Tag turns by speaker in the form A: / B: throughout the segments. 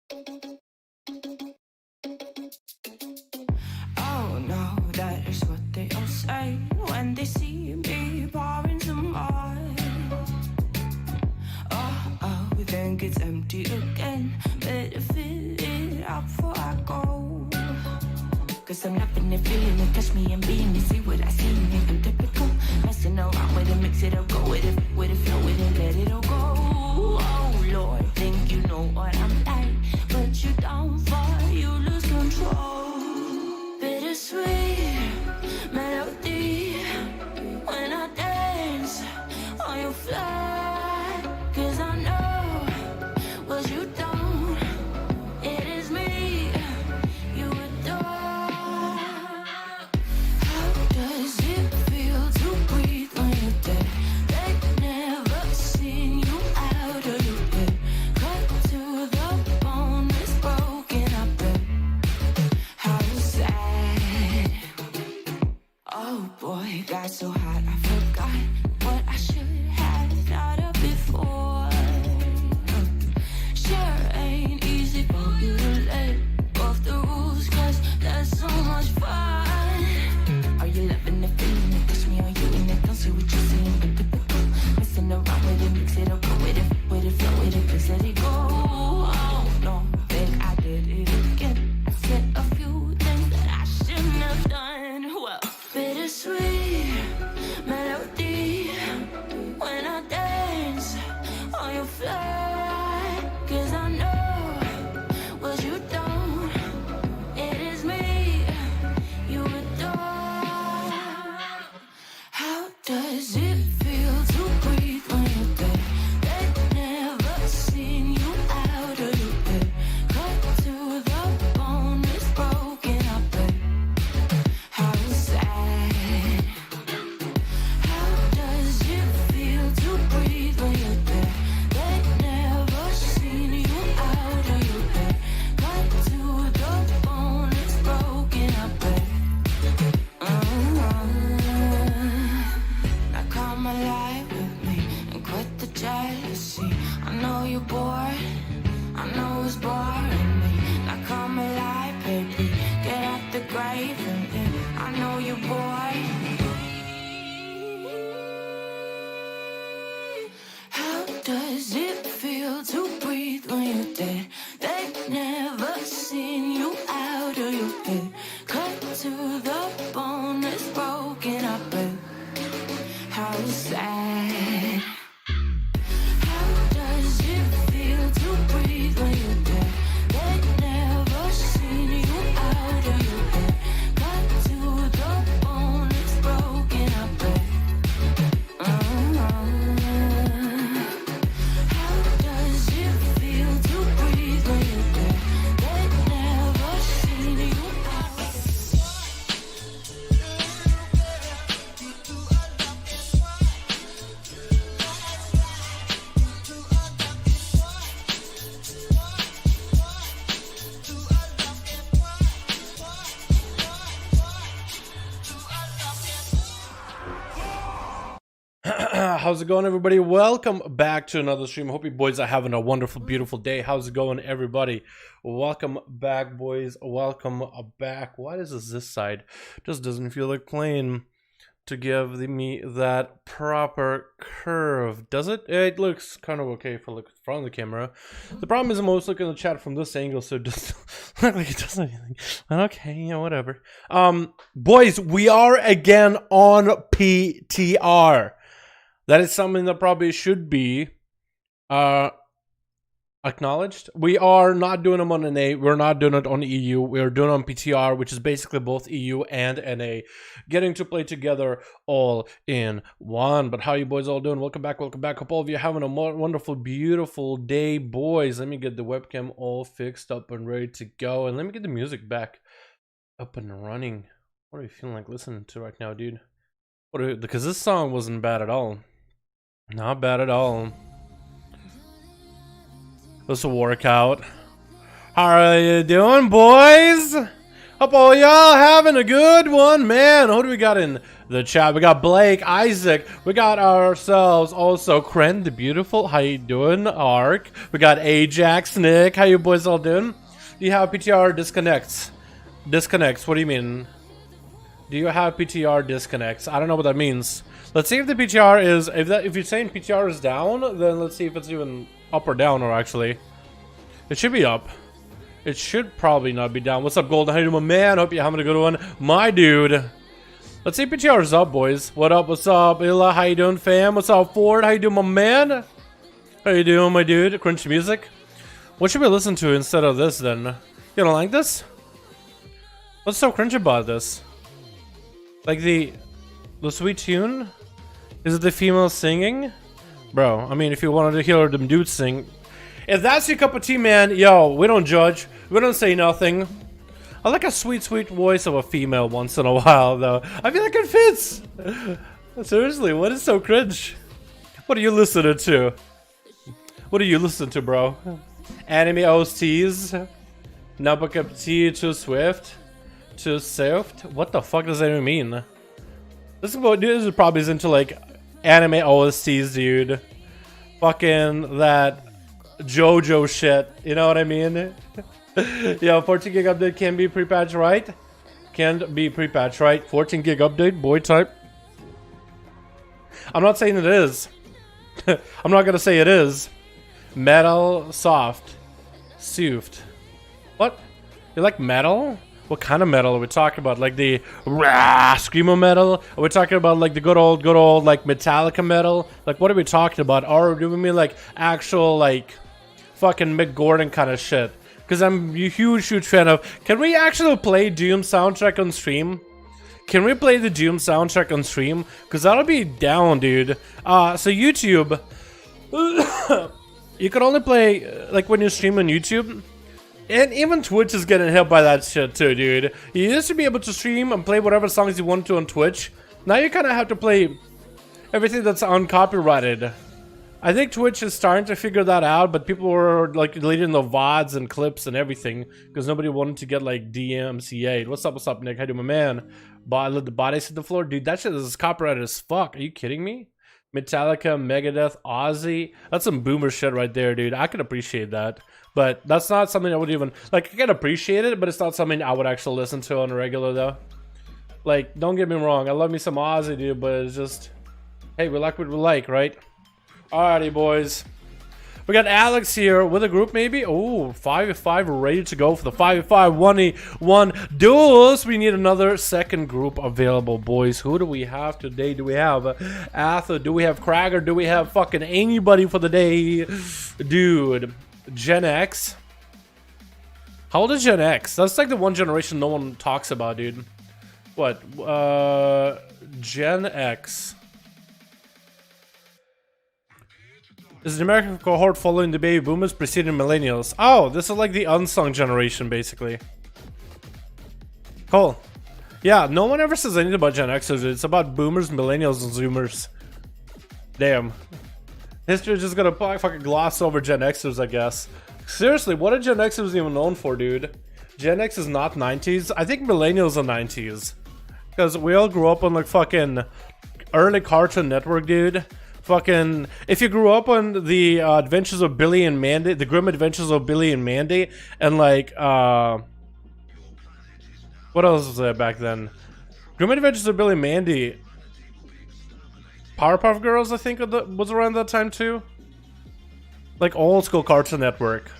A: Oh no, that is what they all say when they see me pouring some more. Oh, we think it's empty again. Better fill it up before I go. Cause I'm loving it, feeling it, touch me and being it. See what I see in it, I'm typical. Messing around with it, mix it up, go with it, flow with it, let it all go. Oh Lord, think you know what I'm like, but you don't fall, you lose control. Bittersweet melody when I dance on your fly. Cause I know what you don't, it is me you adore. How does it feel to breathe when you're dead? They've never seen you out of your bed. Cut to the bone, it's broken, I bet. How sad. Oh boy, got so hot I forgot what I should have thought of before. Sure ain't easy for you to let off the rules, cause that's so much fun. Are you loving the feeling it? Push me, are you in it? Don't see what you're seeing, but typical. Messing around with it, mix it up, go with it, flow with it, please let it go. Oh no, think I did it again. I said a few things that I shouldn't have done. Well, bittersweet melody when I dance on your fly. Cause I know what you don't, it is me you adore. How does it feel to breathe when you're dead? They've never seen you out of your bed. Cut to the bone, it's broken, I bet. How sad. How does it feel to breathe when you're dead? They've never seen you out of your bed. Cut to the bone, it's broken, I bet. Now come alive with me and quit the jealousy. I know you're bored, I know it's boring me. Now come alive, baby, get out the grave and then I know you're bored. How does it feel to breathe when you're dead? They've never seen you out of your bed. Cut to the bone, it's broken, I bet. How sad. How does it feel to breathe when you're dead? They've never seen you out of your bed. Cut to the bone, it's broken, I bet. How does it feel to breathe when you're dead? They've never seen you out.
B: How's it going, everybody? Welcome back to another stream. Hope you boys are having a wonderful, beautiful day. How's it going, everybody? Welcome back, boys. Welcome back. Why does this side just doesn't feel like playing to give me that proper curve? Does it? It looks kind of okay for like front of the camera. The problem is I'm always looking at the chat from this angle, so it doesn't look like it does anything. Okay, yeah, whatever. Boys, we are again on PTR. That is something that probably should be acknowledged. We are not doing them on NA. We're not doing it on EU. We're doing it on PTR, which is basically both EU and NA, getting to play together all in one. But how you boys all doing? Welcome back. Welcome back. Hope all of you are having a wonderful, beautiful day, boys. Let me get the webcam all fixed up and ready to go. And let me get the music back up and running. What are you feeling like listening to right now, dude? Because this song wasn't bad at all. Not bad at all. Let's work out. How are you doing, boys? Hope all y'all having a good one, man. Who do we got in the chat. We got Blake, Isaac. We got ourselves also Kren the Beautiful. How you doing? Ark. We got Ajax, Nick. How you boys all doing? Do you have PTR disconnects? Disconnects. What do you mean? Do you have PTR disconnects? I don't know what that means. Let's see if the PTR is if you're saying PTR is down, then let's see if it's even up or down, or actually it should be up. It should probably not be down. What's up, Golden? How you doing, my man? Hope you're having a good one, my dude. Let's see if PTR is up, boys. What up? What's up, Illa? How you doing, fam? What's up, Ford? How you doing, my man? How you doing, my dude? Cringe music. What should we listen to instead of this, then? You don't like this? What's so cringe about this? Like the sweet tune? Is it the female singing? Bro, I mean, if you wanted to hear them dudes sing. If that's your cup of tea, man, yo, we don't judge. We don't say nothing. I like a sweet, sweet voice of a female once in a while, though. I feel like it fits. Seriously, what is so cringe? What are you listening to? What do you listen to, bro? Anime OSTs? Not a cup of tea, too swift? Too soft? What the fuck does that even mean? This is probably into like anime OSTs, dude. Fucking that JoJo shit. You know what I mean? Yeah, 14 gig update can be pre-patch, right? Can be pre-patch, right? 14 gig update, boy type. I'm not saying it is. I'm not gonna say it is. Metal, soft, soft. What? You like metal? What kind of metal are we talking about? Like the rah, screamo metal? Are we talking about like the good old like Metallica metal? Like what are we talking about? Or do we mean like actual like fucking Mick Gordon kind of shit? Because I'm a huge fan of. Can we actually play Doom soundtrack on stream? Can we play the Doom soundtrack on stream? Because that'll be down, dude. So YouTube, you can only play like when you stream on YouTube. And even Twitch is getting hit by that shit too, dude. You used to be able to stream and play whatever songs you want to on Twitch. Now you kind of have to play everything that's uncopyrighted. I think Twitch is starting to figure that out, but people were like deleting the VODs and clips and everything because nobody wanted to get like DMCA'd. What's up, Nick? How you doing, my man? Let the bodies hit the floor. Dude, that shit is copyrighted as fuck. Are you kidding me? Metallica, Megadeth, Ozzy. That's some boomer shit right there, dude. I could appreciate that. But that's not something I would even... Like, I can appreciate it, but it's not something I would actually listen to on a regular, though. Like, don't get me wrong. I love me some Ozzy, dude, but it's just... Hey, we like what we like, right? Alrighty, boys. We got Alex here with a group, maybe? Oh, 5v5 ready to go for the 5v5 1v1 Duels. We need another second group available, boys. Who do we have today? Do we have Arthur? Do we have Krager? Do we have fucking anybody for the day? Dude... Gen X? How old is Gen X? That's like the one generation no one talks about, dude. What? Gen X. Is the American cohort following the baby boomers preceding millennials? Oh, this is like the unsung generation, basically. Cool. Yeah, no one ever says anything about Gen Xers. It's about boomers, millennials, and zoomers. Damn. History is just gonna fucking gloss over Gen Xers, I guess. Seriously, what are Gen Xers even known for, dude? Gen X is not 90s. I think millennials are 90s. Because we all grew up on like fucking early Cartoon Network, dude. Fucking, if you grew up on the Adventures of Billy and Mandy, the Grim Adventures of Billy and Mandy, and like, what else was there back then? Grim Adventures of Billy and Mandy. Powerpuff Girls, I think, was around that time too. Like old school Cartoon Network.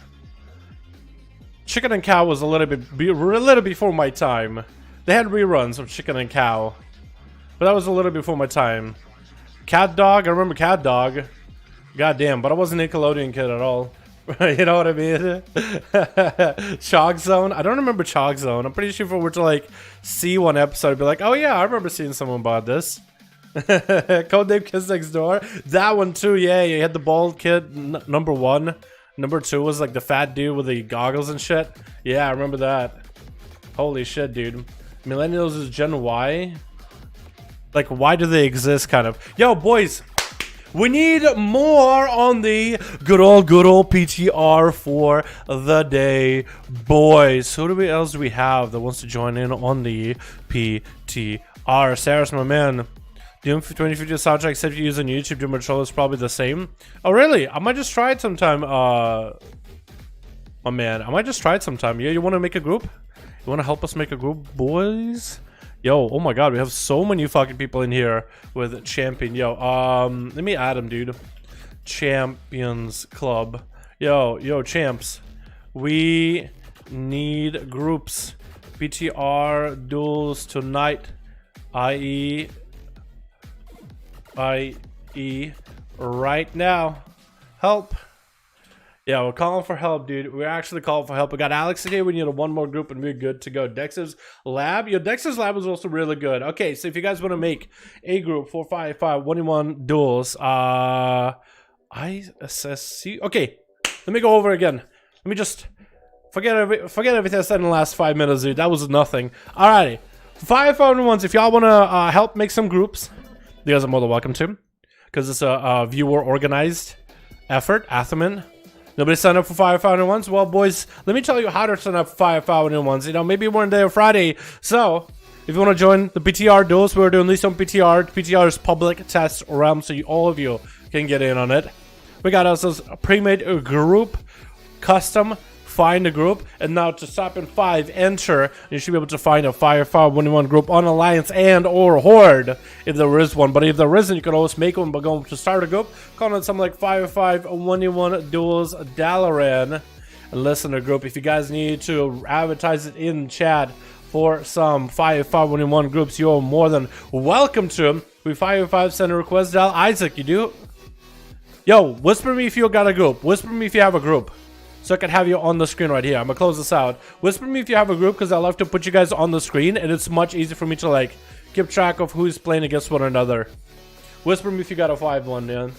B: Chicken and Cow was a little before my time. They had reruns of Chicken and Cow, but that was a little before my time. Cat Dog, I remember Cat Dog. Goddamn, but I wasn't a Nickelodeon kid at all. You know what I mean? Chalk Zone. I don't remember Chalk Zone. I'm pretty sure if we were to like see one episode, I'd be like, oh yeah, I remember seeing someone about this. Codename Kids Next Door. That one too, yeah. You had the bald kid, number one. Number two was like the fat dude with the goggles and shit. Yeah, I remember that. Holy shit, dude. Millennials is Gen Y. Like, why do they exist, kind of? Yo, boys. We need more on the good old PTR for the day, boys. Who else do we have that wants to join in on the PTR? Sarah's my man. Doom 2050 soundtrack set you use on YouTube. Doom Patrol is probably the same. Oh really? I might just try it sometime. My man, I might just try it sometime. Yeah, you want to make a group? You want to help us make a group, boys? Yo, oh my god, we have so many fucking people in here with champion. Yo, let me add them, dude. Champions Club. Yo, champs. We need groups. BTR duels tonight. IE right now. Help. Yeah, we're calling for help, dude. We're actually calling for help. We got Alex in here. We need one more group and we're good to go. Dexter's Lab. Yo, Dexter's Lab is also really good. Okay, so if you guys want to make a group, 455 1v1 duels, ISSC. Okay, let me go over again. Let me just forget everything I said in the last 5 minutes, dude. That was nothing. Alrighty. 5v1s, if y'all want to help make some groups, you guys are more than welcome to, because it's a viewer organized effort. Atherman. Nobody signed up for 5v1s? Well, boys, let me tell you how to sign up for 5v1s. You know, maybe one day or Friday. So, if you want to join the PTR duels, we're doing these on PTR. PTR is public test realm, so all of you can get in on it. We got ourselves a pre-made group, custom. Find a group, and now to stop in 5, enter. You should be able to find a 5v1 group on Alliance and or Horde if there is one. But if there isn't, you can always make one by going to start a group, call it something like 5v5 1v1 Duels Dalaran, and listen to a group. If you guys need to advertise it in chat for some 5v5 1v1 groups, you're more than welcome to them. We 5v5 send a request. Dal Isaac, you do? Yo, whisper me if you got a group. Whisper me if you have a group, so I can have you on the screen right here. I'm gonna close this out. Whisper me if you have a group, because I love to put you guys on the screen, and it's much easier for me to like keep track of who's playing against one another. Whisper me if you got a 5-1, man.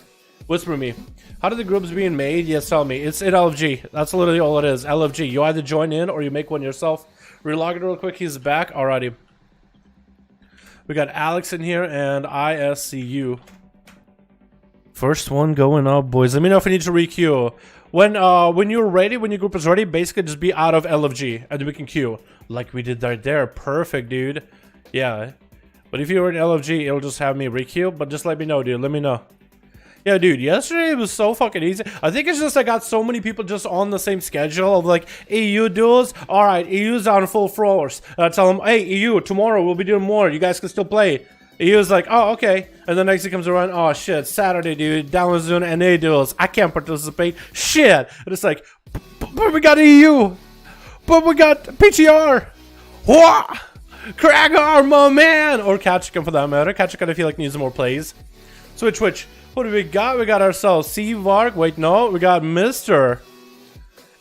B: Whisper me. How do the groups being made? Yes, tell me. It's in LFG. That's literally all it is. LFG. You either join in or you make one yourself. Relog it real quick. He's back. Alrighty. We got Alex in here and ISCU. First one going up, boys. Let me know if I need to requeue. When you're ready, when your group is ready, basically just be out of LFG and we can queue like we did right there. Perfect, dude. Yeah, but if you're in LFG, it'll just have me requeue. But just let me know, dude. Let me know. Yeah, dude. Yesterday it was so fucking easy. I think it's just I got so many people just on the same schedule of like EU duels. All right, EU's on full force. Tell them, hey, EU, tomorrow we'll be doing more. You guys can still play. He was like, oh, okay. And then next he comes around, oh, shit, Saturday, dude. Downloads doing NA duels. I can't participate. Shit. And it's like, but we got EU. But we got PTR. Wah! Kragar, my man. Or Catchican for that matter. Catchican, I feel like, needs more plays. Switch. What do we got? We got ourselves C-Varg. Wait, no. We got Mr.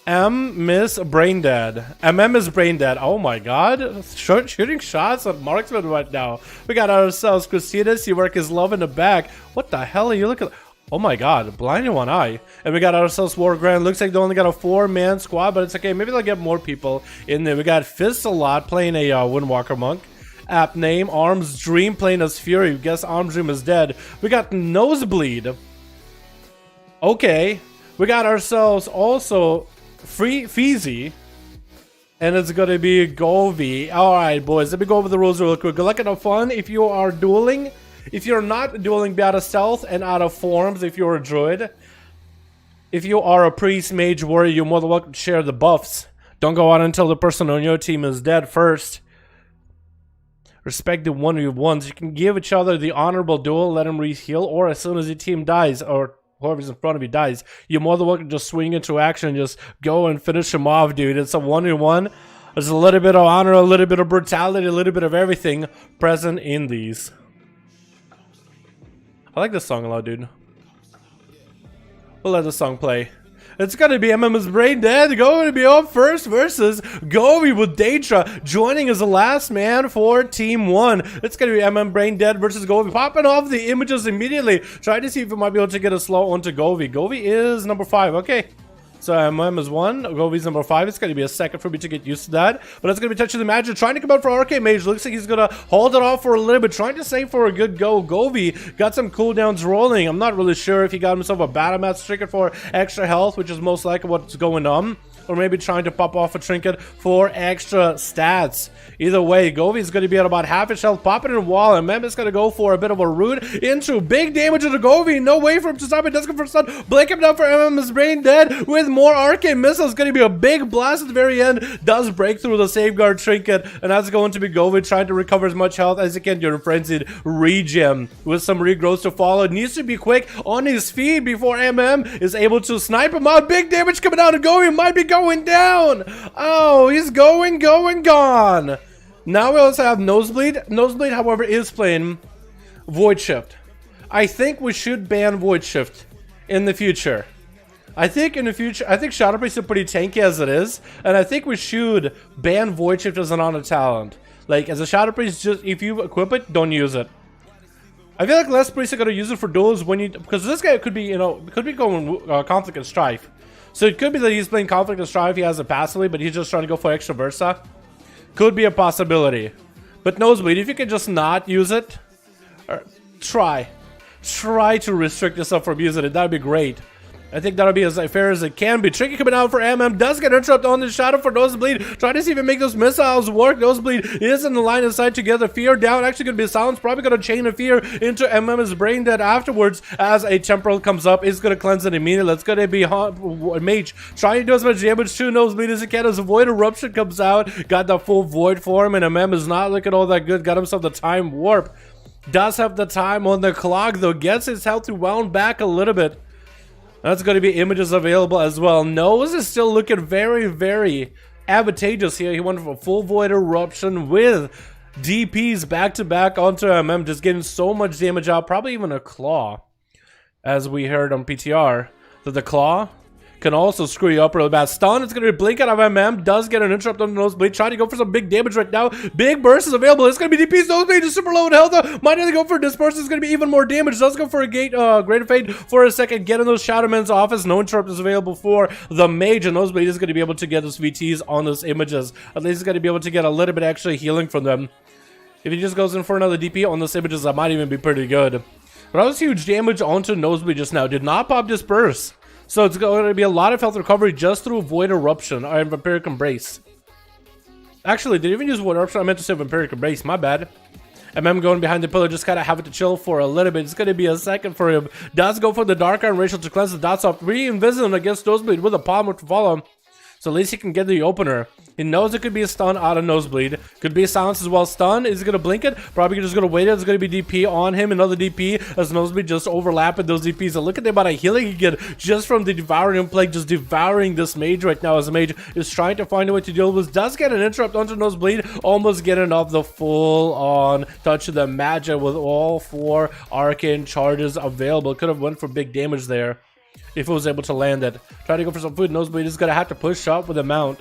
B: Miss Brain Dead. is Brain Dead. Oh my god. Shooting shots at marksman right now. We got ourselves Christina. C-Work is love in the back. What the hell are you looking at? Oh my god. Blind in one eye. And we got ourselves War Grand. Looks like they only got a 4-man squad, but it's okay. Maybe they'll get more people in there. We got Fist a lot playing a Windwalker Monk. App name Arms Dream playing as Fury. Guess Arms Dream is dead. We got Nosebleed. Okay. We got ourselves also Feezy, and it's gonna be Govy. Alright, boys, let me go over the rules real quick. Good luck and have fun. If you are dueling, if you're not dueling, be out of stealth and out of forms if you're a druid. If you are a priest, mage, warrior, you're more than welcome to share the buffs. Don't go out until the person on your team is dead first. Respect the 1v1s. You can give each other the honorable duel, let them re-heal, or as soon as your team dies, or whoever's in front of you dies, you're more than welcome to just swing into action and just go and finish him off, dude. It's a 1v1. There's a little bit of honor, a little bit of brutality, a little bit of everything present in these. I like this song a lot, dude. We'll let the song play. It's gonna be MM's Brain Dead going to be up first versus Govy with Daedra joining as the last man for Team 1. It's gonna be MM Brain Dead versus Govy. Popping off the images immediately. Trying to see if we might be able to get a slow onto Govy. Govy is number 5. Okay. So MM is 1, Govy's number 5. It's going to be a second for me to get used to that. But it's going to be Touch of the Magic. Trying to come out for RK Mage. Looks like he's going to hold it off for a little bit. Trying to save for a good go. Govy got some cooldowns rolling. I'm not really sure if he got himself a Battle Mat Stricken for extra health, which is most likely what's going on. or maybe trying to pop off a trinket for extra stats. Either way, Govey is going to be at about half his health, popping in a wall, and Mem is going to go for a bit of a root into big damage to the Govey. No way for him to stop it. Does go for stun. Blink him down for is brain dead with more arcane missiles. Going to be a big blast at the very end. Does break through the safeguard trinket, and that's going to be Govey trying to recover as much health as he can during frenzied regen with some regrowths to follow. Needs to be quick on his feet before is able to snipe him out. Big damage coming out, and Govey might be going down. Oh, he's gone. Now we also have Nosebleed. Nosebleed, however, is playing Void Shift. I think we should ban Void Shift in the future. I think Shadow Priest is pretty tanky as it is, and I think we should ban Void Shift as an honor talent. Like, as a Shadow Priest, just if you equip it, don't use it. I feel like less priests are gonna use it for duels when you, because this guy could be, you know, could be going Conflict and Strife. So it could be that he's playing Conflict and Strife, he has it passively, but he's just trying to go for extra Versa. Could be a possibility. But Nosebleed, if you can just not use it, or try to restrict yourself from using it, that'd be great. I think that'll be as fair as it can be. Tricky coming out for does get interrupted on the shadow for Nosebleed. Trying to see if he make those missiles work. Nosebleed is in the line of sight to get the fear down. Actually going to be silenced. Probably going to chain a fear into is brain dead afterwards as a temporal comes up. It's going to cleanse it immediately. It's going to be Mage trying to do as much damage to Nosebleed as he can as a Void Eruption comes out. Got the full Void for him, and is not looking all that good. Got himself the time warp. Does have the time on the clock though. Gets his health wound back a little bit. That's going to be images available as well. Nose is still looking very, very advantageous here. He went for a full Void Eruption with DPs back-to-back onto just getting so much damage out. Probably even a Claw, as we heard on PTR. That the Claw can also screw you up really bad. Stun is going to be blink out of does get an interrupt on the Nosebleed. Trying to go for some big damage right now. Big burst is available. It's going to be DP's Nosebleed is super low in health though. Might need to go for disperse. It's going to be even more damage. Does go for a Greater Fate for a second. Get in those Shadowman's office. No interrupt is available for the Mage, and Nosebleed is going to be able to get those VTs on those images. At least he's going to be able to get a little bit extra healing from them. If he just goes in for another DP on those images, that might even be pretty good. But that was huge damage onto Nosebleed just now. Did not pop disperse. So it's going to be a lot of health recovery just through Void Eruption or Vampiric Embrace. Actually, did he even use Void Eruption? I meant to say Vampiric Embrace, my bad. Going behind the pillar, just kind of have it to chill for a little bit. It's going to be a second for him. Does go for the Dark Iron Racial to cleanse the dots off. Re-invisible against Nosebleed with a palm to follow. So at least he can get the opener. He knows it could be a stun out of Nosebleed. Could be a silence as well. Stun. Is he going to blink it? Probably just going to wait. There's going to be DP on him. Another DP as Nosebleed just overlapping those DPs. And look at the amount of healing he get just from the Devouring Plague. Just devouring this Mage right now as the Mage is trying to find a way to deal with. Does get an interrupt onto Nosebleed. Almost getting off the full-on touch of the Magic with all 4 arcane charges available. Could have went for big damage there if it was able to land it. Trying to go for some food. Nosebleed is going to have to push up with a mount.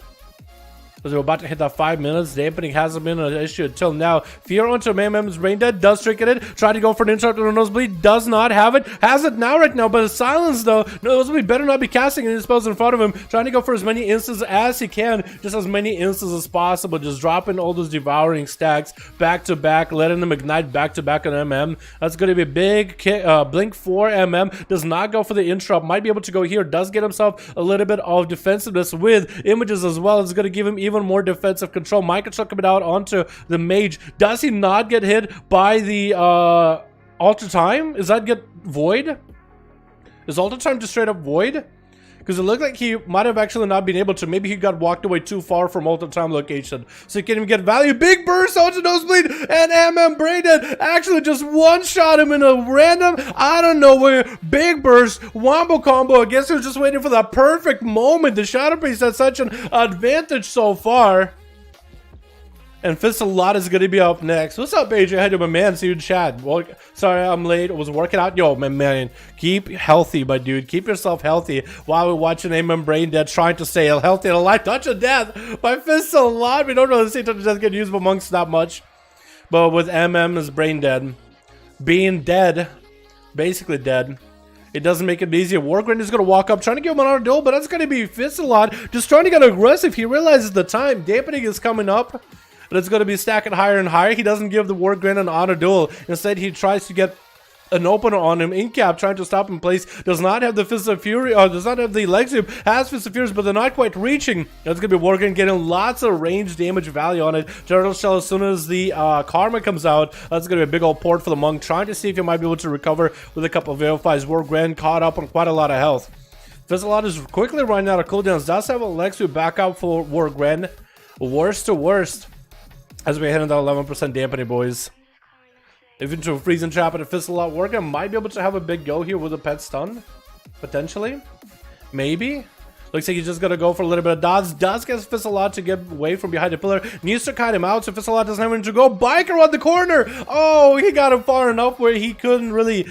B: Because we're about to hit that 5 minutes. Dampening hasn't been an issue until now. Fear onto is brain dead. Does trinket it. Trying to go for an interrupt on Nosebleed. Does not have it. Has it now right now. But it's silence though. Nosebleed better not be casting any spells in front of him. Trying to go for as many instances as he can. Just as many instances as possible. Just dropping all those devouring stacks back to back. Letting them ignite back to back on That's going to be a big kick, blink for Does not go for the interrupt. Might be able to go here. Does get himself a little bit of defensiveness with images as well. It's going to give him even more defensive control. Mind control coming out onto the Mage. Does he not get hit by the Alter Time? Is that get Void? Is Alter Time just straight up Void? Because it looked like he might have actually not been able to. Maybe he got walked away too far from Alter Time location. So he can't even get value. Big burst onto Nosebleed. And brain dead actually just one-shot him in a random, out of nowhere, big burst, wombo combo. I guess he was just waiting for that perfect moment. The Shadow Priest has such an advantage so far. And Fissalot is going to be up next. What's up, AJ? Hi to my man. See you in chat. Well, sorry I'm late. I was working out. Yo, my man. Keep healthy, my dude. Keep yourself healthy while we're watching Brain Dead trying to stay healthy and alive. Touch of Death by Fissalot. We don't really see Touch of Death get used amongst that much. But with is Brain Dead. Being dead. Basically dead. It doesn't make it easier. Wargrind is going to walk up, trying to give him another duel, but that's going to be Fissalot. Just trying to get aggressive. He realizes the time. Dampening is coming up. And it's going to be stacking higher and higher. He doesn't give the Wargrind an auto duel. Instead, he tries to get an opener on him. Incap trying to stop him in place. Does not have the Fist of Fury, or does not have the leg sweep. Has Fist of Fury, but they're not quite reaching. That's going to be working, getting lots of range damage value on it. Turtle Shell, as soon as the Karma comes out, that's going to be a big old port for the Monk. Trying to see if he might be able to recover with a couple of verifies. War Grand caught up on quite a lot of health. Fizzalot is quickly running out of cooldowns. Does have a leg sweep back up for War Grand. Worst to worst. As we head into 11% dampening, boys. If into a freezing trap and a Fizzalot working, might be able to have a big go here with a pet stun. Potentially. Maybe. Looks like he's just gonna go for a little bit of dodge. Does get Fizzalot to get away from behind the pillar. Needs to kite him out, so Fizzalot doesn't have anything to go. Bike around the corner! Oh, he got him far enough where he couldn't really...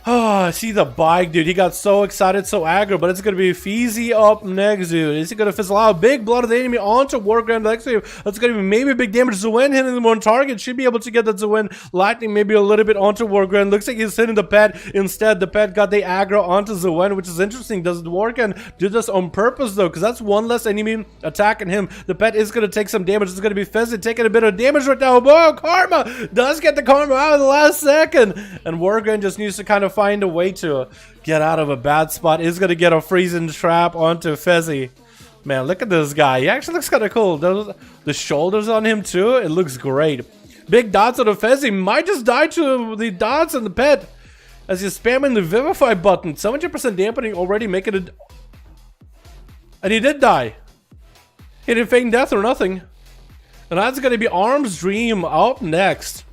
B: Oh, see the bike, dude. He got so excited, so aggro, but it's going to be Feezy up next, dude. Is he going to fizzle out? Big blood of the enemy onto Warground next wave. That's going to be maybe big damage. Zuwen hitting him on target. Should be able to get that Zuwen lightning maybe a little bit onto Warground. Looks like he's hitting the pet. Instead, the pet got the aggro onto Zuwen, which is interesting. Does Warground do this on purpose, though? Because that's one less enemy attacking him. The pet is going to take some damage. It's going to be Fezzy taking a bit of damage right now. Whoa, Karma does get the Karma out of the last second. And Warground just needs to kind of find a way to get out of a bad spot. Is going to get a freezing trap onto Fezzy. Man, look at this guy. He actually looks kind of cool. The shoulders on him too. It looks great. Big dots on the Fezzy. Might just die to the dots and the pet as he's spamming the Vivify button. 70% dampening already making it. And he did die. He didn't feign death or nothing. And that's going to be Arm's Dream up next.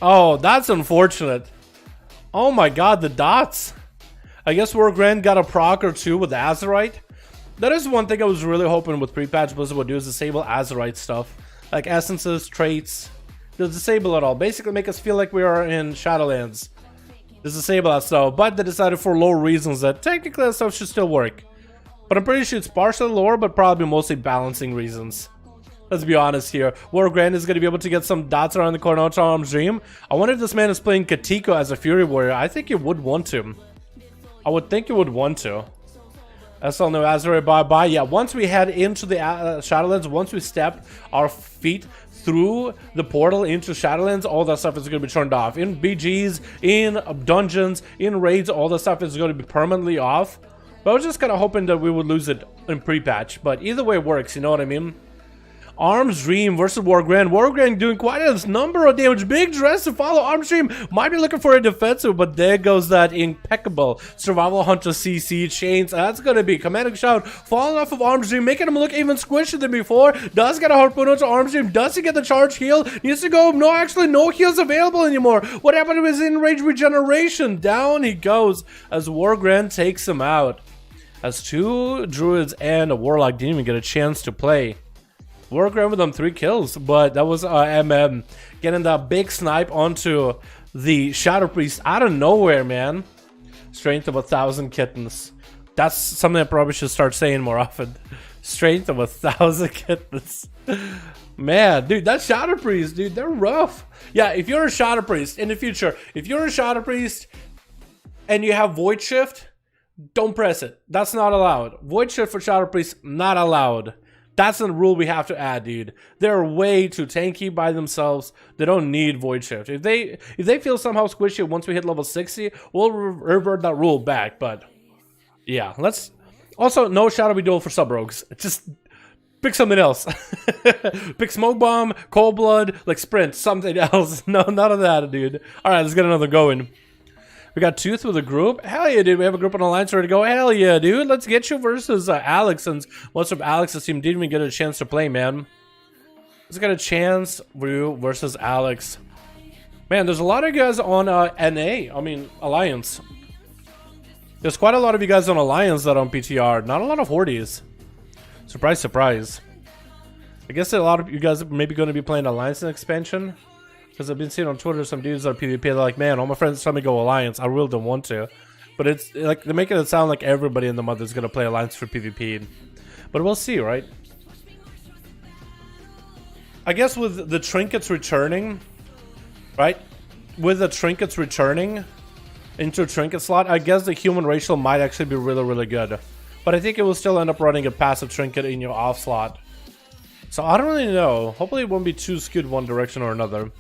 B: Oh, that's unfortunate. Oh my god, the dots. I guess Wargrand got a proc or two with Azeroth. That is one thing I was really hoping with pre-patch Blizzard would do, is disable Azeroth stuff. Like essences, traits. Just disable it all. Basically make us feel like we are in Shadowlands. Just disable that stuff. But they decided for lore reasons that technically that stuff should still work. But I'm pretty sure it's partially lore, but probably mostly balancing reasons. Let's be honest here. Wargrand is going to be able to get some dots around the corner onto Arm's Dream. I wonder if this man is playing Katiko as a Fury Warrior. I think he would want to. I would think he would want to. SL no Azeroth bye-bye. Yeah, once we head into the Shadowlands, once we step our feet through the portal into Shadowlands, all that stuff is going to be turned off. In BGs, in dungeons, in raids, all that stuff is going to be permanently off. But I was just kind of hoping that we would lose it in pre-patch. But either way works, you know what I mean? Arm's Dream versus Wargrand. Wargrand doing quite a number of damage. Big dress to follow. Arm's Dream might be looking for a defensive, but there goes that impeccable Survival Hunter CC chains. That's going to be Commanding Shout falling off of Arm's Dream, making him look even squishier than before. Does get a harpoon onto Arm's Dream. Does he get the charge heal? Needs to go. No, actually, no heals available anymore. What happened to his in-range regeneration? Down he goes as Wargrand takes him out. As two Druids and a Warlock didn't even get a chance to play. Wargrand with them 3 kills, but that was MM getting that big snipe onto the Shadow Priest out of nowhere, man. Strength of 1,000 kittens. That's something I probably should start saying more often. Strength of 1,000 kittens. Man, dude, that Shadow Priest, dude, they're rough. Yeah, if you're a Shadow Priest in the future, if you're a Shadow Priest and you have Void Shift, don't press it. That's not allowed. Void Shift for Shadow Priest, not allowed. That's the rule we have to add, dude. They're way too tanky by themselves. They don't need Void Shift. If they feel somehow squishy once we hit level 60, we'll revert that rule back. But yeah, let's also no Shadowy Duel for sub rogues. Just pick something else. Pick Smoke Bomb, Cold Blood, like Sprint, something else. No, none of that, dude. All right, let's get another going. We got Tooth with a group. Hell yeah, dude. We have a group on Alliance ready to go. Hell yeah, dude. Let's get you versus Alex, since most of Alex's team didn't even get a chance to play, man. Let's get a chance versus Alex. Man, there's a lot of you guys on NA. I mean, Alliance. There's quite a lot of you guys on Alliance that are on PTR. Not a lot of Hordes. Surprise, surprise. I guess a lot of you guys are maybe going to be playing Alliance in expansion. Because I've been seeing on Twitter some dudes that are PvP, they're like, man, all my friends tell me go Alliance. I really don't want to. But it's like, they're making it sound like everybody in the month is going to play Alliance for PvP. But we'll see, right? I guess with the trinkets returning, right? With the trinkets returning into a trinket slot, I guess the human racial might actually be really, really good. But I think it will still end up running a passive trinket in your off slot. So I don't really know. Hopefully it won't be too skewed one direction or another.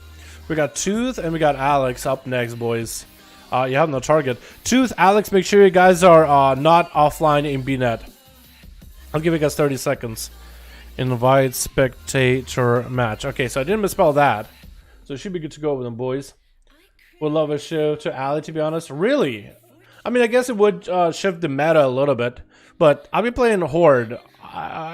B: We got Tooth and we got Alex up next, boys. You have no target. Tooth, Alex, make sure you guys are not offline in BNet. I'll give you guys 30 seconds. Invite spectator match. Okay, so I didn't misspell that. So it should be good to go with them, boys. Would love a show to Ali, to be honest. Really? I mean, I guess it would shift the meta a little bit. But I'll be playing Horde.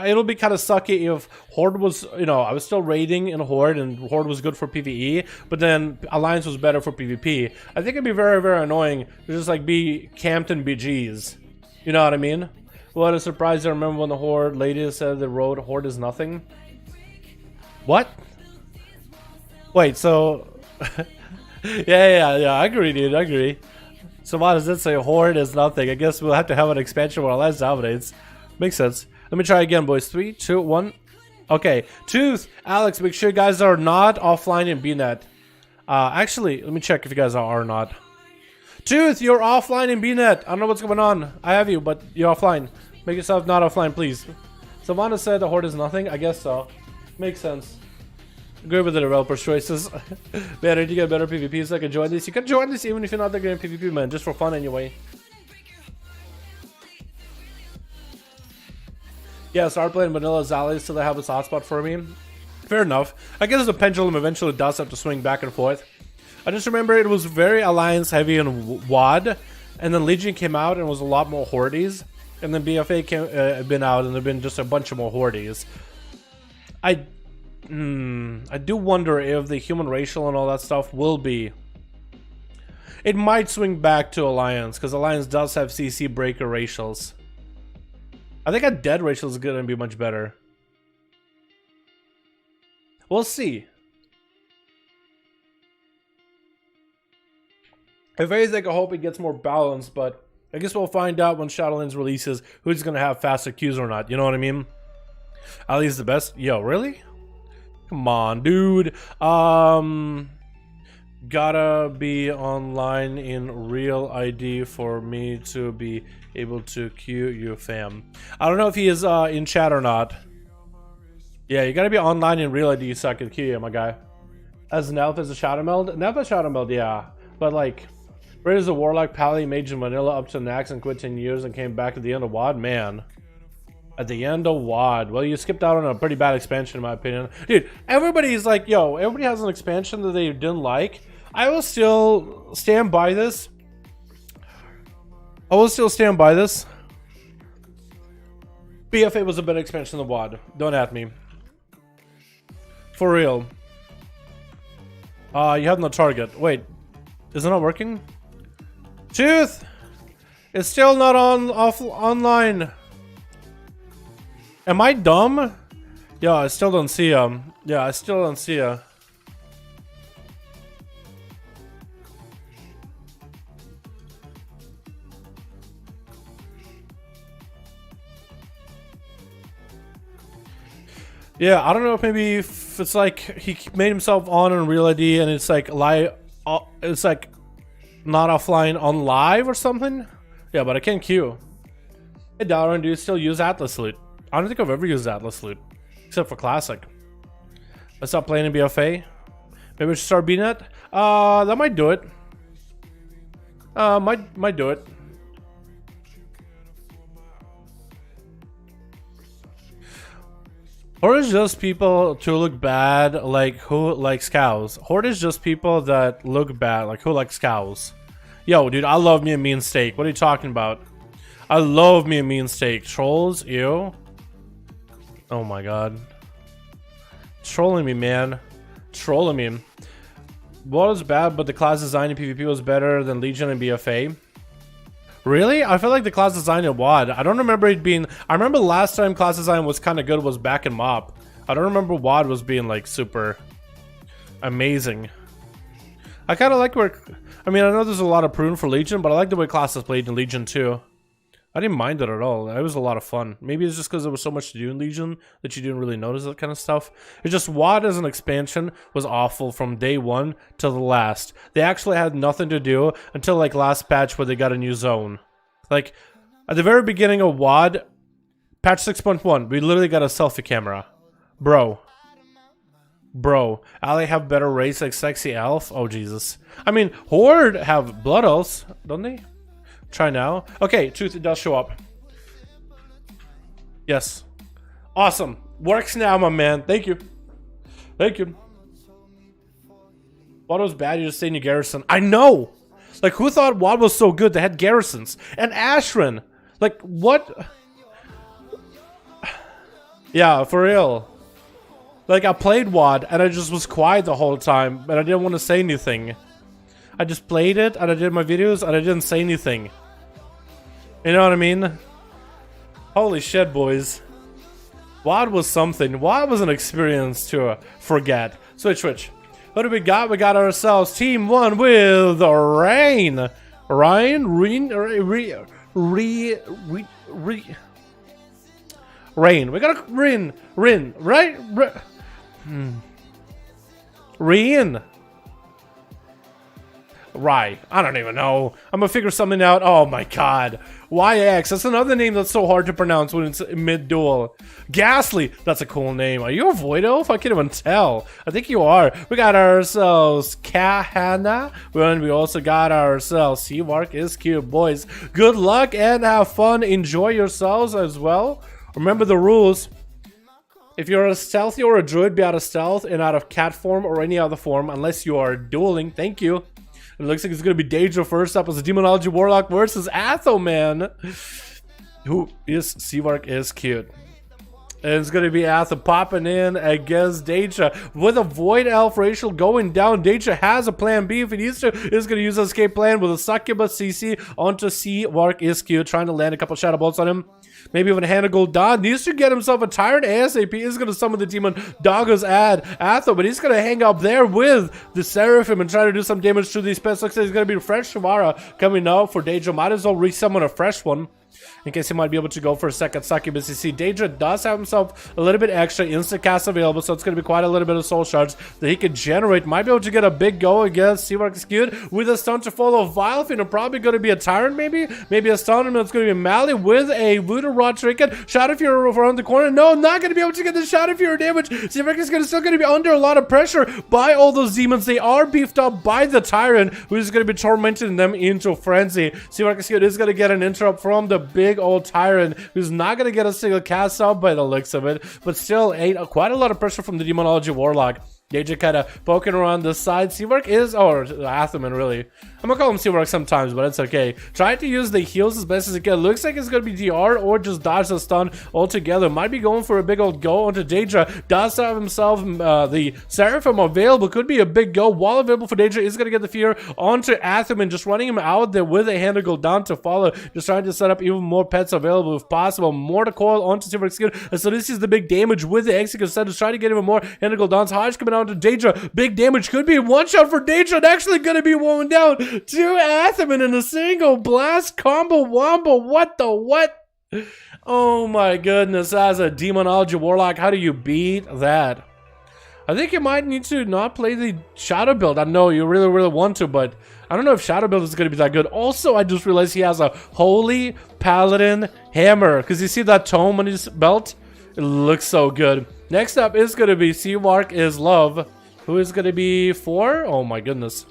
B: It'll be kind of sucky if Horde was, you know, I was still raiding in Horde and Horde was good for PvE, but then Alliance was better for PvP. I think it'd be very, very annoying to just like be camped in BGs. You know what I mean? What a surprise. I remember when the Horde lady said the road Horde is nothing. What? Wait, so... yeah, I agree, dude, I agree. So why does it say Horde is nothing? I guess we'll have to have an expansion where Alliance dominates. Makes sense. Let me try again, boys. 3, 2, 1. Okay. Tooth, Alex, make sure you guys are not offline in BNet. Actually, let me check if you guys are or not. Tooth, you're offline in BNet. I don't know what's going on. I have you, but you're offline. Make yourself not offline, please. Savannah said the Horde is nothing. I guess so. Makes sense. Agree with the developer's choices. Man, I need to get better PvP so I can join this. You can join this even if you're not that good in PvP, man. Just for fun anyway. Yeah, start playing Vanilla Zallies so they have a soft spot for me. Fair enough. I guess the pendulum eventually does have to swing back and forth. I just remember it was very Alliance heavy in WoD, and then Legion came out and was a lot more Hordes, and then BFA came been out and there've been just a bunch of more Hordes. I do wonder if the human racial and all that stuff will be. It might swing back to Alliance because Alliance does have CC breaker racials. I think a dead racial is going to be much better. We'll see. If anything, I hope it gets more balanced, but I guess we'll find out when Shadowlands releases who's going to have faster queues or not. You know what I mean? Ali's the best. Yo, really? Come on, dude. Gotta be online in real ID for me to be able to queue you, fam. I don't know if he is in chat or not. Yeah, you gotta be online in real ID so I can queue you, my guy. As an elf as a shadow meld? Never shadow meld, yeah. But like, Raid is a warlock, pally, mage in vanilla up to Nax and quit 10 years and came back at the end of WoD, man. At the end of WoD. Well, you skipped out on a pretty bad expansion in my opinion. Dude, everybody's like, yo, everybody has an expansion that they didn't like. I will still stand by this. BFA was a better expansion than WoD. Don't at me. For real. You have no target. Wait. Is it not working? Tooth! It's still not online. Am I dumb? Yeah, I still don't see him. Yeah, I still don't see her. Yeah, I don't know if maybe if it's like he made himself on Real ID and it's like it's like not offline on live or something. Yeah, but I can't queue. Hey Dalaran, do you still use Atlas Loot? I don't think I've ever used Atlas Loot except for Classic. I stopped playing in BFA. Maybe we should start BNet. That might do it. Might do it. Horde is just people to look bad, like who likes cows. Horde is just people that look bad, like who likes cows. Yo, dude, I love me a mean steak. What are you talking about? I love me a mean steak. Trolls, ew. Oh my god. Trolling me, man. Trolling me. What was bad, but the class design in PvP was better than Legion and BFA. Really? I feel like the class design in WoD, I don't remember it being... I remember last time class design was kind of good was back in MoP. I don't remember WoD was being like super amazing. I kind of like where... I mean, I know there's a lot of prune for Legion, but I like the way classes played in Legion too. I didn't mind it at all. It was a lot of fun. Maybe it's just because there was so much to do in Legion that you didn't really notice that kind of stuff. It's just WoD as an expansion was awful from day one to the last. They actually had nothing to do until like last patch where they got a new zone. Like at the very beginning of WoD, patch 6.1, we literally got a selfie camera. Bro. Bro, Ally have better race like Sexy Elf? Oh, Jesus. I mean, Horde have Blood Elves, don't they? Try now. Okay, truth, it does show up. Yes. Awesome. Works now, my man. Thank you. Thank you. WoD was bad, you just stay in your garrison. I know! Like, who thought WoD was so good? They had garrisons. And Ashran. Like, what? Yeah, for real. Like, I played WoD, and I just was quiet the whole time, and I didn't want to say anything. I just played it, and I did my videos, and I didn't say anything. You know what I mean? Holy shit, boys. WoD was something. WoD was an experience to forget. Switch. What do we got? We got ourselves Team 1 with Rain. Rain. We got a Rin, right? Rain. Right. I don't even know. I'm gonna figure something out. Oh my god. YX. That's another name that's so hard to pronounce when it's mid-duel. Ghastly. That's a cool name. Are you a Void Elf? I can't even tell. I think you are. We got ourselves Kahana. And we also got ourselves Seawark is cute. Boys, good luck and have fun. Enjoy yourselves as well. Remember the rules. If you're a stealthy or a druid, be out of stealth and out of cat form or any other form unless you are dueling. Thank you. It looks like it's going to be Daedra first up as a Demonology Warlock versus Atho, man. Who is Seawark is cute. And it's going to be Atho popping in against Daedra. With a Void Elf racial going down, Daedra has a plan B if he needs to. Is going to use an escape plan with a Succubus CC onto Seawark is cute. Trying to land a couple Shadow Bolts on him. Maybe even Hannah Gul'dan needs to get himself a Tyrant ASAP. He's going to summon the demon Dagger's ad Atho, but he's going to hang up there with the Seraphim and try to do some damage to these pets. Looks like he's going to be a fresh Shavara coming out for Daedra. Might as well resummon a fresh one in case he might be able to go for a second Succubus. You see, Daedra does have himself a little bit extra instant cast available, so it's going to be quite a little bit of soul shards that he could generate. Might be able to get a big go against Seawark is cute with a stun to follow Vilefin, and probably going to be a Tyrant maybe a stun, and it's going to be Mali with a Voodoo Rod Trinket. Shadow Fury around the corner. No, not going to be able to get the Shadow Fury damage. Seawark is still going to be under a lot of pressure by all those demons. They are beefed up by the Tyrant, who is going to be tormenting them into frenzy. Seawark is going to get an interrupt from the big old Tyrant, who's not going to get a single cast out by the looks of it, but still quite a lot of pressure from the Demonology Warlock. Daedra kind of poking around the side. Seawark is, or Athoman really. I'm gonna call him Seawark sometimes, but it's okay. Try to use the heals as best as it can. Looks like it's gonna be DR or just dodge the stun altogether. Might be going for a big old go onto Daedra. Does have himself the Seraphim available. Could be a big go. While available for Daedra, is gonna get the fear onto Athoman, just running him out there with a hand to go down to follow. Just trying to set up even more pets available if possible. More to coil onto Seawark's skin. And so this is the big damage with the Execute set. Just trying to get even more hand to go downs. Hodge coming out to Daedra. Big damage could be one shot for Daedra. And actually gonna be one down to Athoman in a single blast combo wombo. What the what? Oh my goodness, as a Demonology Warlock, how do you beat that? I think you might need to not play the Shadow build. I know you really want to, but I don't know if Shadow build is going to be that good. Also, I just realized he has a Holy Paladin Hammer, because you see that tome on his belt? It looks so good. Next up is going to be Seawark is Love, who is going to be 4. Oh my goodness.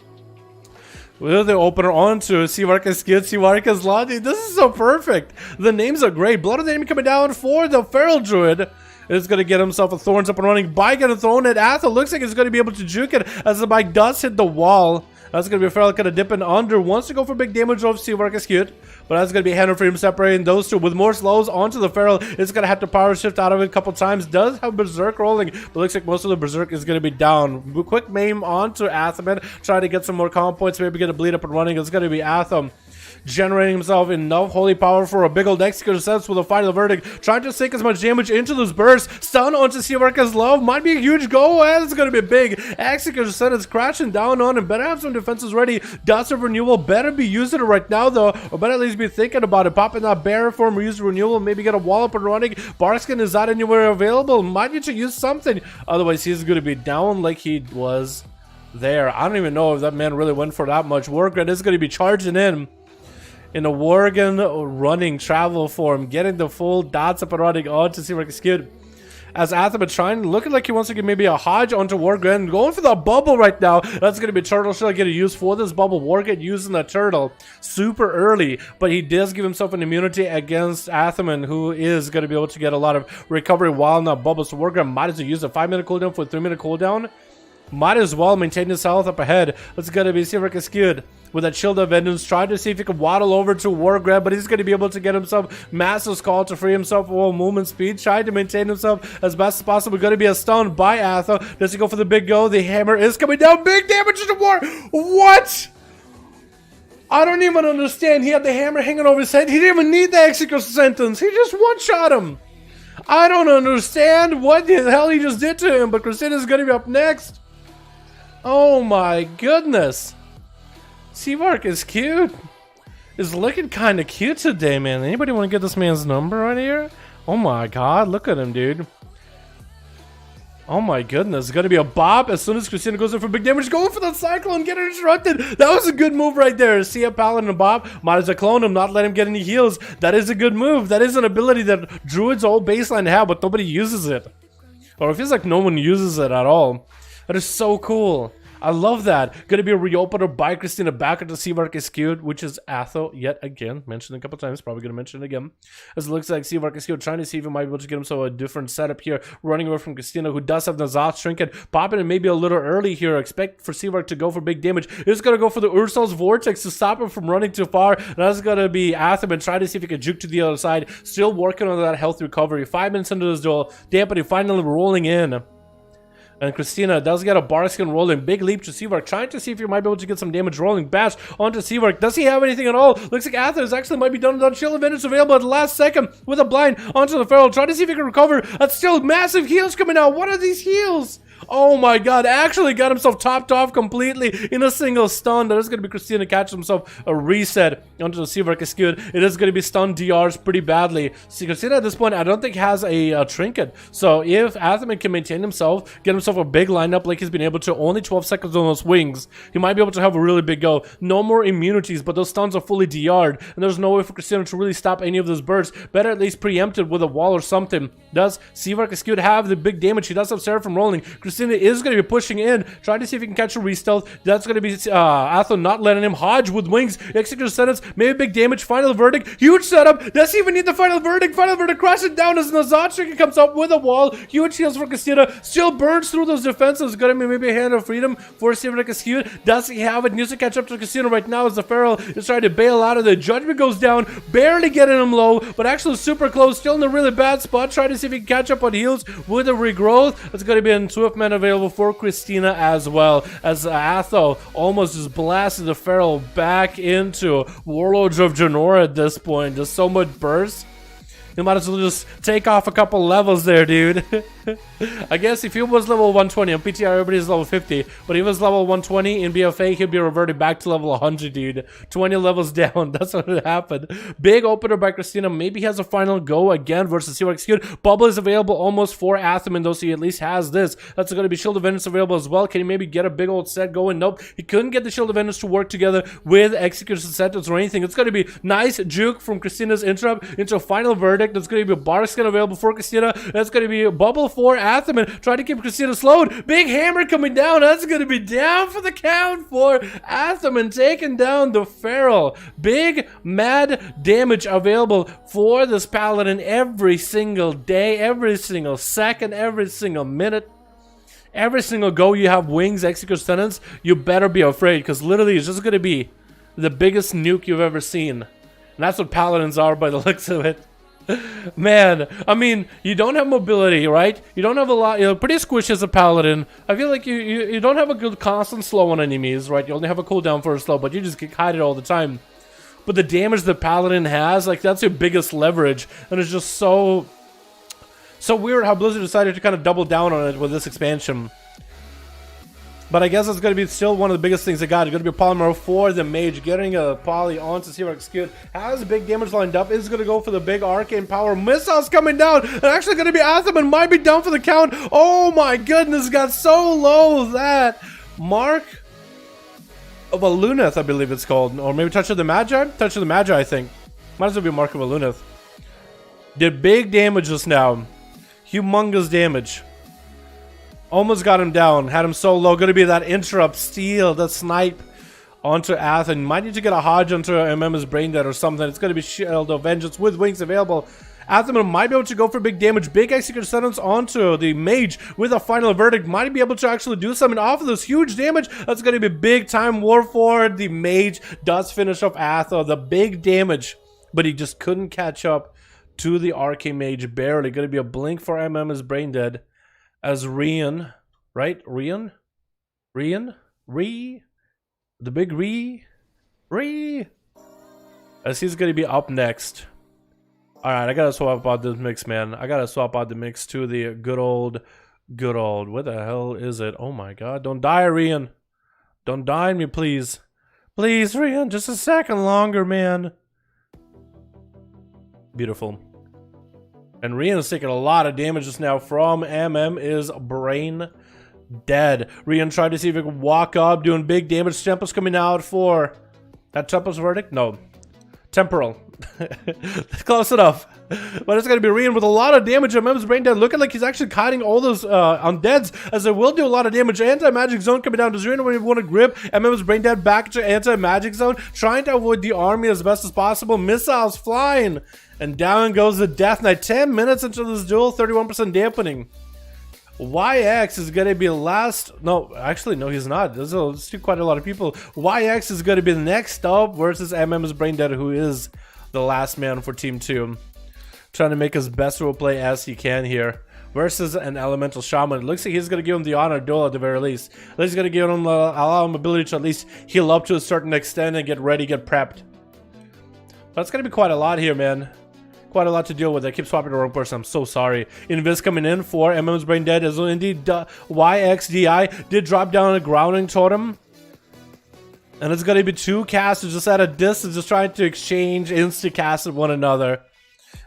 B: With the opener onto Seawark is good, Seawark is Love. This is so perfect. The names are great. Blood of the Enemy coming down for the Feral Druid. Is going to get himself a Thorns up and running. Bike getting thrown at Atho. Looks like he's going to be able to juke it as the bike does hit the wall. That's going to be a Feral kind of dipping under. Wants to go for big damage off Seawark is cute. But that's going to be Henry for him separating those two. With more slows onto the Feral. It's going to have to power shift out of it a couple times. Does have Berserk rolling. But looks like most of the Berserk is going to be down. Quick maim onto Athoman. Trying to get some more combo points. Maybe get a bleed up and running. It's going to be Athom generating himself enough holy power for a big old Executor sense with a final verdict. Trying to sink as much damage into those bursts. Stun onto Seawark as Love. Might be a huge go, and it's going to be big. Executor sense is crashing down on him. Better have some defenses ready. Dust of Renewal. Better be using it right now, though. Or better at least be thinking about it. Popping that Bear form, use Renewal. Maybe get a wall up and running. Barkskin is not anywhere available. Might need to use something. Otherwise, he's going to be down like he was there. I don't even know if that man really went for that much work. And is going to be charging in a Worgen running travel form, getting the full dots up and running on to Seawark is cute. as Athema trying, looking like he wants to get maybe a Hodge onto Wargren, going for the bubble right now. That's going to be Turtle Shell getting used for this bubble. Wargren using the turtle super early, but he does give himself an immunity against Atheman, who is going to be able to get a lot of recovery while in that bubble. So Wargren might as well use a 5-minute cooldown for a 3-minute cooldown. Might as well maintain his health up ahead. It's going to be Seawork skewed with that Shield of Vengeance, trying to see if he can waddle over to Wargrab, but he's going to be able to get himself Master's Call to free himself of movement speed, trying to maintain himself as best as possible. Going to be a stun by Atho. Does he go for the big go? The hammer is coming down. Big damage to the war. What? I don't even understand. He had the hammer hanging over his head. He didn't even need the execute sentence. He just one-shot him. I don't understand what the hell he just did to him, but Christina's going to be up next. Oh my goodness. Seawork is cute. Is looking kind of cute today, man. Anybody want to get this man's number right here? Oh my god, look at him, dude. Oh my goodness. It's going to be a bop as soon as Christina goes in for big damage. Going for the Cyclone, get interrupted. That was a good move right there. See a Paladin and Bob. Might as well clone him, not let him get any heals. That is a good move. That is an ability that Druid's old baseline have, but nobody uses it. Or it feels like no one uses it at all. That is so cool. I love that. Gonna be a reopener by Christina back into Seawork is skewed, which is Atho yet again. Mentioned a couple times, probably gonna mention it again. As it looks like Seawork is skewed, trying to see if he might be able to get himself a different setup here. Running away from Christina, who does have the Zoth Trinket. Popping it maybe a little early here. Expect for Seawork to go for big damage. He's gonna go for the Ursol's Vortex to stop him from running too far. That's gonna be Atho and trying to see if he can juke to the other side. Still working on that health recovery. 5 minutes into this duel. Dampity finally rolling in. And Christina does get a Barskin rolling. Big leap to Seawork, trying to see if he might be able to get some damage rolling. Bash onto Seawork. Does he have anything at all? Looks like Athos actually might be done without Shield of Vengeance available at the last second with a blind onto the Feral. Trying to see if he can recover. That's still massive heals coming out. What are these heals? Oh my god, actually got himself topped off completely in a single stun. That is going to be Christina catch himself a reset onto the Seawork is good. It is going to be stun DRs pretty badly. See, Christina at this point, I don't think has a trinket. So if Athaman can maintain himself, get himself a big lineup like he's been able to, only 12 seconds on those wings, he might be able to have a really big go. No more immunities, but those stuns are fully DR'd, and there's no way for Christina to really stop any of those bursts. Better at least preempt it with a wall or something. Does Seawork is good have the big damage? He does have Seraphim rolling. Christina is going to be pushing in, trying to see if he can catch a re-stealth. That's going to be Atho not letting him. Hodge with wings, execute sentence, maybe big damage, final verdict, huge setup. Does he even need the final verdict? Final verdict crashing down as Nazat comes up with a wall. Huge heals for Christina, still burns through those defenses. Going to be maybe a hand of freedom for Seawork is cute. Does he have it? Needs to catch up to Christina right now as the Feral is trying to bail out of the Judgment goes down, barely getting him low, but actually super close, still in a really bad spot, trying to see if he can catch up on heals with a regrowth. It's going to be a Swiftman available for Christina as well, as Atho almost just blasted the Feral back into Warlords of Genora at this point. Just so much burst. You might as well just take off a couple levels there, dude. I guess if he was level 120 on PTR, everybody's level 50. But if he was level 120 in BFA, he'd be reverted back to level 100, dude. 20 levels down. That's what would happen. Big opener by Christina. Maybe he has a final go again versus Seawork Execute. Bubble is available almost for Athaman, though, so he at least has this. That's going to be Shield of Vengeance available as well. Can he maybe get a big old set going? Nope. He couldn't get the Shield of Vengeance to work together with Execution sentence or anything. It's going to be nice juke from Christina's interrupt into a final verdict. That's going to be a Barskin available for Christina. That's going to be a bubble for Athaman. Trying to keep Christina slowed. Big hammer coming down. That's going to be down for the count for Athaman, taking down the Feral. Big mad damage available for this Paladin every single day, every single second, every single minute. Every single go you have wings, execute sentence, you better be afraid, because literally it's just going to be the biggest nuke you've ever seen. And that's what Paladins are by the looks of it. Man, I mean, you don't have mobility, right? You don't have a lot, you're pretty squishy as a Paladin. I feel like you don't have a good constant slow on enemies, right? You only have a cooldown for a slow, but you just get kited all the time. But the damage the Paladin has, like, that's your biggest leverage. And it's just so weird how Blizzard decided to kind of double down on it with this expansion. But I guess it's going to be still one of the biggest things they got. It's going to be a Polymer for the Mage. Getting a Poly onto Seawork Execute. Has big damage lined up. Is going to go for the big Arcane Power. Missiles coming down. And actually going to be Athaman. Might be down for the count. Oh my goodness. Got so low that Mark of a Luneth, I believe it's called. Or maybe Touch of the Magi? Touch of the Magi, I think. Might as well be Mark of a Luneth. Did big damage just now. Humongous damage. Almost got him down. Had him so low. Gonna be that interrupt steal, the snipe onto Athen. Might need to get a Hodge onto MM's Brain Dead or something. It's gonna be Shield of Vengeance with wings available. Athen might be able to go for big damage. Big execute sentence onto the mage with a final verdict. Might be able to actually do something off of this huge damage. That's going to be big time war for the mage. Does finish off Athen. The big damage, but he just couldn't catch up to the Archmage. Barely. Going to be a blink for MM's Brain Dead as Rian, right? Rian? The big Re? As he's going to be up next. Alright, I gotta swap out this mix, man. I gotta swap out the mix to the good old. What the hell is it? Oh my god. Don't die, Rian. Don't die on me, please. Please, Rian. Just a second longer, man. Beautiful. And Rian is taking a lot of damage just now from MM is Brain Dead. Rian tried to see if he could walk up, doing big damage. Tempest coming out for that Tempest verdict? No. Temporal. Close enough. But it's going to be Rian with a lot of damage. MM's Brain Dead looking like he's actually kiting all those undeads, as it will do a lot of damage. Anti-magic zone coming down. Does Rian want to grip MM's Brain Dead back to anti-magic zone, trying to avoid the army as best as possible. Missiles flying, and down goes the Death Knight. 10 minutes into this duel, 31% dampening. YX is going to be last. No, actually, no, he's not. There's still quite a lot of people. YX is going to be the next up versus MM's Brain Dead, who is the last man for Team 2. Trying to make his best role play as he can here. Versus an Elemental Shaman. It looks like he's going to give him the honor duel at the very least. At least he's going to give him, allow him ability to at least heal up to a certain extent and get ready, get prepped. That's going to be quite a lot here, man. Quite a lot to deal with. I keep swapping the wrong person. I'm so sorry. Invis coming in for MM's Brain Dead, as indeed YXDI did drop down a grounding totem. And it's going to be two casters just at a distance, just trying to exchange insta-cast with one another.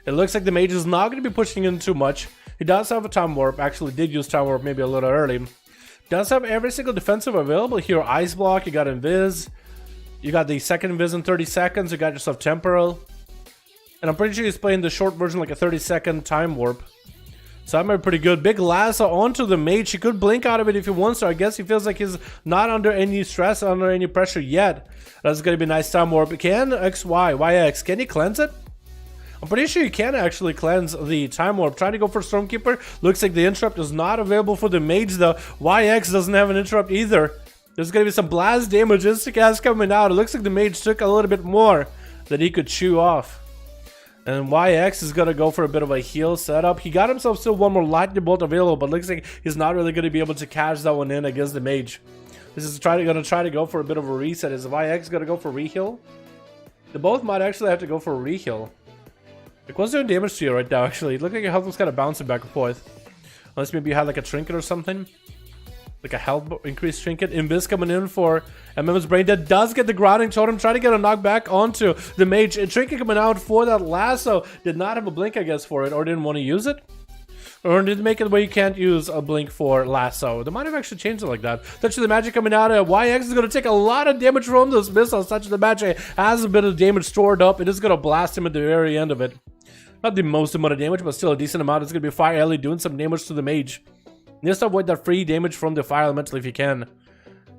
B: It looks like the mage is not going to be pushing in too much. He does have a time warp. Actually did use time warp maybe a little early. Does have every single defensive available here. Ice block, you got invis. You got the second invis in 30 seconds. You got yourself temporal. And I'm pretty sure he's playing the short version, like a 30-second time warp. So that might be pretty good. Big lasso onto the mage. He could blink out of it if he wants to. I guess he feels like he's not under any stress, under any pressure yet. That's going to be a nice time warp. Can YX, can he cleanse it? I'm pretty sure you can actually cleanse the time warp. Trying to go for Stormkeeper. Looks like the interrupt is not available for the mage though. YX doesn't have an interrupt either. There's going to be some blast damage. Instacast coming out. It looks like the mage took a little bit more than he could chew off. And YX is going to go for a bit of a heal setup. He got himself still one more lightning bolt available, but looks like he's not really going to be able to cash that one in against the mage. This is going to try to go for a bit of a reset. Is YX going to go for reheal? They both might actually have to go for a reheal. Like, what's doing damage to you right now, actually? It looked like your health was kind of bouncing back and forth. Unless maybe you had like a trinket or something. Like a health increased trinket. Invis coming in for MM's Brain Dead. Does get the grounding totem. Try to get a knockback onto the mage. And trinket coming out for that lasso. Did not have a blink, I guess, for it. Or didn't want to use it. Or did make it where you can't use a blink for lasso. They might have actually changed it like that. Touch of the magic coming out. YX is going to take a lot of damage from those missiles. Touch of the magic has a bit of damage stored up. It is going to blast him at the very end of it. Not the most amount of damage, but still a decent amount. It's going to be Fire Ellie doing some damage to the mage. Just avoid that free damage from the Fire Elemental if you can.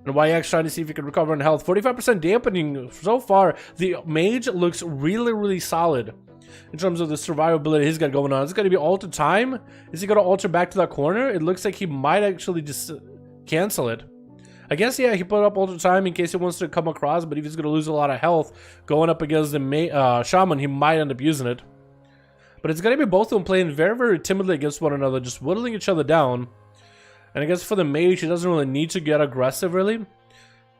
B: And YX trying to see if he can recover in health. 45% dampening so far. The mage looks really, really solid in terms of the survivability he's got going on. It's going to be alter time. Is he going to alter back to that corner? It looks like he might actually just cancel it. I guess, yeah, he put up alter time in case he wants to come across, but if he's going to lose a lot of health going up against the shaman, he might end up using it. But it's going to be both of them playing very, very timidly against one another, just whittling each other down. And I guess for the mage, he doesn't really need to get aggressive, really.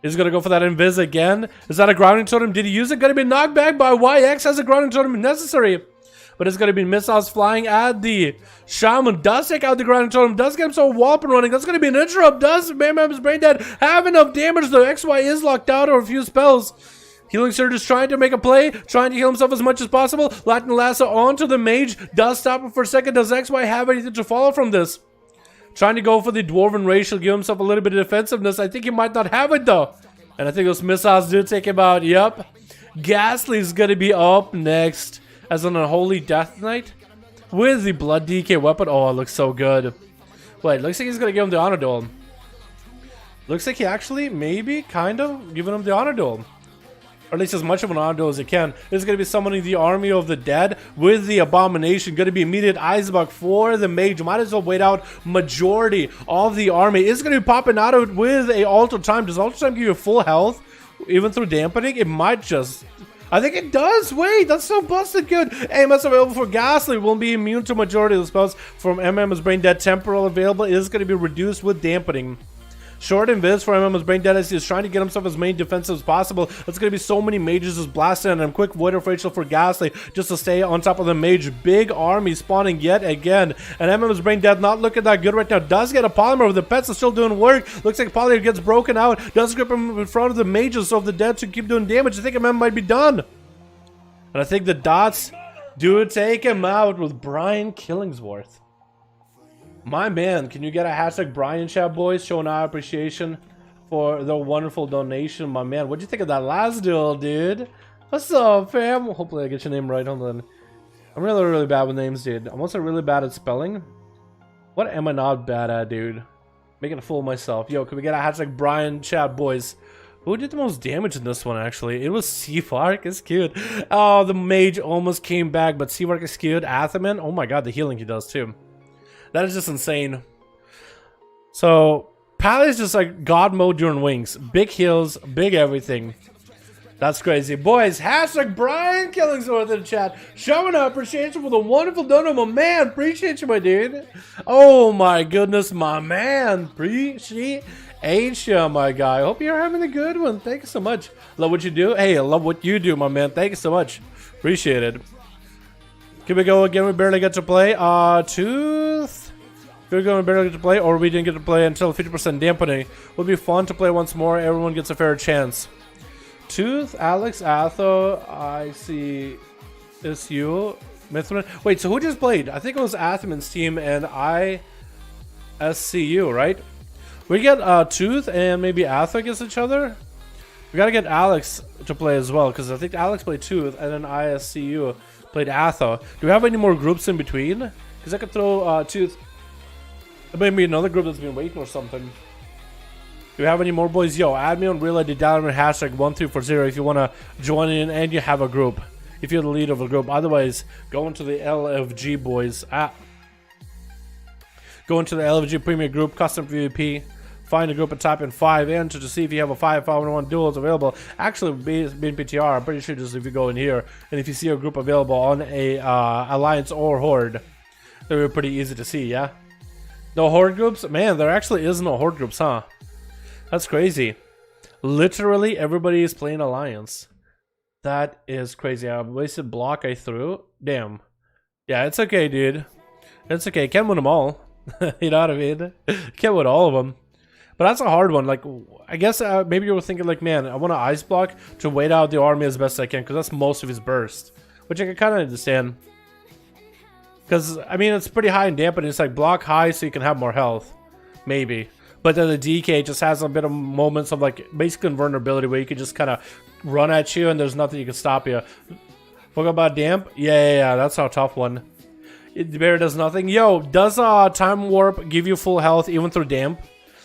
B: He's going to go for that invis again. Is that a grounding totem? Did he use it? Going to be knocked back by YX. Has a grounding totem necessary. But it's going to be missiles flying at the shaman. Does take out the grounding totem. Does get himself a wall up and running. That's going to be an interrupt. Does MM's Brain Dead have enough damage? The XY is locked out or a few spells. Healing Surge is trying to make a play, trying to heal himself as much as possible. Latin Lasso onto the mage. Does stop him for a second. Does XY have anything to follow from this? Trying to go for the Dwarven Racial, give himself a little bit of defensiveness. I think he might not have it though. And I think those missiles do take him out. Yep. Ghastly's going to be up next as an Unholy Death Knight. with the Blood DK weapon. Oh, it looks so good. Wait, looks like he's gonna give him the honor duel. Looks like he actually, maybe, kind of, giving him the honor duel. Or at least as much of an honor duel as he can. This is going to be summoning the army of the dead with the abomination. Going to be immediate Icebug for the mage. Might as well wait out majority of the army. It's going to be popping out with a alter time. Does alter time give you full health even through dampening? It might just... I think it does. Wait, that's so busted good. AMS available for Ghastly. Won't be immune to majority of the spells from MM's Brain Dead. Temporal available is going to be reduced with dampening. Short invis for MM's Brain Dead as he's trying to get himself as main defensive as possible. It's going to be so many mages just blasting at him. Quick Void of Rachel for Ghastly just to stay on top of the mage. Big army spawning yet again. And MM's Brain Dead not looking that good right now. Does get a Polymer, but the pets are still doing work. Looks like Polymer gets broken out. Does grip him in front of the mages of the dead to keep doing damage. I think MM might be done. And I think the dots do take him out with Brian Killingsworth. My man, can you get a hashtag Brian chat, boys? Showing our appreciation for the wonderful donation. My man, what'd you think of that last duel, dude? What's up, fam? Hopefully I get your name right. Hold on. I'm really bad with names, dude. I'm also really bad at spelling. What am I not bad at, dude? Making a fool of myself. Yo, can we get a hashtag Brian chat, boys? Who did the most damage in this one, actually? It was Seafark. It's cute. Oh, the mage almost came back, but Seafark is cute. Athaman, oh my god, the healing he does, too. That is just insane. So, Pally is just like God mode during wings. Big heals, big everything. That's crazy. Boys, hashtag Brian Killingsworth in the chat. Showing our appreciation for the wonderful donor, my man. Appreciate you, my dude. Oh my goodness, my man. Appreciate you, my guy. Hope you're having a good one. Thank you so much. Love what you do. Hey, I love what you do, my man. Thank you so much. Appreciate it. Can we go again? We barely get to play. Tooth. Can we go and barely get to play, or we didn't get to play until 50% dampening? Would be fun to play once more. Everyone gets a fair chance. Tooth, Alex, Atho, ASUS, Mithrin. Wait, so who just played? I think it was Athaman's team and ISCU, right? We get Tooth and maybe Atho against each other. We gotta get Alex to play as well, because I think Alex played Tooth and then ISCU played Atho. Do we have any more groups in between? Because I could throw Tooth. Maybe another group that's been waiting or something. Do we have any more, boys? Yo, add me on real ID Dalaran hashtag 1340 if you want to join in and you have a group. If you're the lead of a group. Otherwise, go into the LFG, boys. Go into the LFG Premier Group, Custom PvP. Find a group and type in 5N to see if you have a 5V5 1v1 Duels available. Actually, being PTR, I'm pretty sure just if you go in here and if you see a group available on a Alliance or Horde, they're pretty easy to see, yeah? No Horde groups? Man, there actually is no Horde groups, huh? That's crazy. Literally, everybody is playing Alliance. That is crazy. I wasted block I threw. Damn. Yeah, it's okay, dude. It's okay. Can't win them all. You know what I mean? Can't win all of them. But that's a hard one. Like, I guess maybe you were thinking, like, man, I want to ice block to wait out the army as best I can, because that's most of his burst, which I can kind of understand. Because, I mean, it's pretty high in dampening. It's like block high so you can have more health. Maybe. But then the DK just has a bit of moments of, like, basic invulnerability where you can just kind of run at you and there's nothing you can stop you. What about damp? Yeah, that's a tough one. The bear does nothing. Yo, does Time Warp give you full health even through damp?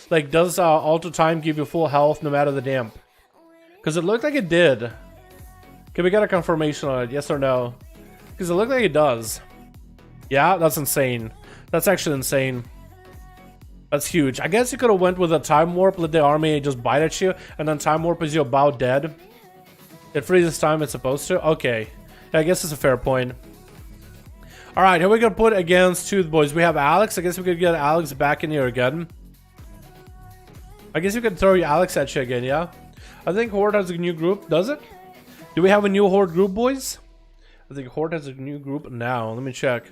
B: Like, does Alter Time give you full health no matter the damp? Because it looked like it did. Can we get a confirmation on it? Yes or no? Because it looked like it does. Yeah, that's insane. That's actually insane. That's huge. I guess you could have went with a Time Warp, let the army just bite at you, and then Time Warp is you about dead. It freezes time it's supposed to? Okay. Yeah, I guess it's a fair point. Alright, here we go. Put against Tooth, boys. We have Alex. I guess we could get Alex back in here again. I guess you could throw Alex at you again, yeah? I think Horde has a new group. Does it? Do we have a new Horde group, boys? I think Horde has a new group now. Let me check.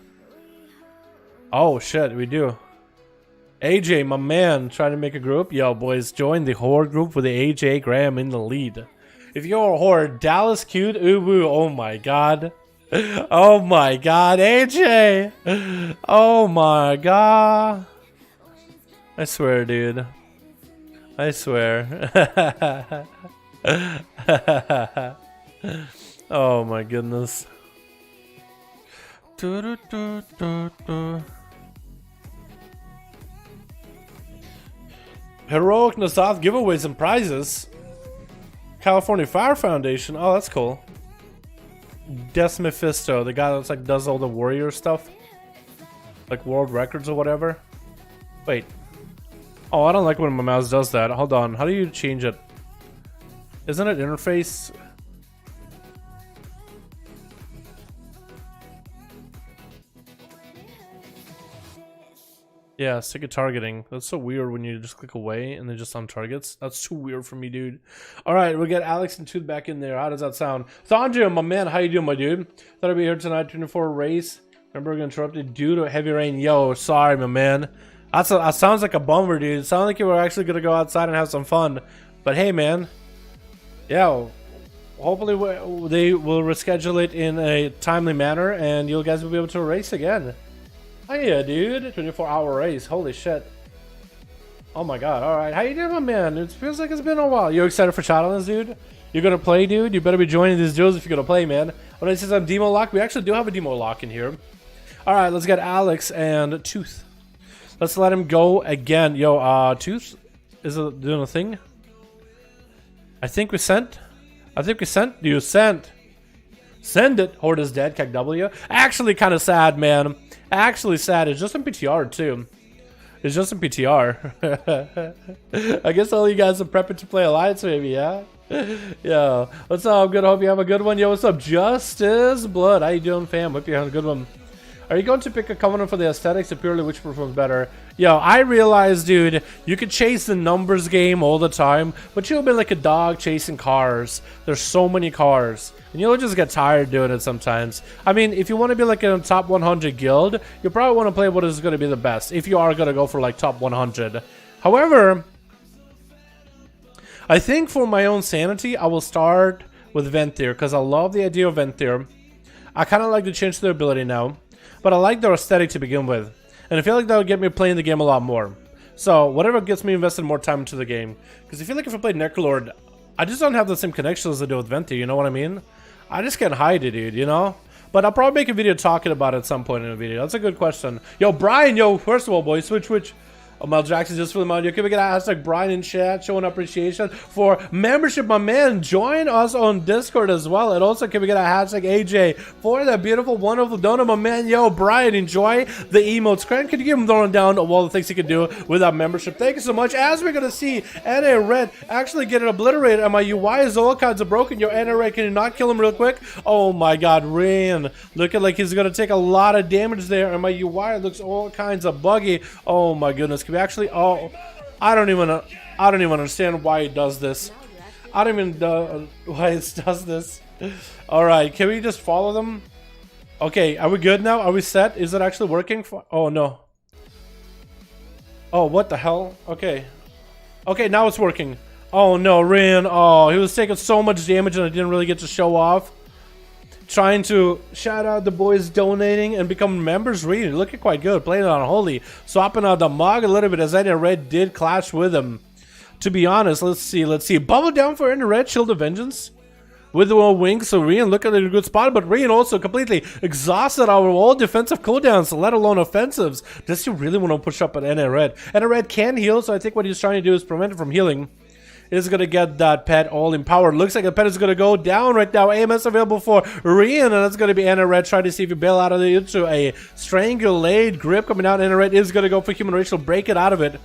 B: Oh, shit. We do. AJ, my man, trying to make a group. Yo, boys, join the Horde group with the AJ Graham in the lead. If you're a Horde, Dallas cute, uwu. Oh my god. Oh my god, AJ. Oh my god. I swear, dude. I swear. Oh my goodness. Heroic Nasath giveaways and prizes. California Fire Foundation. Oh, that's cool. Death Mephisto, the guy that's like does all the warrior stuff, like world records or whatever. Wait. Oh, I don't like when my mouse does that. Hold on. How do you change it? Isn't it interface? Yeah, stick it targeting. That's so weird when you just click away and then just on targets. That's too weird for me, dude. All right, we'll get Alex and Tooth back in there. How does that sound? Thandra, my man, how you doing, my dude? Thought I'd be here tonight, 24 race. Remember, we interrupted due to heavy rain. Yo, sorry, my man. That sounds like a bummer, dude. It sounds like you were actually going to go outside and have some fun. But hey, man. Yeah, hopefully they will reschedule it in a timely manner and you guys will be able to race again. Oh yeah, dude. 24-hour race. Holy shit. Oh my god. Alright. How you doing, my man? It feels like it's been a while. You excited for Shadowlands, dude? You're gonna play, dude? You better be joining these duels if you're gonna play, man. When I says I'm demo lock, we actually do have a demo lock in here. Alright, let's get Alex and Tooth. Let's let him go again. Yo, Tooth? Is it doing a thing? I think we sent. You sent. Send it. Horde is dead. Kek W. Actually, kind of sad, man. Actually sad. It's just in PTR, too. It's just in PTR. I guess all you guys are prepping to play Alliance, maybe, yeah? Yo. What's up? Good. Hope you have a good one. Yo, what's up? Justice Blood. How you doing, fam? Hope you have a good one. Are you going to pick a Covenant for the aesthetics or purely which performs better? Yo, I realize, dude, you could chase the numbers game all the time, but you'll be like a dog chasing cars. There's so many cars, and you'll just get tired doing it sometimes. I mean, if you want to be like in a top 100 guild, you probably want to play what is going to be the best, if you are going to go for like top 100. However, I think for my own sanity, I will start with Venthyr, because I love the idea of Venthyr. I kind of like to change their ability now. But I like their aesthetic to begin with. And I feel like that would get me playing the game a lot more. So, whatever gets me invested more time into the game. Because I feel like if I played Necrolord, I just don't have the same connection as I do with Venthyr, you know what I mean? I just can't hide it, dude, you know? But I'll probably make a video talking about it at some point in the video. That's a good question. Yo, Brian, yo, first of all, boys, switch. Oh, Mel Jackson just for the audio. Can we get a hashtag Brian in chat showing appreciation for membership, my man? Join us on Discord as well. And also, can we get a hashtag AJ for that beautiful, wonderful donut, my man? Yo, Brian, enjoy the emotes. Could you give him the rundown of all the things he can do with our membership? Thank you so much. As we're going to see, NA Red actually get it obliterated. And my UI is all kinds of broken. Yo, NA Red, can you not kill him real quick? Oh my god, Rain. Looking like he's going to take a lot of damage there. And my UI looks all kinds of buggy. Oh my goodness. We actually, oh, I don't even understand why it does this. I don't even know why it does this. All right, can we just follow them? Okay, are we good now? Are we set? Is it actually working? Oh no. Oh, what the hell? Okay. Okay, now it's working. Oh no, Rin. Oh, he was taking so much damage and I didn't really get to show off. Trying to shout out the boys donating and become members. Really looking quite good. Playing it on Holy. Swapping out the Mog a little bit as NA Red did clash with him. To be honest, let's see. Bubble down for NA Red. Shield of Vengeance. With the wings. So Rian looking at a good spot. But Rian also completely exhausted our all defensive cooldowns, let alone offensives. Does he really want to push up at NA Red? NA Red can heal. So I think what he's trying to do is prevent it from healing. Is going to get that pet all empowered. Looks like the pet is going to go down right now. AMS available for Rian, and that's going to be NA Red trying to see if you bail out of it into a strangulate grip coming out. NA Red is going to go for human racial, break it out of it.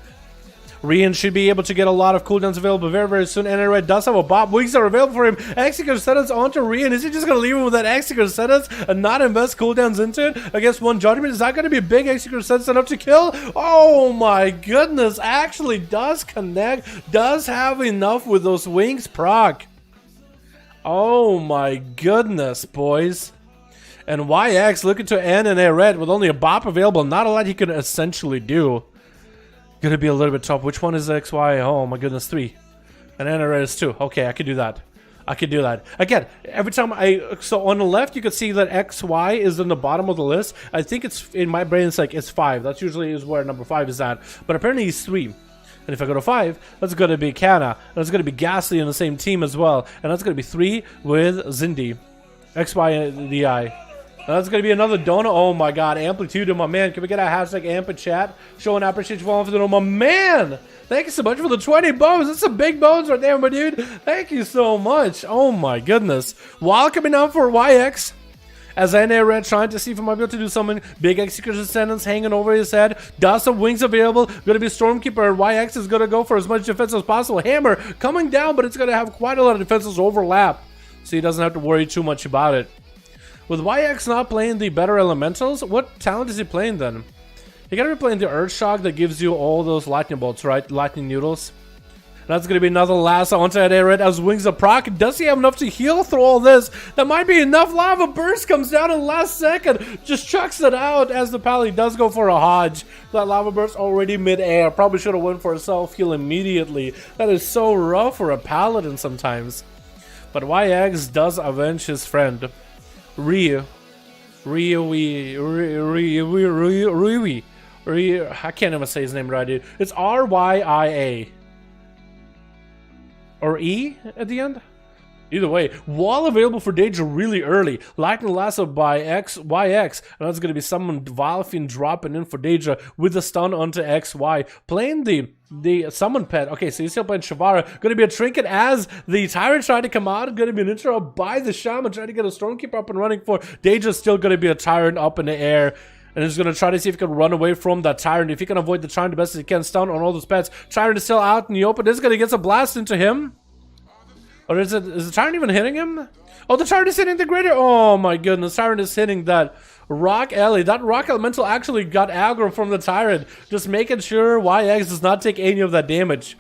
B: Rian should be able to get a lot of cooldowns available very, very soon. NA Red does have a bot. Wings are available for him. Execute sentence onto Rian. Is he just going to leave him with that execute sentence and not invest cooldowns into it against one judgment? Is that going to be a big execute sentence enough to kill? Oh my goodness. Actually does connect. Does have enough with those wings proc. Oh my goodness, boys. And YX looking to end NA Red with only a bop available. Not a lot he can essentially do. Gonna be a little bit tough. Which one is XY? Oh my goodness, 3. And NA Red is 2. Okay, I can do that. I can do that. Again, every time so on the left, you can see that XY is in the bottom of the list. I think it's, in my brain, it's like, it's 5. That's usually is where number 5 is at. But apparently he's 3. And if I go to 5, that's going to be Kana. That's going to be Ghastly in the same team as well. And that's going to be 3 with Zindi. XY and DI. That's going to be another donut. Oh my god, Amplitude, my man. Can we get a hashtag amp in chat? Showing appreciation for the donut, my man. Thank you so much for the 20 bones. That's some big bones right there, my dude. Thank you so much. Oh my goodness. While coming out for YX. As NA Red trying to see if I might be able to do something. Big Execution Sentence hanging over his head. Does some wings available. Going to be Stormkeeper. YX is going to go for as much defense as possible. Hammer coming down, but it's going to have quite a lot of defenses overlap. So he doesn't have to worry too much about it. With YX not playing the better elementals, what talent is he playing then? You gotta be playing the Earth Shock that gives you all those lightning bolts, right? Lightning noodles. That's gonna be another last onto that red as wings of proc. Does he have enough to heal through all this? That might be enough. Lava burst comes down in the last second. Just chucks it out as the Pally does go for a Hodge. That lava burst already mid-air. Probably should have went for a self-heal immediately. That is so rough for a Paladin sometimes. But YX does avenge his friend. I can't even say his name right, dude. It's RYIA. Or E at the end? Either way, wall available for Danger really early. Lightning Lasso by YX. And that's going to be someone Valfin dropping in for Danger with the stun onto XY. Playing the summon pet. Okay, so he's still playing Shavara. Going to be a trinket as the Tyrant trying to come out. Going to be an intro by the Shaman trying to get a Stormkeeper up and running for Danger. Still going to be a Tyrant up in the air. And he's going to try to see if he can run away from that Tyrant. If he can avoid the Tyrant the best as he can. Stun on all those pets. Tyrant is still out in the open. This is going to get some blast into him. Or is the Tyrant even hitting him? Oh, the Tyrant is hitting the Greater. Oh my goodness. Tyrant is hitting that Rock Alley. That Rock Elemental actually got aggro from the Tyrant. Just making sure YX does not take any of that damage.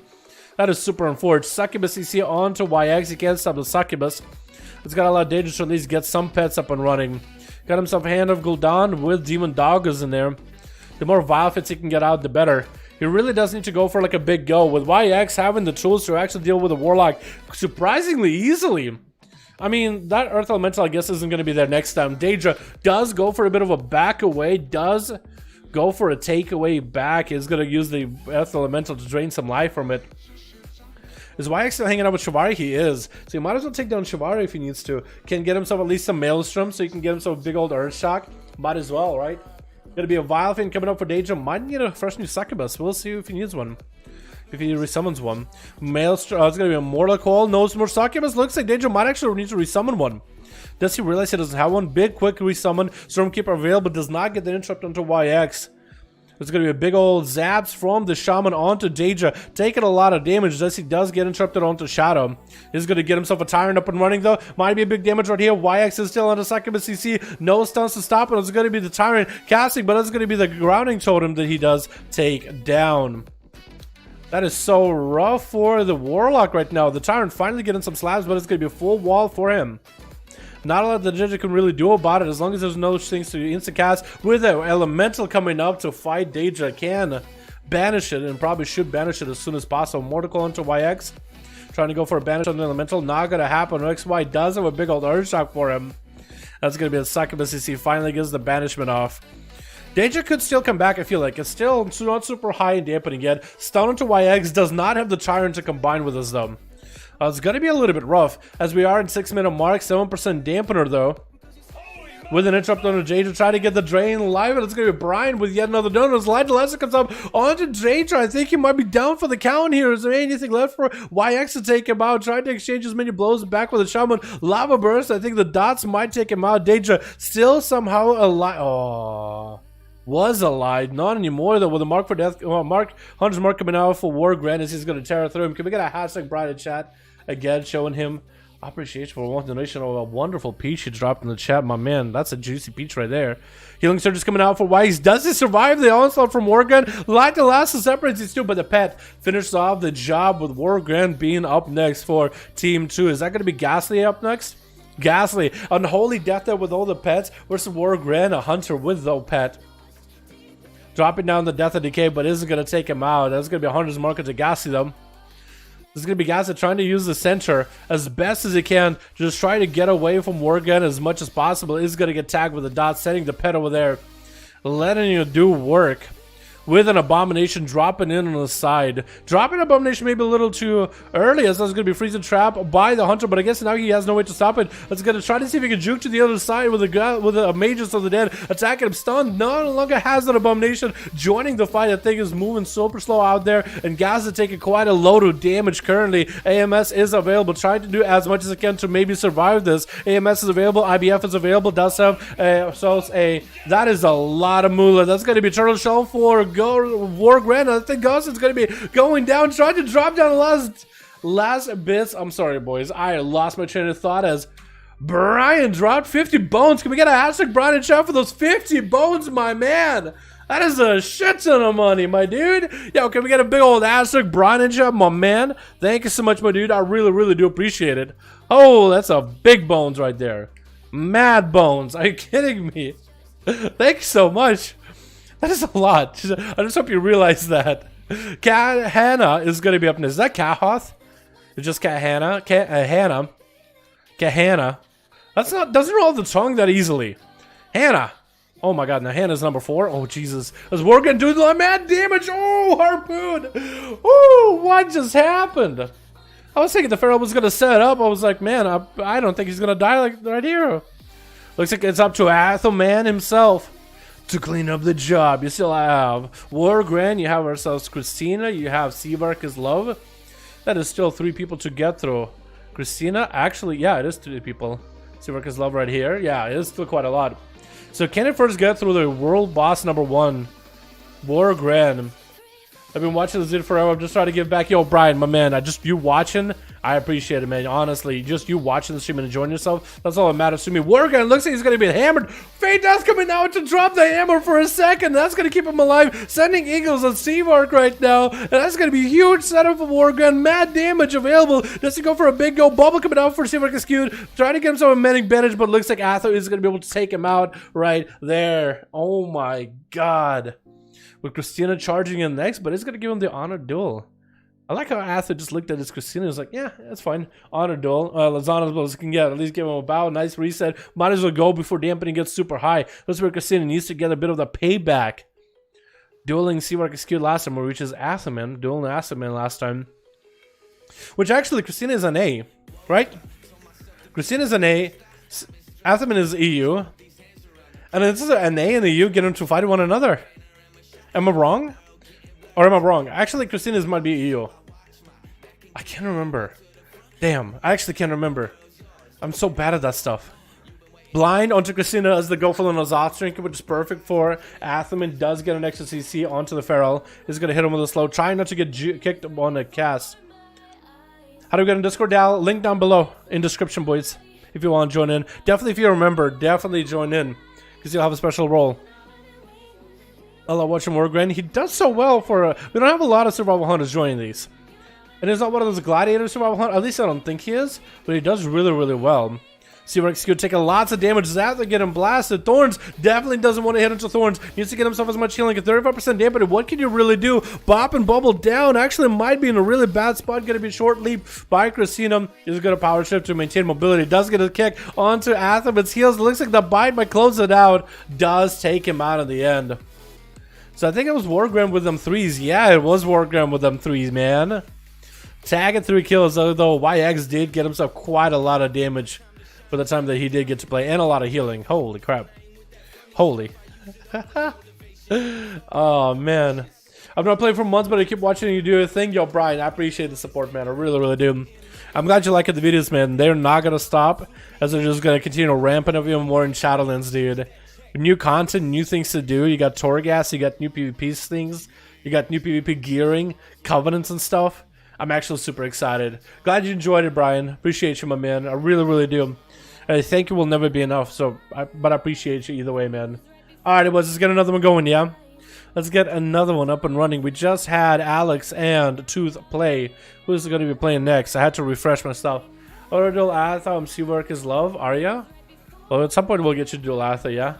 B: That is super unfortunate. Succubus CC onto YX. He can't stop the Succubus. It's got a lot of danger to at least get some pets up and running. Got himself a Hand of Gul'dan with Demon Doggers in there. The more Vile Fits he can get out, the better. He really does need to go for like a big go. With YX having the tools to actually deal with a Warlock surprisingly easily. I mean, that Earth Elemental I guess isn't going to be there next time. Daedra does go for a bit of a back away. Does go for a takeaway back. Is going to use the Earth Elemental to drain some life from it. Is YX still hanging out with Shivari? He is. So he might as well take down Shivari if he needs to. Can get himself at least some Maelstrom so he can get himself a big old Earth Shock. Might as well, right? Gonna be a Vile Fin coming up for Daedra. Might need a fresh new Succubus. We'll see if he needs one. If he resummons one. Maelstrom. It's gonna be a Mortal Call. No more Succubus. Looks like Daedra might actually need to resummon one. Does he realize he doesn't have one? Big, quick resummon. Stormkeeper available. Does not get the interrupt onto YX. There's going to be a big old zaps from the Shaman onto Daedra, taking a lot of damage as he does get interrupted onto Shadow. He's going to get himself a Tyrant up and running though. Might be a big damage right here. YX is still on the Succubus CC. No stuns to stop it. It's going to be the Tyrant casting, but it's going to be the Grounding Totem that he does take down. That is so rough for the Warlock right now. The Tyrant finally getting some slabs, but it's going to be a full wall for him. Not a lot the Daedra can really do about it as long as there's no things to insta-cast. With an Elemental coming up to fight Daedra, can banish it and probably should banish it as soon as possible. Mortal onto YX. Trying to go for a banish on the Elemental. Not going to happen. XY does have a big old Earth Shock for him. That's going to be a Succubus CC. Finally gets the banishment off. Daedra could still come back, I feel like. It's still not super high in dampening yet. Stun onto YX does not have the Tyrant to combine with us though. It's going to be a little bit rough as we are in 6-minute mark. 7% dampener though. With an interrupt on Daedra, trying to get the drain live, and it's going to be Brian with yet another donut. Light Lesser comes up onto Daedra. I think he might be down for the count here. Is there anything left for YX to take him out? Trying to exchange as many blows back with a Shaman. Lava Burst. I think the dots might take him out. Daedra still somehow alive. Oh, was alive. Not anymore though. With a mark for death. Mark Hunter's mark coming out for War Grand as he's going to tear through him. Can we get a hashtag Brian in chat? Again, showing him appreciation for one donation of a wonderful peach he dropped in the chat. My man, that's a juicy peach right there. Healing Surge is coming out for YX. Does he survive the onslaught from Wargun? Like the last separates these two, but the pet finishes off the job with Wargun being up next for Team 2. Is that going to be Ghastly up next? Ghastly, Unholy Death there with all the pets versus Wargun, a Hunter with no pet. Dropping down the Death of Decay, but isn't going to take him out. That's going to be a Hunter's marker to Ghastly though. This is going to be Ghastly trying to use the center as best as he can. Just try to get away from Wargun as much as possible. Is going to get tagged with a dot, sending the pet over there. Letting you do work. with an Abomination dropping in on the side. Dropping Abomination maybe a little too early, as that's going to be freezing trap by the Hunter, but I guess now he has no way to stop it. Let's going to try to see if he can juke to the other side with a Magus of the Dead attacking him. Stunned, no longer has an Abomination joining the fight. I think is moving super slow out there, and Gaza taking quite a load of damage currently. AMS is available, trying to do as much as it can to maybe survive this. AMS is available, IBF is available, does have that is a lot of moolah. That's going to be Turtle Shell for Wargrand. I think Ghost is going to be going down, trying to drop down the last bits. I'm sorry, boys. I lost my train of thought as Brian dropped 50 bones. Can we get a hashtag Brian and chat for those 50 bones, my man? That is a shit ton of money, my dude. Yo, can we get a big old hashtag Brian and chat, my man? Thank you so much, my dude. I really, really do appreciate it. Oh, that's a big bones right there. Mad bones. Are you kidding me? Thank you so much. That is a lot. I just hope you realize that. Cat Hannah is going to be up next. Is that Kahoth? It's just Cat Hannah. Hannah. Cat Hannah. That's not, doesn't roll the tongue that easily. Hannah. Oh my god, now Hannah's number 4. Oh Jesus. Is Wargun doing the mad damage? Oh, harpoon. Oh, what just happened? I was thinking the Pharaoh was going to set up. I was like, man, I don't think he's going to die like right here. Looks like it's up to Athelman himself to clean up the job. You still have Wargran, you have ourselves Christina, you have Seavark's Love. That is still 3 people to get through. Christina, actually, yeah, it is 3 people. Seavark's Love right here. Yeah, it is still quite a lot. So can it first get through the world boss number 1? Wargran. I've been watching this video forever. I'm just trying to give back. Yo, Brian, my man, you watching, I appreciate it, man. Honestly, just you watching the stream and enjoying yourself, that's all that matters to me. Wargun looks like he's going to be hammered. Fate Dust coming out to drop the hammer for a second. That's going to keep him alive. Sending Eagles on Seavark right now. And that's going to be a huge setup for Wargun. Mad damage available. Just to go for a big go. Bubble coming out for Seavark is cute. Trying to get himself a mending bandage, but looks like Atho is going to be able to take him out right there. Oh my god. With Christina charging in next, but it's going to give him the honor duel. I like how Arthur just looked at his Christina and was like, yeah, that's fine. Honor duel. Lazana as well as can get. At least give him a bow. Nice reset. Might as well go before dampening gets super high. That's where Christina needs to get a bit of the payback. Dueling Seavark executed last time, where reaches Atherman. Dueling Atherman last time. Which actually, Christina is an A, right? Christina is an A. Atherman is EU. And this is an A and the EU getting to fight one another. Am I wrong? Or am I wrong? Actually, Christina's might be EU. I can't remember. Damn, I actually can't remember. I'm so bad at that stuff. Blind onto Christina as the go for the Azoth Drinker, which is perfect for Atherman. Does get an extra CC onto the Feral. Is going to hit him with a slow. Trying not to get kicked on a cast. How do we get in Discord, Dal? Link down below in description, boys. If you want to join in. Definitely, if you remember, definitely join in. Because you'll have a special role. I love watching Wargren. He does so well for we don't have a lot of survival hunters joining these. And he's not one of those gladiator survival hunters. At least I don't think he is. But he does really, really well. Seavark's going to take lots of damage. Zap to get him blasted. Thorns definitely doesn't want to hit into Thorns. Needs to get himself as much healing. At 35% damage. What can you really do? Bop and bubble down. Actually might be in a really bad spot. Going to be short leap by Christina. He's going to power shift to maintain mobility. Does get a kick onto Atherman's heels. It looks like the bite might close it out. Does take him out in the end. So I think it was Wargram with them 3s. Yeah, it was Wargram with them 3s, man. Tagging 3 kills, although YX did get himself quite a lot of damage for the time that he did get to play, and a lot of healing. Holy crap. Holy. Oh, man. I've not played for months, but I keep watching you do a thing. Yo, Brian, I appreciate the support, man. I really, really do. I'm glad you like the videos, man. They're not going to stop, as they're just going to continue ramping up even more in Shadowlands, dude. New content, new things to do. You got Torghast, you got new PvP things, you got new PvP gearing, covenants and stuff. I'm actually super excited. Glad you enjoyed it, Brian. Appreciate you, my man. I really, really do. Thank you will never be enough. But I appreciate you either way, man. All right, let's get another one going, yeah. Let's get another one up and running. We just had Alex and Tooth play. Who's going to be playing next? I had to refresh my stuff. Duel Atha, Seavark's Love. Arya. Well, at some point we'll get you to Duel Atha, yeah.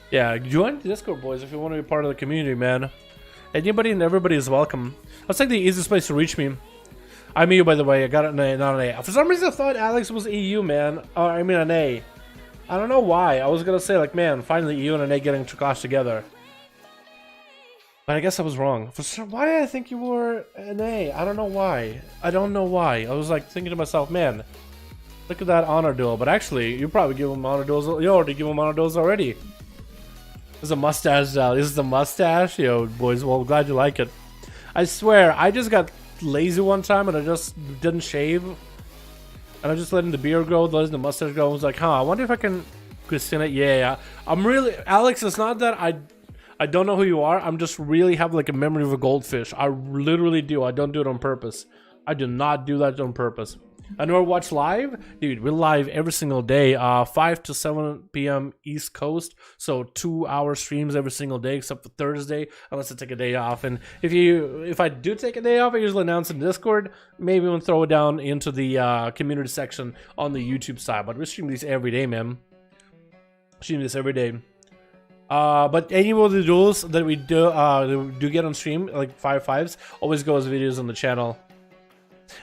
B: Yeah, join the Discord, boys, if you want to be part of the community, man. Anybody and everybody is welcome. That's like the easiest place to reach me. I'm EU, by the way. I got an A, not an A. For some reason, I thought Alex was EU, man. I mean, an A. I don't know why. I was going to say, like, man, finally EU and an A getting to clash together. But I guess I was wrong. Why did I think you were NA? I don't know why. I don't know why. I was like thinking to myself, man, look at that honor duel. But actually, you probably give him honor duels. You already give him honor duels already. This is a mustache now. This is the mustache. Yo, boys, well, glad you like it. I swear, I just got lazy one time and I just didn't shave. And I just letting the beard grow, letting the mustache grow. I was like, huh, I wonder if I can Christina. Yeah, I'm really, Alex, it's not that I don't know who you are. I'm just really have like a memory of a goldfish. I literally do. I don't do it on purpose. I do not do that on purpose. I never watch live. Dude, we're live every single day. 5 to 7 p.m. East Coast. So 2-hour streams every single day except for Thursday, unless I take a day off. And if I do take a day off, I usually announce in Discord. Maybe we'll throw it down into the community section on the YouTube side. But we stream these every day, man. Stream this every day. But any of the duels that we do get on stream, like 5v5s, always go as videos on the channel.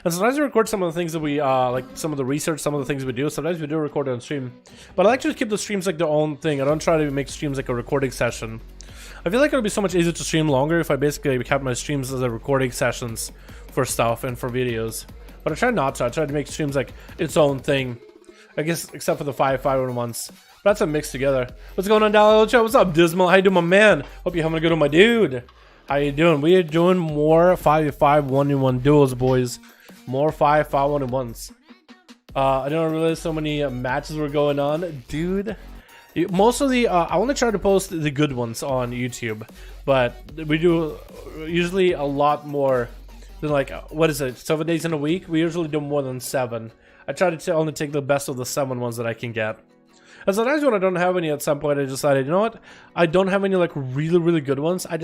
B: And sometimes we record some of the things that we like, some of the research, some of the things we do. Sometimes we do record it on stream, but I like to keep the streams like their own thing. I don't try to make streams like a recording session. I feel like it would be so much easier to stream longer if I basically kept my streams as a recording sessions for stuff and for videos. But I try not to. I try to make streams like its own thing, I guess, except for the 5v5 ones. But that's a mix together. What's going on, Dalaran? What's up, Dismal? How you doing, my man? Hope you're having a good one, my dude. How you doing? We are doing more 5v5 1v1 duels, boys. More 5v5 1v1s. I don't realize so many matches were going on, dude. Most of the I only try to post the good ones on YouTube, but we do usually a lot more than, like, what is it, 7 days in a week? We usually do more than 7. I try to only take the best of the 7 ones that I can get. And sometimes when I don't have any, at some point I decided, you know what, I don't have any like really good ones. I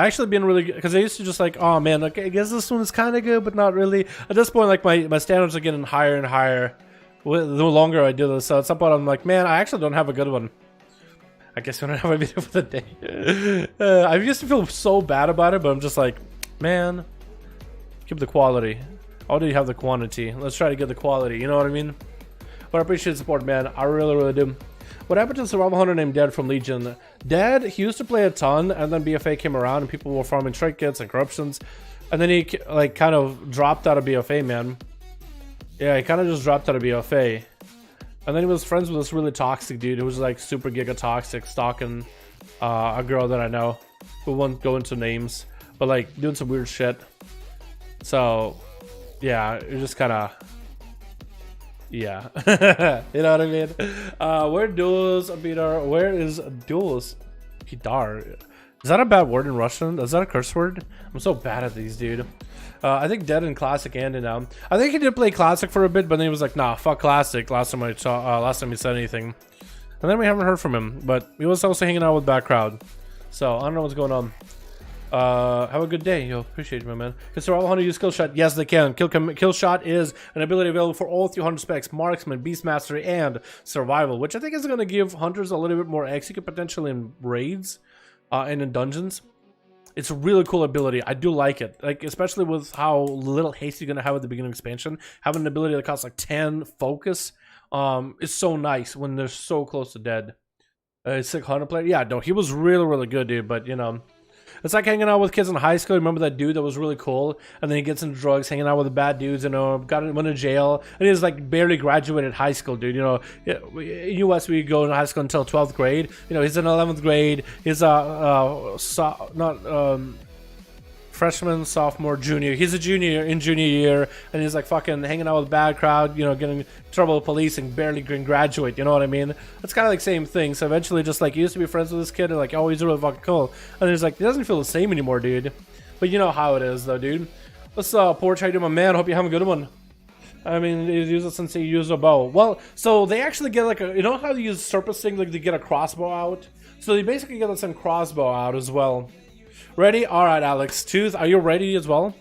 B: actually been really good, because I used to just like, oh man, okay, I guess this one is kind of good, but not really. At this point, like my standards are getting higher and higher the longer I do this. So at some point, I'm like, man, I actually don't have a good one. I guess we don't have a video for the day. I used to feel so bad about it, but I'm just like, man, keep the quality. How do you have the quantity? Let's try to get the quality. You know what I mean? But I appreciate the support, man. I really do. What happened to the survival hunter named Dead from Legion? Dead, he used to play a ton, and then BFA came around, and people were farming trinkets and corruptions, and then he like kind of dropped out of BFA, man. Yeah, he kind of just dropped out of BFA, and then he was friends with this really toxic dude who was like super giga toxic, stalking a girl that I know, who won't go into names, but like doing some weird shit. So yeah, it just kind of. Yeah. You know what I mean? Where Duels Bidar? Where is Duels Bidar? Is that a bad word in Russian? Is that a curse word? I'm so bad at these, dude. I think Dead in Classic and in I think he did play Classic for a bit, but then he was like, nah, fuck Classic. Last time he said anything, and then we haven't heard from him. But he was also hanging out with Bad Crowd, so I don't know what's going on. Have a good day. Yo, appreciate you, my man. Can survival hunter use kill shot? Yes, they can. Kill shot is an ability available for all 300 specs: marksman, beast mastery, and survival, which I think is going to give hunters a little bit more X. You could potentially in raids and in dungeons. It's a really cool ability. I do like it, like especially with how little haste you're going to have at the beginning of expansion. Having an ability that costs like 10 focus is so nice when they're so close to dead. Sick hunter player. Yeah, no, he was really good, dude. But you know. It's like hanging out with kids in high school. Remember that dude that was really cool, and then he gets into drugs, hanging out with the bad dudes, you know, went to jail, and he was like barely graduated high school, dude. You know, in US we go to high school until 12th grade. You know, he's in 11th grade. He's freshman, sophomore, junior. He's a junior in junior year, and he's like fucking hanging out with Bad Crowd, you know, getting in trouble with police and barely can graduate. You know what I mean? It's kind of like same thing. So eventually, just like, he used to be friends with this kid, and like, oh, he's really fucking cool, and he's like, he doesn't feel the same anymore, dude. But you know how it is, though, dude. Let's Porch, how you doing, my man? Hope you have a good one. I mean, you use it since you use a bow. Well, so they actually get like a, you know how they use surfacing, like they get a crossbow out. So they basically get the same crossbow out as well. Ready? All right, Alex. Tooth, are you ready as well?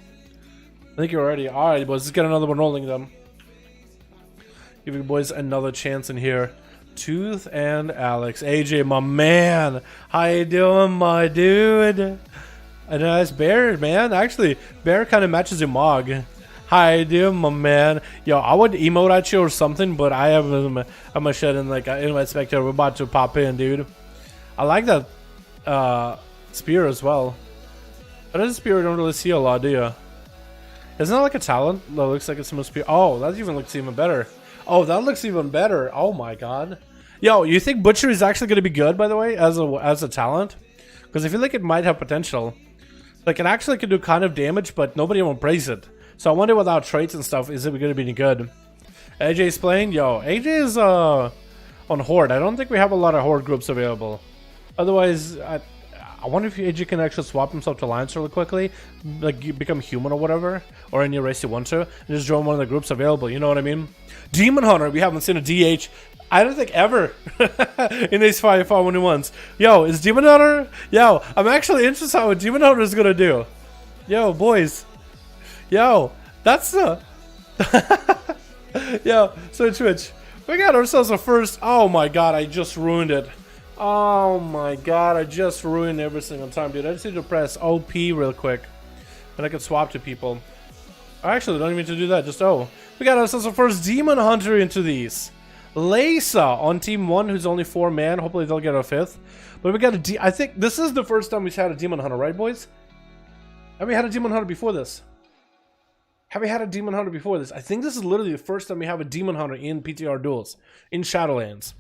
B: I think you're ready. All right, boys. Let's get another one rolling then. Give you boys another chance in here. Tooth and Alex. AJ, my man. How you doing, my dude? A nice bear, man. Actually, bear kind of matches your mog. How you doing, my man? Yo, I would emote at you or something, but I have I'm a shit in like in my spectator. We're about to pop in, dude. I like that. Spear as well. But as a spear, you don't really see a lot, do you? Isn't that like a talent that looks like it's a spear? Oh, that even looks even better. Oh, that looks even better. Oh my god. Yo, you think Butcher is actually going to be good, by the way, as a talent? Because I feel like it might have potential. Like, it actually can do kind of damage, but nobody will praise it. So I wonder without traits and stuff, is it going to be any good? AJ's playing? Yo, AJ is on Horde. I don't think we have a lot of Horde groups available. Otherwise, I wonder if AJ can actually swap himself to Alliance really quickly, like become human or whatever, or any race you want to, and just join one of the groups available, you know what I mean? Demon Hunter, we haven't seen a DH, I don't think ever, in these 5v5 1v1s. Yo, is Demon Hunter? Yo, I'm actually interested how what Demon Hunter is gonna do. Yo, boys. Yo, that's the... Yo, so Twitch, we got ourselves a first... Oh my god, I just ruined it. Oh my god, I just ruined every single time, dude. I just need to press OP real quick, and I can swap to people. I actually don't even need to do that, just oh. We got ourselves a first Demon Hunter into these. Leysa on team 1, who's only 4 man. Hopefully they'll get a 5th. But we got a I think this is the first time we've had a Demon Hunter, right, boys? Have we had a Demon Hunter before this? Have we had a Demon Hunter before this? I think this is literally the first time we have a Demon Hunter in PTR Duels, in Shadowlands.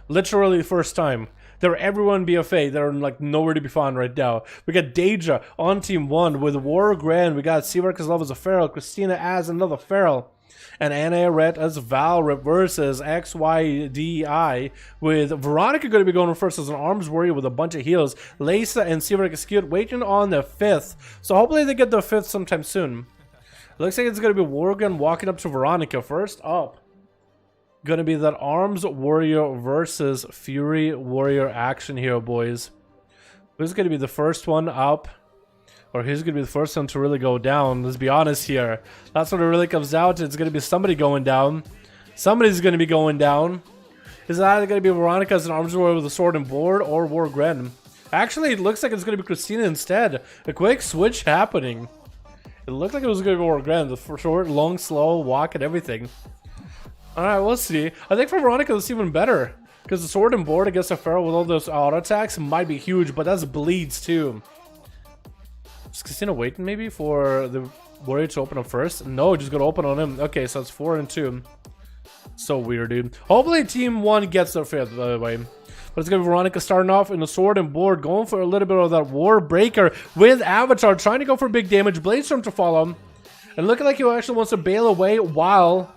B: Literally the first time. They're everyone BFA. They're like nowhere to be found right now. We got Deja on team 1 with War Grand. We got Seavark as love as a Feral. Christina as another Feral. And Anna Red as Val versus XYDI, with Veronica going to be going first as an arms warrior with a bunch of heals. Leysa and Seavark is cute, waiting on the 5th. So hopefully they get the 5th sometime soon. Looks like it's going to be Worgen walking up to Veronica. First up, going to be that arms warrior versus fury warrior action here, boys. Who's going to be the first one up? Or who's going to be the first one to really go down? Let's be honest here. That's what it really comes down to. It's going to be somebody going down. Somebody's going to be going down. Is that either going to be Veronica as an arms warrior with a sword and board, or Wargren? Actually, it looks like it's going to be Christina instead. A quick switch happening. It looked like it was going to be Wargren. The short, long, slow walk and everything. Alright, we'll see. I think for Veronica, it's even better. Because the sword and board against a Feral with all those auto attacks might be huge, but that's bleeds too. Is Christina waiting maybe for the warrior to open up first? No, just gonna open on him. Okay, so it's 4 and 2. So weird, dude. Hopefully team 1 gets their 5th, by the way. But it's gonna be Veronica starting off in the sword and board, going for a little bit of that war breaker with Avatar, trying to go for big damage. Bladestorm to follow. And looking like he actually wants to bail away while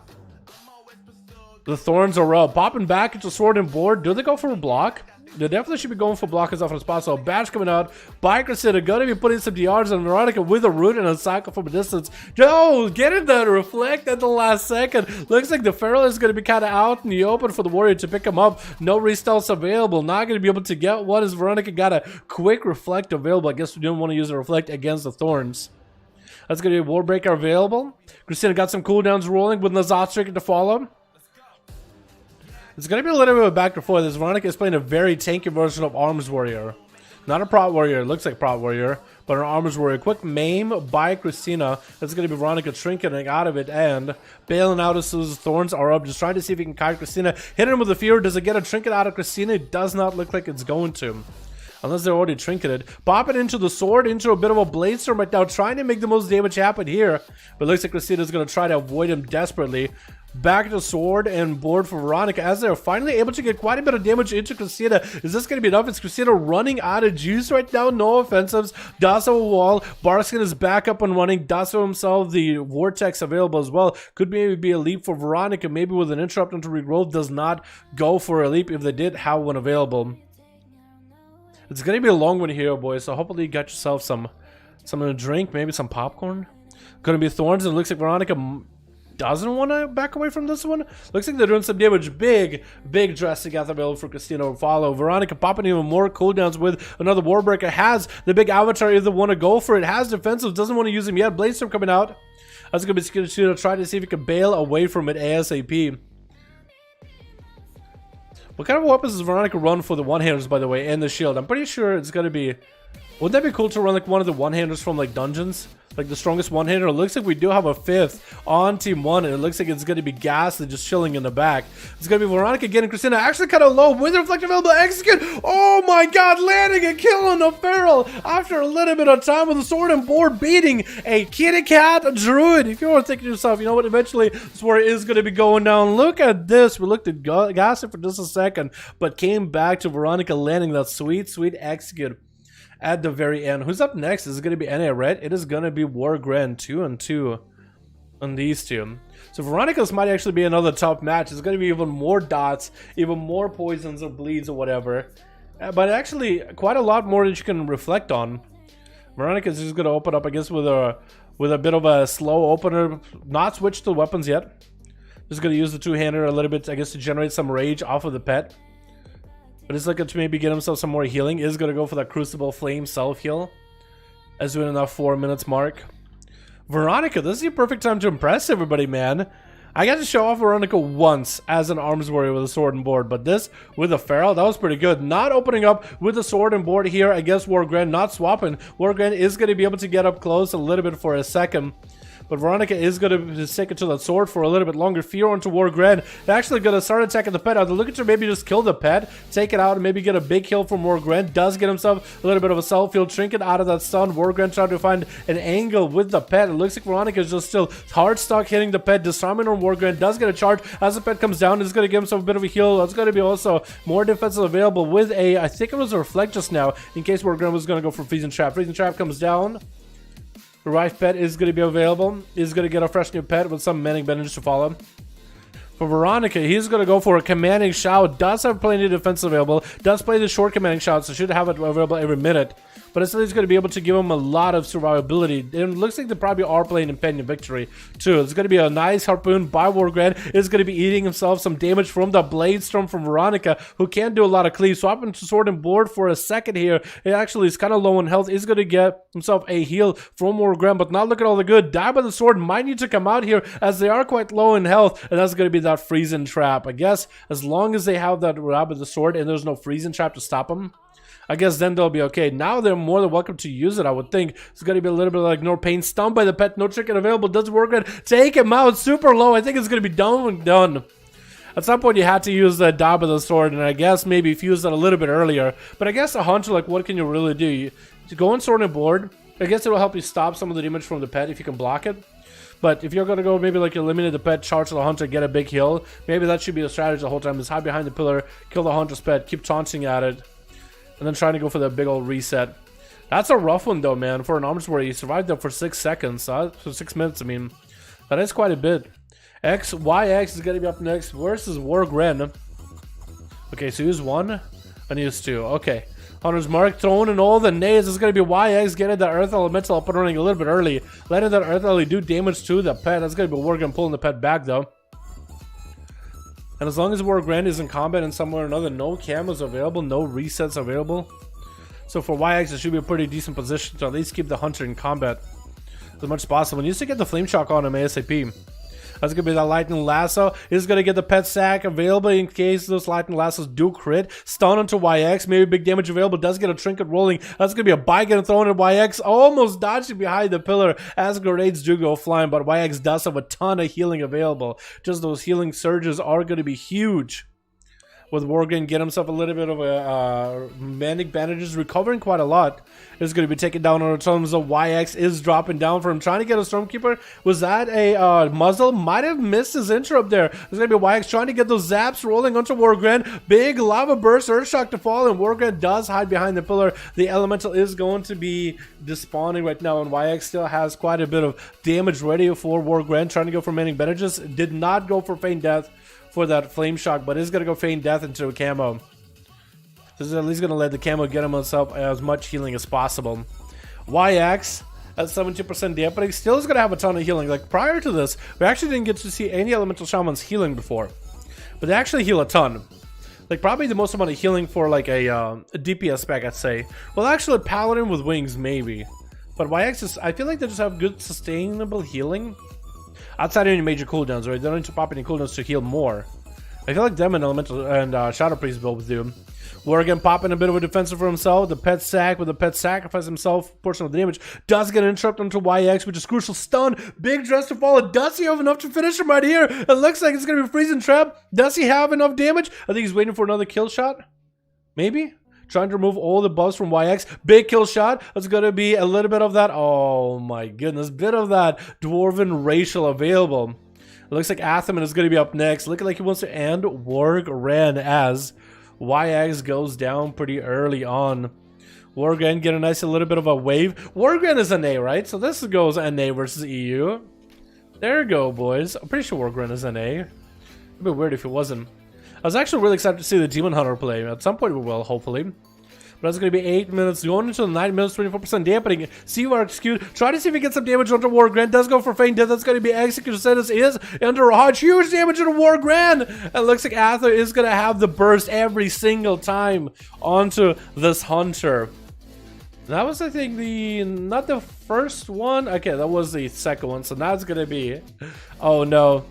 B: the thorns are up. Popping back into sword and board. Do they go for a block? They definitely should be going for block as often as possible. Bash coming out. By Crusader gonna be putting some DRs on Veronica with a root and a cycle from a distance. Yo, getting that reflect at the last second. Looks like the Feral is gonna be kind of out in the open for the warrior to pick him up. No restalls available. Not gonna be able to get one as Veronica got a quick reflect available. I guess we didn't want to use a reflect against the thorns. That's gonna be a Warbreaker available. Christina got some cooldowns rolling with Nazat Stricken to follow. It's going to be a little bit of a back and forth. This Veronica is playing a very tanky version of Arms Warrior. Not a Prot Warrior. It looks like Prot Warrior, but an Arms Warrior. Quick maim by Christina. That's going to be Veronica trinketing out of it and bailing out as soon as thorns are up. Just trying to see if he can kite Christina. Hit him with a fear. Does it get a trinket out of Christina? It does not look like it's going to. Unless they're already trinketed. Popping into the sword, into a bit of a Bladestorm right now. Trying to make the most damage happen here. But it looks like Christina's going to try to avoid him desperately. Back to sword and board for Veronica as they're finally able to get quite a bit of damage into Christina. Is this going to be enough? Is Christina running out of juice right now? No offensives. Dasso wall. Barskin is back up and running. Dasso himself, the Vortex available as well. Could maybe be a leap for Veronica. Maybe with an interrupt into regrowth. Does not go for a leap if they did have one available. It's going to be a long one here, boys. So hopefully you got yourself something to drink. Maybe some popcorn. Going to be thorns, and it looks like Veronica doesn't want to back away from this one. Looks like they're doing some damage. Big dressing out available for Christina to follow. Veronica popping even more cooldowns with another Warbreaker. Has the big Avatar if they want to go for it. Has defensive, doesn't want to use him yet. Bladestorm coming out. That's going to be Christina trying to see if he can bail away from it ASAP. What kind of weapons does Veronica run for the one-handers, by the way, and the shield? I'm pretty sure it's going to be Wouldn't that be cool to run like one of the one-handers from like dungeons? Like the strongest one-hander. It looks like we do have a 5th on team 1, and it looks like it's going to be Ghastly just chilling in the back. It's going to be Veronica getting Christina actually kind of low with reflective elbow execute. Oh my god, landing and killing the Feral after a little bit of time with a sword and board, beating a kitty cat druid. If you were thinking to yourself, you know what, eventually this war is going to be going down. Look at this. We looked at Ghastly for just a second, but came back to Veronica landing that sweet execute at the very end. Who's up next? Is it going to be NA Red? It is going to be Wargren 2-2 on these two. So Veronica's might actually be another tough match. It's going to be even more dots, even more poisons or bleeds or whatever. But actually, quite a lot more that you can reflect on. Veronica's just going to open up, I guess, with a bit of a slow opener. Not switch to weapons yet. Just going to use the two-hander a little bit, I guess, to generate some rage off of the pet. But he's looking to maybe get himself some more healing. Is going to go for that Crucible Flame self-heal. As we're in that 4 minutes mark. Veronica, this is your perfect time to impress everybody, man. I got to show off Veronica once as an arms warrior with a sword and board. But this, with a Feral, that was pretty good. Not opening up with the sword and board here against Wargren. Not swapping. Wargren is going to be able to get up close a little bit for a second. But Veronica is going to stick it to that sword for a little bit longer. Fear onto Wargren. They're actually going to start attacking the pet. They're looking to maybe just kill the pet, take it out, and maybe get a big kill from Wargren. Does get himself a little bit of a self-heal trinket out of that stun. Wargren trying to find an angle with the pet. It looks like Veronica is just still hard stuck hitting the pet. Disarming on Wargren. Does get a charge. As the pet comes down, it's going to give himself a bit of a heal. That's going to be also more defensive available with a, I think it was a reflect just now, in case Wargren was going to go for Freezing Trap. Freezing Trap comes down. Revive pet is going to be available. Is going to get a fresh new pet with some manning bandage to follow. For Veronica, he's going to go for a commanding shout. Does have plenty of defense available. Does play the short commanding shout, so should have it available every minute. But it's going to be able to give him a lot of survivability. It looks like they probably are playing Impending Victory too. It's going to be a nice harpoon by Wargren. Is going to be eating himself some damage from the Blade Storm from Veronica, who can do a lot of cleave. Swapping to sword and board for a second here. It actually is kind of low in health. Is going to get himself a heal from Wargren, but not look at all the good. Die by the sword might need to come out here as they are quite low in health, and that's going to be that freezing trap. I guess as long as they have that grab of the sword and there's no freezing trap to stop them, I guess then they'll be okay. Now they're more than welcome to use it, I would think. It's going to be a little bit like no pain. Stunned by the pet. No trinket available. Doesn't work good. Take him out. Super low. I think it's going to be done. At some point, you had to use the dab of the sword. And I guess maybe if you used it a little bit earlier. But I guess a hunter, like, what can you really do? You go on sword and board. I guess it will help you stop some of the damage from the pet if you can block it. But if you're going to go maybe like eliminate the pet, charge the hunter, get a big heal. Maybe that should be the strategy the whole time. Is hide behind the pillar. Kill the hunter's pet. Keep taunting at it. And then trying to go for the big old reset. That's a rough one though, man. For an arms warrior, you survived that for 6 seconds. For 6 minutes, I mean. That is quite a bit. YX is going to be up next versus Wargren. Okay, so he's 1 and he's 2. Okay. Hunter's Mark thrown in all the nades. It's going to be YX getting the Earth Elemental up and running a little bit early. Letting that Earth Elemental do damage to the pet. That's going to be Wargren pulling the pet back though. And as long as Wargren is in combat in some way or another, no camos available, no resets available. So for YX, it should be a pretty decent position to at least keep the hunter in combat as much as possible. And you used to get the flame shock on him ASAP. That's going to be that lightning lasso. Is going to get the pet sack available in case those lightning lassos do crit. Stun onto YX. Maybe big damage available. Does get a trinket rolling. That's going to be a bike getting thrown at YX. Almost dodging behind the pillar as grenades do go flying. But YX does have a ton of healing available. Just those healing surges are going to be huge. With Wargren get himself a little bit of a manic bandages, recovering quite a lot. Is going to be taken down on terms of YX is dropping down for him, trying to get a Stormkeeper. Was that a muzzle? Might have missed his interrupt there. There's going to be YX trying to get those zaps rolling onto Wargren. Big lava burst, Earthshock to fall, and Wargren does hide behind the pillar. The elemental is going to be despawning right now, and YX still has quite a bit of damage ready for Wargren. Trying to go for manic bandages. Did not go for feign death for that flame shock, but is going to go feign death into a camo. This is at least going to let the camo get himself as much healing as possible. YX at 72% dampening still is going to have a ton of healing. Like prior to this, we actually didn't get to see any elemental shamans healing before, but they actually heal a ton. Like probably the most amount of healing for like a DPS spec, I'd say. Well, actually Paladin with wings maybe, but YX is, I feel like they just have good sustainable healing. Outside of any major cooldowns, right? They don't need to pop any cooldowns to heal more. I feel like them and Elemental and Shadow Priest both do. Worgen popping a bit of a defensive for himself. The pet sack with the pet sacrifice himself. Portion of the damage does get an interrupt onto YX, which is crucial. Stun. Big dress to follow. Does he have enough to finish him right here? It looks like it's going to be a freezing trap. Does he have enough damage? I think he's waiting for another kill shot. Maybe? Trying to remove all the buffs from YX. Big kill shot. That's going to be a little bit of that. Oh my goodness. Bit of that Dwarven racial available. It looks like Atherman is going to be up next. Looking like he wants to end Worgen as YX goes down pretty early on. Worgen get a nice little bit of a wave. Worgen is NA, right? So this goes NA versus EU. There you go, boys. I'm pretty sure Worgen is NA. It'd be weird if it wasn't. I was actually really excited to see the Demon Hunter play. At some point we will, hopefully. But that's going to be 8 minutes. Going into the 9 minutes, 24% dampening. CUR execute. Try to see if he gets some damage onto Worgen. Does go for feign death. That's going to be executed. Status is under Hodge. Huge damage into Worgen. And looks like Ather is going to have the burst every single time onto this Hunter. That was, I think, not the first one. Okay, that was the second one. So now it's going to be... Oh, no.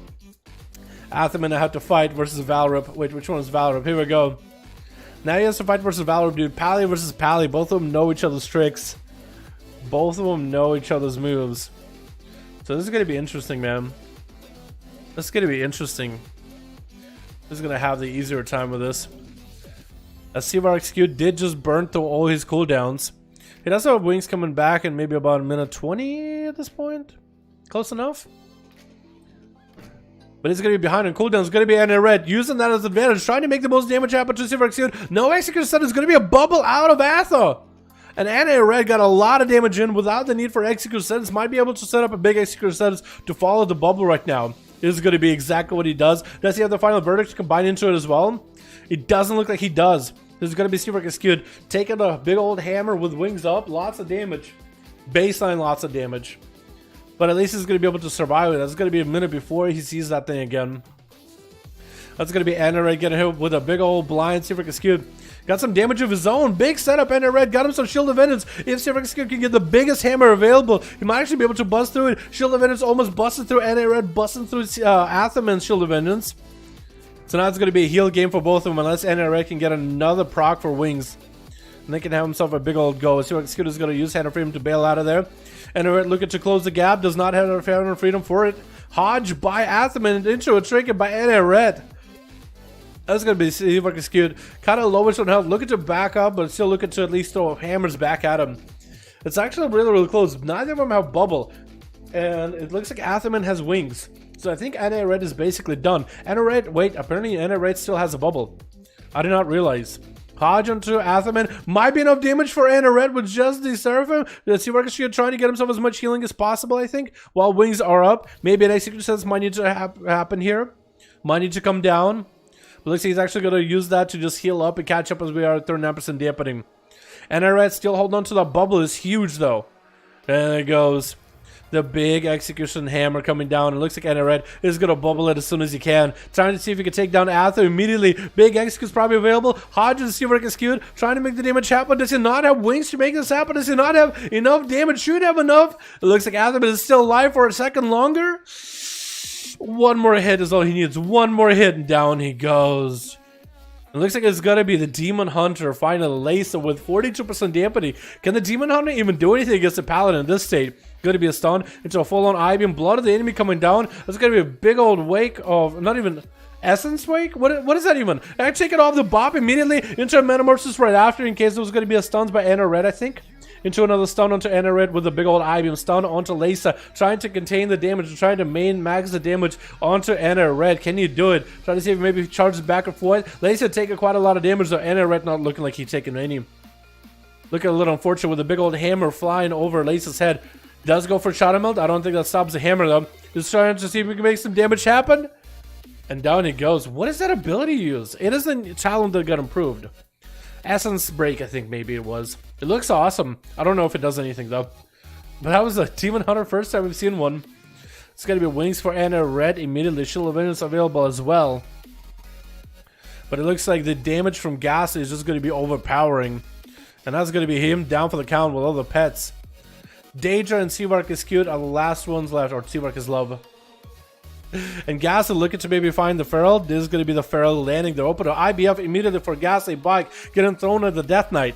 B: Atherman have to fight versus Valrip. Wait, which one is Valrip? Here we go. Now he has to fight versus Valrip, dude. Pally versus Pally. Both of them know each other's tricks. Both of them know each other's moves. So this is going to be interesting, man. This is going to be interesting. This is going to have the easier time with this. As Sivar Execute did just burn through all his cooldowns. He does have wings coming back in maybe about a minute 20 at this point. Close enough. But he's going to be behind on cooldown. It's going to be NA Red. Using that as advantage. Trying to make the most damage happen to Sivar Execute. No execution set is going to be a bubble out of Atha. And NA Red got a lot of damage in without the need for execution sets. Might be able to set up a big execution sets to follow the bubble right now. This is going to be exactly what he does. Does he have the final verdict to combine into it as well? It doesn't look like he does. This is going to be Sivar Execute taking a big old hammer with wings up. Lots of damage. Baseline lots of damage. But at least he's going to be able to survive it. That's going to be a minute before he sees that thing again. That's going to be NA Red getting hit with a big old blind. Sivar Execute got some damage of his own. Big setup. NA Red got him some Shield of Vengeance. If Sivar Execute can get the biggest hammer available, he might actually be able to bust through it. Shield of Vengeance almost busted through NA Red, busting through Atherman's Shield of Vengeance. So now it's going to be a heal game for both of them unless NA Red can get another proc for wings. And they can have himself a big old go. Sivar Execute is going to use Hand of Freedom to bail out of there. And looking to close the gap, does not have Hand of Freedom for it. Hodge by Atherman into a trinket by NA Red. That's going to be Sivar Execute. Kind of lowish on health. Looking to back up, but still looking to at least throw hammers back at him. It's actually really, really close. Neither of them have bubble. And it looks like Atherman has wings. So I think NA Red is basically done. NA Red, wait, apparently NA Red still has a bubble. I did not realize. Hodge onto Atherman. Might be enough damage for NA Red with just the Seraphim. The Sivar Execute trying to get himself as much healing as possible, I think. While wings are up. Maybe an execution sense might need to happen here. Might need to come down. But looks like he's actually going to use that to just heal up and catch up as we are at 39% dampening. NA Red still holding on to the bubble is huge though. And there it goes. The big execution hammer coming down. It looks like NA Red is going to bubble it as soon as he can. Trying to see if he can take down Ather immediately. Big execute's probably available. Hodge and Sivar Execute trying to make the damage happen. Does he not have wings to make this happen? Does he not have enough damage? Should have enough. It looks like Ather is still alive for a second longer. One more hit is all he needs. One more hit and down he goes. It looks like it's going to be the Demon Hunter finding Lisa with 42% dampening. Can the Demon Hunter even do anything against the Paladin in this state? Going to be a stun into a full-on Ibium. Blood of the enemy coming down. There's going to be a big old wake of, not even Essence Wake? What is that even? I take it off the bop immediately into a Metamorphosis right after in case there was going to be a stuns by NA Red, I think. Into another stun onto NA Red with a big old Ibium. Stun onto Lisa. Trying to contain the damage. Trying to max the damage onto NA Red. Can you do it? Trying to see if maybe he charges back and forth. Lisa taking quite a lot of damage though. NA Red not looking like he's taking any. Looking a little unfortunate with a big old hammer flying over Lisa's head. Does go for Shadow Melt. I don't think that stops the hammer though. Just trying to see if we can make some damage happen. And down he goes. What is that ability use? It is the talent that got improved. Essence Break, I think maybe it was. It looks awesome. I don't know if it does anything though. But that was a Demon Hunter first time we've seen one. It's going to be wings for NA Red immediately. Shield of Vengeance available as well. But it looks like the damage from gas is just going to be overpowering. And that's going to be him down for the count with all the pets. Daedra and Sivar Execute are the last ones left, or Sivar is love. And Ghastly looking to maybe find the Feral. This is going to be the Feral landing the opener. IBF immediately for Ghastly bike, getting thrown at the Death Knight.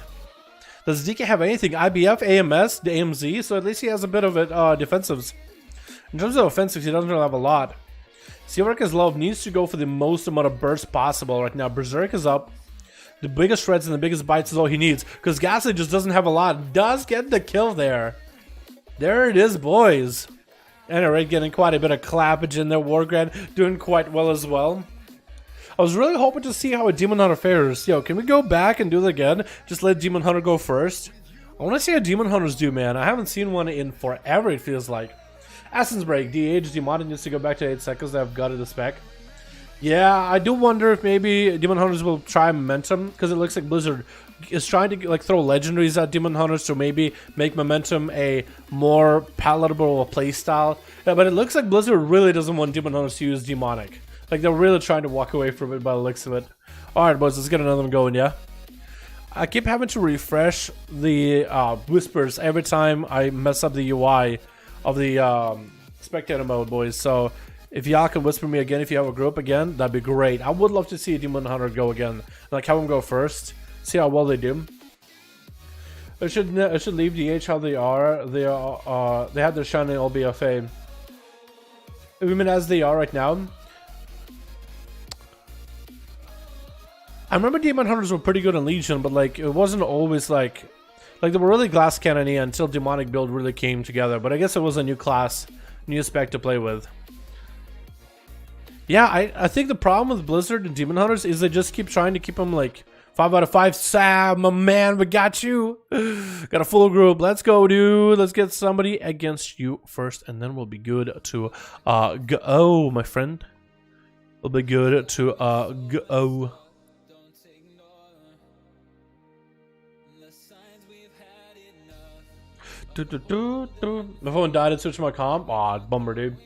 B: Does DK have anything? IBF, AMS, the AMZ, so at least he has a bit of it defensives. In terms of offensives, he doesn't really have a lot. Seaworker's Love needs to go for the most amount of burst possible right now. Berserk is up. The biggest shreds and the biggest bites is all he needs, because Ghastly just doesn't have a lot. Does get the kill there. There it is, boys. And already getting quite a bit of clappage in there. Wargrad doing quite well as well. I was really hoping to see how a Demon Hunter fares. Yo, can we go back and do it again? Just let Demon Hunter go first. I want to see how Demon Hunters do, man. I haven't seen one in forever, it feels like. Essence Break, DH, Demon needs to go back to 8 seconds. I've got it a spec. Yeah, I do wonder if maybe Demon Hunters will try Momentum, because it looks like Blizzard is trying to like throw legendaries at Demon Hunters to maybe make Momentum a more palatable playstyle. Yeah, but it looks like Blizzard really doesn't want Demon Hunters to use Demonic. Like, they're really trying to walk away from it by the looks of it. Alright, boys, let's get another one going, yeah? I keep having to refresh the whispers every time I mess up the UI of the spectator mode, boys. So if y'all can whisper me again if you have a group again, that'd be great. I would love to see a Demon Hunter go again. Like, have them go first. See how well they do. I should leave DH how they are. They have their shine in LBFA. I mean, as they are right now. I remember Demon Hunters were pretty good in Legion, but like it wasn't always like they were really glass cannon-y until Demonic build really came together. But I guess it was a new class, new spec to play with. Yeah, I think the problem with Blizzard and Demon Hunters is they just keep trying to keep them like 5 out of 5. Sam, my man, we got you. Got a full group. Let's go, dude. Let's get somebody against you first, and then we'll be good to go, my friend. We'll be good to go. My phone died and switched my comp. Aw, bummer, dude.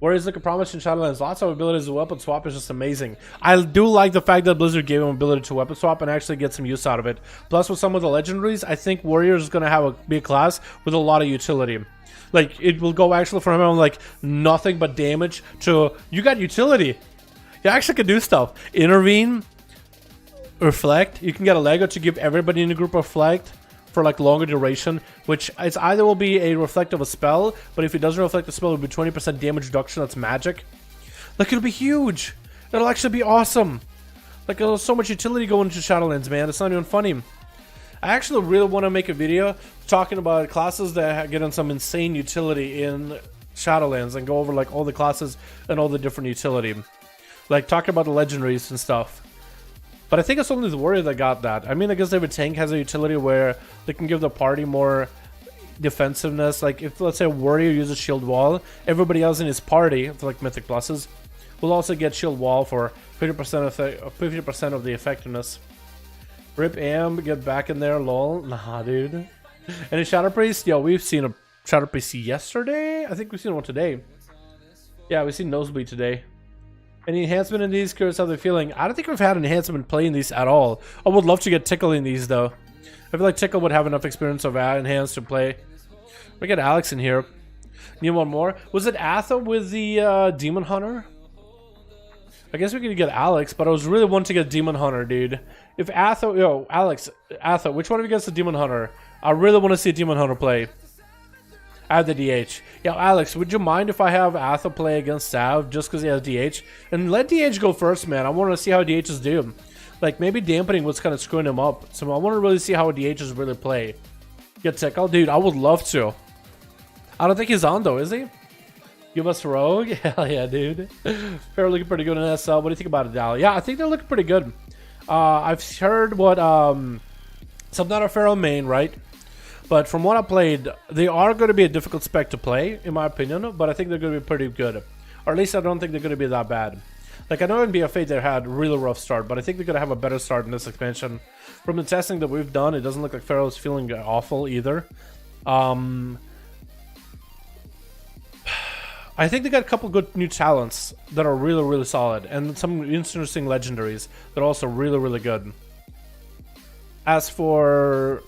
B: Warriors look a promise in Shadowlands. Lots of abilities to weapon swap is just amazing. I do like the fact that Blizzard gave him ability to weapon swap and actually get some use out of it. Plus, with some of the legendaries, I think Warriors is going to be a class with a lot of utility. Like, it will go actually from him like nothing but damage to you got utility. You actually can do stuff. Intervene, reflect. You can get a Lego to give everybody in the group reflect for like longer duration, which it's either will be a reflect of a spell, but if it doesn't reflect the spell, it'll be 20% damage reduction. That's magic. Like, it'll be huge. It'll actually be awesome. Like, there's so much utility going into Shadowlands, man. It's not even funny. I actually really want to make a video talking about classes that get on some insane utility in Shadowlands and go over like all the classes and all the different utility. Like, talking about the legendaries and stuff. But I think it's only the Warrior that got that. I mean, I guess every tank has a utility where they can give the party more defensiveness. Like, if, let's say, a Warrior uses Shield Wall, everybody else in his party, for like Mythic Pluses, will also get Shield Wall for 50% of the effectiveness. Rip Am, get back in there, lol. Nah, dude. Any Shadow Priest? Yo, we've seen a Shadow Priest yesterday? I think we've seen one today. Yeah, we've seen Nosebleed today. Any enhancement in these? Curious how they're feeling. I don't think we've had enhancement playing these at all. I would love to get Tickle in these though. I feel like Tickle would have enough experience of enhanced to play. We get Alex in here. Need one more. Was it Atha with the Demon Hunter? I guess we could get Alex, but I was really wanting to get Demon Hunter, dude. If Atha, yo, Alex, Atha, which one of you gets the Demon Hunter? I really want to see a Demon Hunter play. I have the DH. Yeah, Alex, would you mind if I have Atha play against Sav just because he has DH? And let DH go first, man. I want to see how DHs do. Like, maybe dampening was kind of screwing him up. So I want to really see how DHs really play. Get Tickle? Dude, I would love to. I don't think he's on, though, is he? Give us Rogue? Hell yeah, dude. They're looking pretty good in SL. What do you think about it, Dal? Yeah, I think they're looking pretty good. I've heard what... some not a Pharaoh main, right? But from what I played, they are going to be a difficult spec to play, in my opinion. But I think they're going to be pretty good. Or at least I don't think they're going to be that bad. Like, I know in BFA they had a really rough start, but I think they're going to have a better start in this expansion. From the testing that we've done, it doesn't look like Pharaoh's feeling awful either. I think they got a couple good new talents that are really, really solid. And some interesting legendaries that are also really, really good. As for...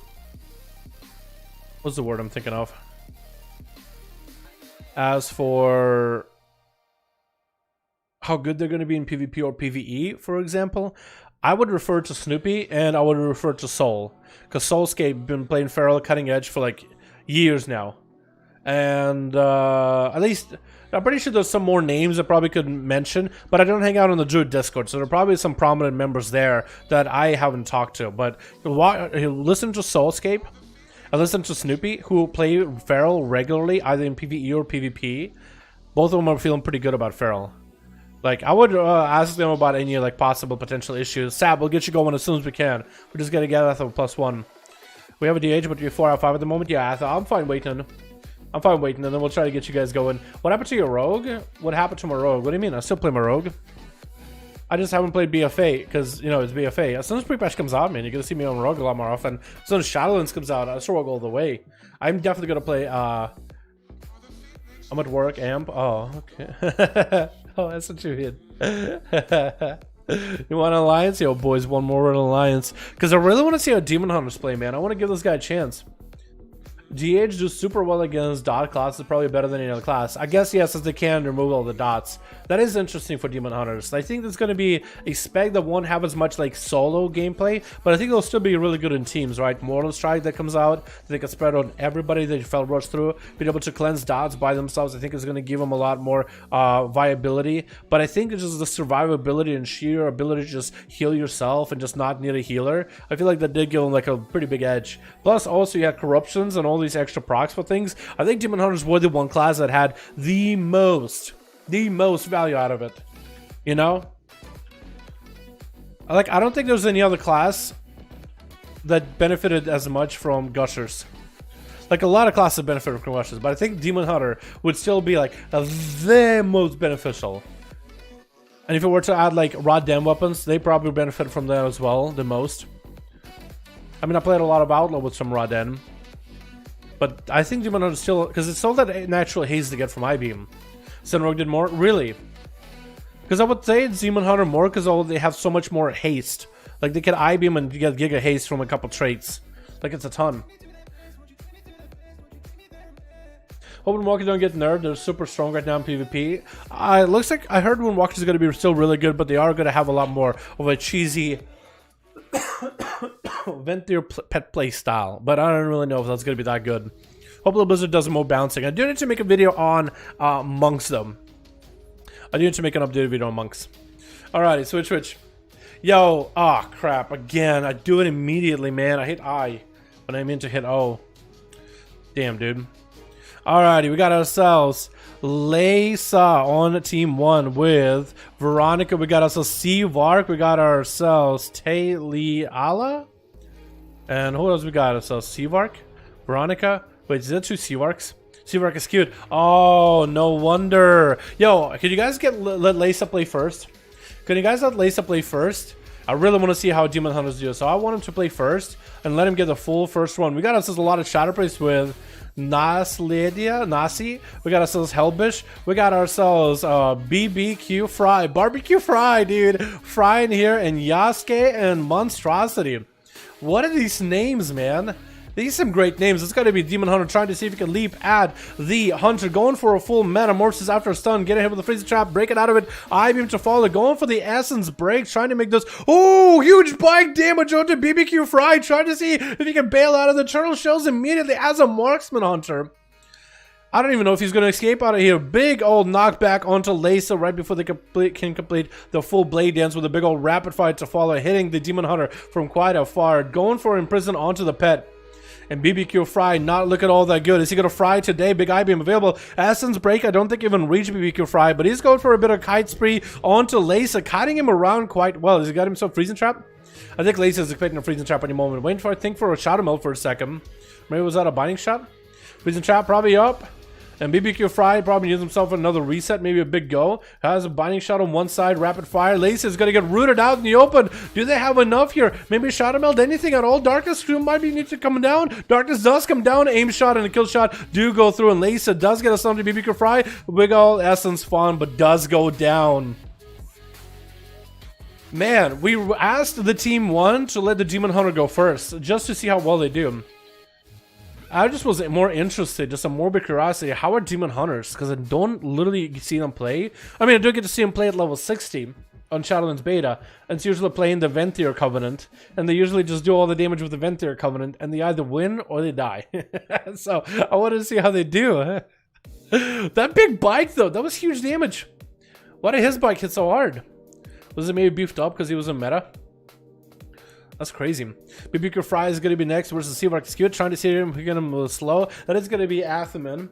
B: what's the word I'm thinking of? As for how good they're going to be in PvP or PvE, for example, I would refer to Snoopy and I would refer to Soul. Because Soulscape been playing Feral Cutting Edge for like years now. And at least, I'm pretty sure there's some more names I probably could mention, but I don't hang out on the Druid Discord, so there are probably some prominent members there that I haven't talked to. But listen to Soulscape and listen to Snoopy, who play Feral regularly, either in PvE or PvP. Both of them are feeling pretty good about Feral. Like, I would ask them about any like possible potential issues. Sab, we'll get you going as soon as we can. We're just gonna get Atha +1. We have a DH, but you're 4 out of 5 at the moment. Yeah, Atha, I'm fine waiting. I'm fine waiting, and then we'll try to get you guys going. What happened to your rogue? What happened to my rogue? What do you mean? I still play my rogue. I just haven't played BFA because, you know, it's BFA. As soon as pre-patch comes out, man, you're gonna see me on rogue a lot more often. As soon as Shadowlands comes out, I still rogue all the way. I'm definitely gonna play. I'm at work, amp. Oh, okay. Oh, that's what you mean. You want an alliance? Yo, boys, one more alliance. Because I really want to see how Demon Hunters play, man. I want to give this guy a chance. DH do super well against dot classes, probably better than any other class. I guess, yes, as they can remove all the dots. That is interesting for Demon Hunters. I think there's going to be a spec that won't have as much like solo gameplay, but I think they'll still be really good in teams, right? Mortal Strike that comes out, they can spread on everybody that you fell rush through, being able to cleanse dots by themselves, I think is going to give them a lot more viability. But I think it's just the survivability and sheer ability to just heal yourself and just not need a healer. I feel like that did give them like a pretty big edge. Plus, also you had corruptions and all these extra procs for things. I think Demon Hunters were the one class that had the most value out of it, you know. Like, I don't think there's any other class that benefited as much from gushers. Like, a lot of classes benefited from gushers, but I think Demon Hunter would still be like the most beneficial. And if it were to add like raw dem weapons, they probably benefit from that as well the most. I mean, I played a lot of Outlaw with some raw dem, but I think Demon Hunter still, because it's still that natural haze to get from I-Beam. Sunrogue did more? Really? Because I would say it's Demon Hunter more because they have so much more haste. Like, they can I-Beam and get Giga Haste from a couple traits. Like, it's a ton. Hoping Walkers don't get nerfed. They're super strong right now in PvP. It looks like I heard Walkers is going to be still really good, but they are going to have a lot more of a cheesy Ventir pet play style. But I don't really know if that's going to be that good. Hopefully Blizzard does more bouncing. I do need to make a video on monks though. I do need to make an updated video on monks. Alrighty, switch. Yo, crap, again. I do it immediately, man. I hit I, but I meant to hit O. Damn, dude. Alrighty, we got ourselves Laysa on team 1 with Veronica. We got ourselves C-Vark. We got ourselves Tayliala. And who else we got ourselves? C-Vark? Veronica? Wait, is that 2 C-Varks? C-Vark is cute. Oh, no wonder. Yo, can you guys let Laysa play first? Can you guys let Laysa play first? I really want to see how Demon Hunters do. So I want him to play first and let him get the full first one. We got ourselves a lot of shadow plays with Nasi. We got ourselves Hellbish. We got ourselves BBQ Fry. Barbecue Fry, dude. Fry in here, and Yasuke and Monstrosity. What are these names, man? These are some great names. It's got to be Demon Hunter trying to see if he can leap at the Hunter. Going for a full metamorphosis after a stun. Getting hit with the freezing trap. Breaking out of it. I-Beam to follow. Going for the Essence Break. Trying to make this. Oh, huge bike damage onto BBQ Fry. Trying to see if he can bail out of the turtle shells immediately as a marksman Hunter. I don't even know if he's going to escape out of here. Big old knockback onto Laysa right before they can complete the full blade dance with a big old rapid fire to follow. Hitting the Demon Hunter from quite afar. Going for imprison onto the pet. And BBQ Fry not looking all that good. Is he going to fry today? Big I-Beam available. Essence Break, I don't think even reached BBQ Fry, but he's going for a bit of kite spree onto Laysa, kiting him around quite well. Has he got himself freezing trap? I think Laysa is expecting a freezing trap any moment. Waiting for, I think, for a shadow melt for a second. Maybe was that a binding shot? Freezing trap probably up. And BBQ Fry probably needs himself another reset, maybe a big go. Has a binding shot on one side, rapid fire. Laysa is going to get rooted out in the open. Do they have enough here? Maybe Shadow Meld, anything at all? Darkness might be need to come down. Darkness does come down. Aim shot and a kill shot do go through. And Laysa does get a stun to BBQ Fry. Big ol' Essence Fawn, but does go down. Man, we asked the team 1 to let the Demon Hunter go first, just to see how well they do. I just was more interested, just a morbid curiosity. How are Demon Hunters? Because I don't literally see them play. I mean, I do get to see them play at level 60 on SHADOWLANDS beta, and it's usually playing the Venthyr Covenant, and they usually just do all the damage with the Venthyr Covenant, and they either win or they die. So I wanted to see how they do. That big bike though, that was huge damage. Why did his bike hit so hard? Was it maybe beefed up because he was in meta? That's crazy. BBQ Fry is going to be next versus Seavark Skewed, trying to see him get him slow. That is going to be Athaman,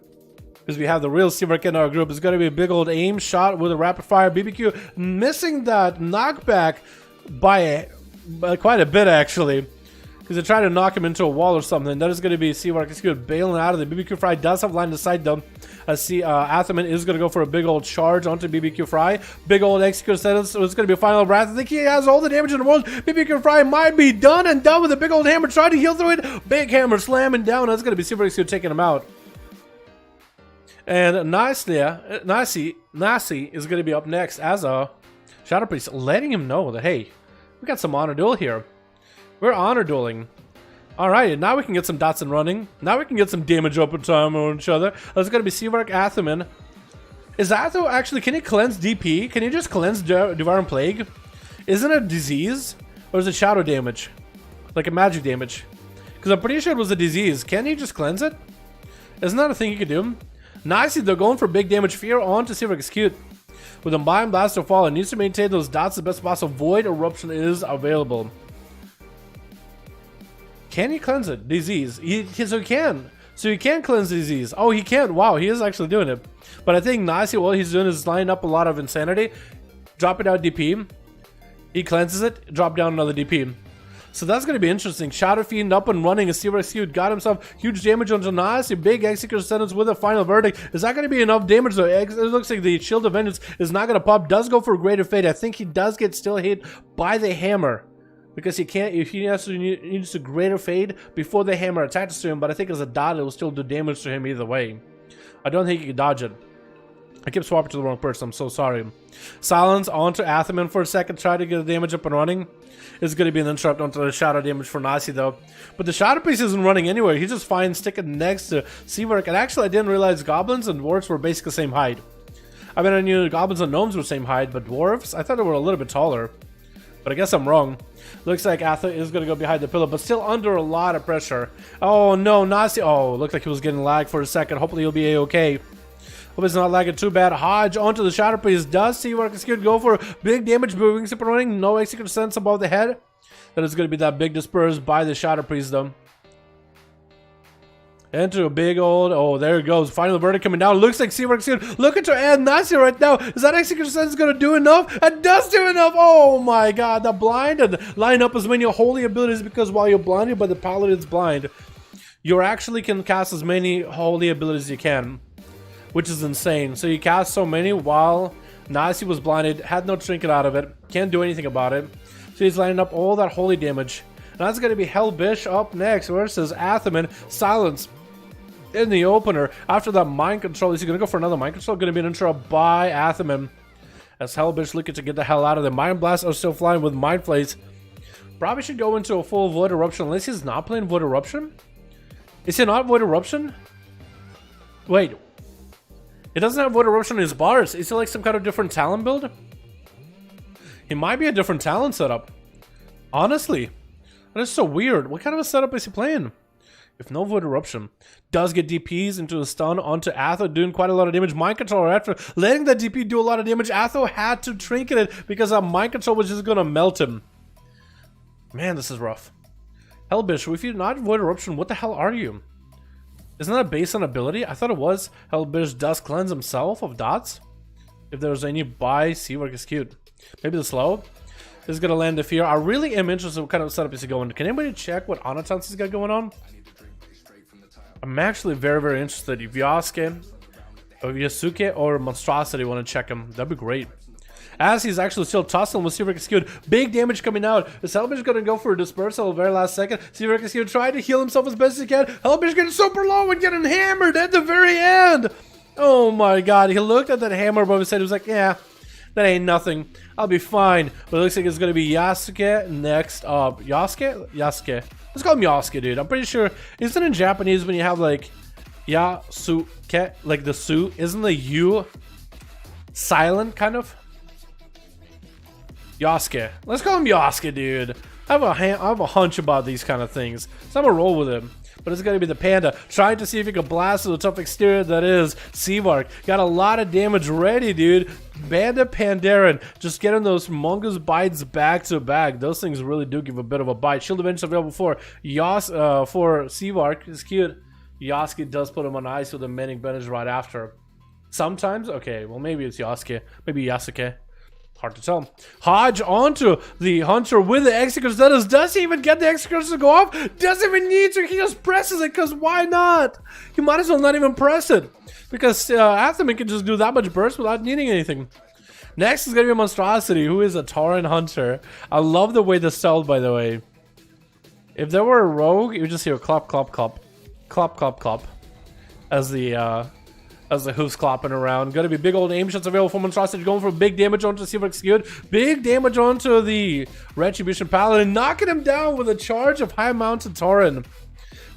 B: because we have the real Seavark in our group. It's going to be a big old aim shot with a rapid fire. BBQ missing that knockback by quite a bit, actually, because they tried to knock him into a wall or something. That is going to be Seavark Skewed bailing out of the BBQ Fry. Does have line of sight though. Athaman is going to go for a big old charge onto BBQ Fry. Big old execute setup, so it's going to be a final wrath. I think he has all the damage in the world. BBQ Fry might be done and done with a big old hammer. Trying to heal through it. Big hammer slamming down. That's going to be Super Execute taking him out. And Nasi is going to be up next as a Shadow Priest, letting him know that, hey, we got some honor duel here. We're honor dueling. Alright, now we can get some dots and running. Now we can get some damage up in time on each other. That's going to be Seavark Athaman. Is Atho actually, can he cleanse DP? Can he just cleanse Devouring Plague? Isn't it a disease? Or is it shadow damage? Like a magic damage? Because I'm pretty sure it was a disease. Can he just cleanse it? Isn't that a thing you could do? Nicely, they're going for big damage. Fear on to Seavark Skewed. With a Mind Blast or Fall, it needs to maintain those dots the best possible. Void Eruption is available. Can he cleanse it? Disease. So he can. So he can cleanse disease. Oh, he can. Wow, he is actually doing it. But I think Nasi, what he's doing is lining up a lot of insanity. Drop it out DP. He cleanses it. Drop down another DP. So that's going to be interesting. Shadow Fiend up and running. A Seavark Skewed got himself huge damage on Nasi. Big Executor sentence with a final verdict. Is that going to be enough damage though? It looks like the Shield of Vengeance is not going to pop. Does go for a Greater Fate. I think he does get still hit by the hammer. Because he can't, if he needs a Greater Fade before the hammer attacks to him, but I think as a dot, it will still do damage to him either way. I don't think he can dodge it. I kept swapping to the wrong person, I'm so sorry. Silence onto Athaman for a second, try to get the damage up and running. It's going to be an interrupt onto the shadow damage for Nasi though. But the Shadow Priest isn't running anywhere, he's just fine sticking next to Seavark. And actually I didn't realize goblins and dwarves were basically the same height. I mean, I knew goblins and gnomes were the same height, but dwarves, I thought they were a little bit taller. But I guess I'm wrong. Looks like Atha is going to go behind the pillar, but still under a lot of pressure. Oh no, Nasi. Oh, looked like he was getting lagged for a second. Hopefully he'll be a-okay. Hope it's not lagging too bad. Hodge onto the Shadow Priest. Does Seavark Skewed go for big damage, moving, super running. No execute sense above the head. That is going to be that big dispersed by the Shadow Priest though. Into a big old, oh, there it goes. Final verdict coming down. Looks like Seavark Skewed looking to add Nasi right now. Is that execution sense going to do enough? It does do enough. Oh my god, the blind and line up as many holy abilities, because while you're blinded by the paladin's blind, you actually can cast as many holy abilities as you can, which is insane. So you cast so many while Nasi was blinded, had no trinket out of it, can't do anything about it. So he's lining up all that holy damage. And that's going to be Hellbish up next versus Athaman. Silence in the opener. After that mind control, is he going to go for another mind control? Going to be an intro by Athaman. As Hellbish looking to get the hell out of there. Mind Blasts are still flying with Mind Flays. Probably should go into a full Void Eruption, unless he's not playing Void Eruption. Is he not Void Eruption? Wait. It doesn't have Void Eruption in his bars. Is it like some kind of different talent build? It might be a different talent setup. Honestly. That is so weird. What kind of a setup is he playing? If no Void Eruption. Does get DPs into a stun onto Atho, doing quite a lot of damage. Mind Control after letting that DP do a lot of damage. Atho had to trinket it because that Mind Control was just going to melt him. Man, this is rough. Hellbish, if you're not Void Eruption, what the hell are you? Isn't that based on ability? I thought it was. Hellbish does cleanse himself of dots. If there's any by Seavark Skewed. Maybe the slow. This is going to land the fear. I really am interested in what kind of setup is he going. Can anybody check what Anatans he's got going on? I'm actually very, very interested. If Yasuke or Monstrosity want to check him, that'd be great. As he's actually still tussling with Seavark Skewed. Big damage coming out. Is Hellbish going to go for a dispersal at the very last second? Seavark Skewed trying to heal himself as best he can. Hellbish getting super low and getting hammered at the very end. Oh my god. He looked at that hammer above his head. He was like, yeah, That ain't nothing. I'll be fine. But it looks like it's gonna be Yasuke next up. Yasuke? Yasuke. Let's call him Yasuke, dude. I'm pretty sure. Isn't it in Japanese when you have like Yasuke, like the su? Isn't the U silent, kind of? Yasuke. Let's call him Yasuke, dude. I have a hunch about these kind of things, so I'm gonna roll with him. But it's gonna be the Panda, trying to see if he can blast with a tough exterior that is Seavark. Got a lot of damage ready, dude. Panda Pandaren, just getting those humongous bites back to back. Those things really do give a bit of a bite. Shield Avenge available for Seavark. It's cute. Yasuke does put him on ice with a Mending Bandage right after. Sometimes, okay, well maybe it's Yasuke, maybe Yasuke. Hard to tell. Hodge onto the Hunter with the Executors. Does he even get the Executors to go off? Doesn't even need to. He just presses it, because why not? You might as well not even press it, because Athaman can just do that much burst without needing anything. Next is going to be Monstrosity, who is a Tauren Hunter. I love the way this sold, by the way. If there were a rogue, you would just hear clop, clop, clop. Clop, clop, clop. As the hoofs clopping around. Gonna be big old aim shots available for Monstrosity, going for big damage onto Seavark Execute. Big damage onto the Retribution Paladin, knocking him down with a charge of high mounted Tauren.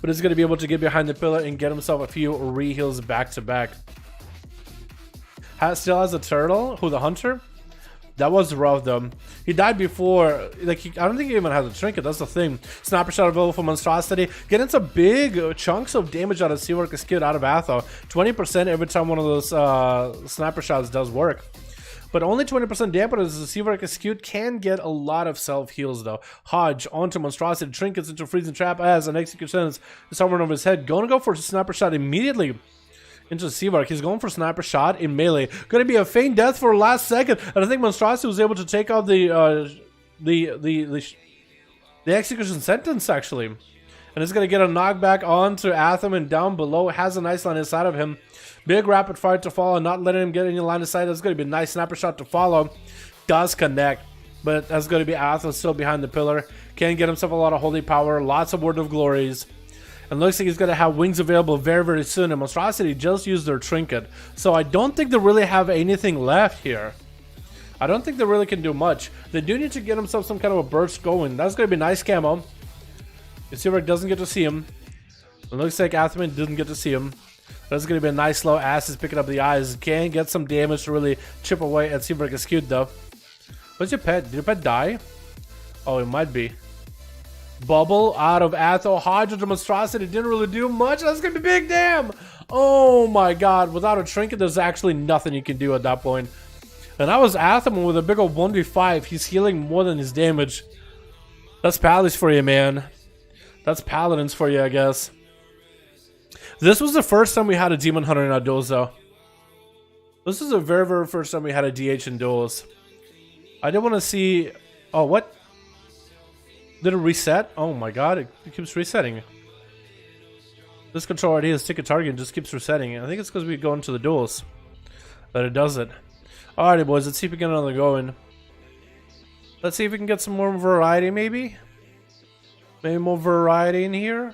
B: But he's gonna be able to get behind the pillar and get himself a few re-heals back to back. Still has a turtle, who the Hunter? That was rough though. He died before, like I don't think he even has a trinket, that's the thing. Sniper shot available for Monstrosity. Getting some big chunks of damage out of Seavark Execute out of Atho. 20% every time one of those sniper shots does work. But only 20% damage as the Seavark Execute can get a lot of self-heals though. Hodge onto Monstrosity, trinkets into Freezing Trap as an Execution is hovering over his head. Gonna go for a sniper shot immediately into Seavark. He's going for sniper shot in melee. Gonna be a feign death for last second, and I think Monstrosity was able to take out the execution sentence actually, and it's gonna get a knockback onto Atham, and down below has a nice line inside of him. Big rapid fire to follow, not letting him get any line of sight. That's gonna be a nice sniper shot to follow. Does connect, but that's gonna be Atham still behind the pillar. Can get himself a lot of holy power, lots of word of glories. And looks like he's going to have wings available very, very soon. And Monstrosity just used their trinket. So I don't think they really have anything left here. I don't think they really can do much. They do need to get himself some kind of a burst going. That's going to be nice camo. Seavark doesn't get to see him. It looks like Athman didn't get to see him. That's going to be a nice slow ass. Is picking up the eyes. Can get some damage to really chip away at Seavark Execute though. What's your pet? Did your pet die? Oh, it might be. Bubble out of Atho. Hodge to Monstrosity didn't really do much. That's gonna be big damn. Oh my god. Without a trinket, there's actually nothing you can do at that point. And that was Athaman with a big old 1v5. He's healing more than his damage. That's Paladins for you, man. That's Paladins for you, I guess. This was the first time we had a Demon Hunter in our duels, though. This is the very, very first time we had a DH in duels. I didn't want to see... Oh, what? Did it reset? Oh my god, it keeps resetting. This controller ID is stick a target and just keeps resetting. I think it's because we go into the duels that it does it. Alrighty boys, let's see if we get another going. Let's see if we can get some more variety maybe. Maybe more variety in here.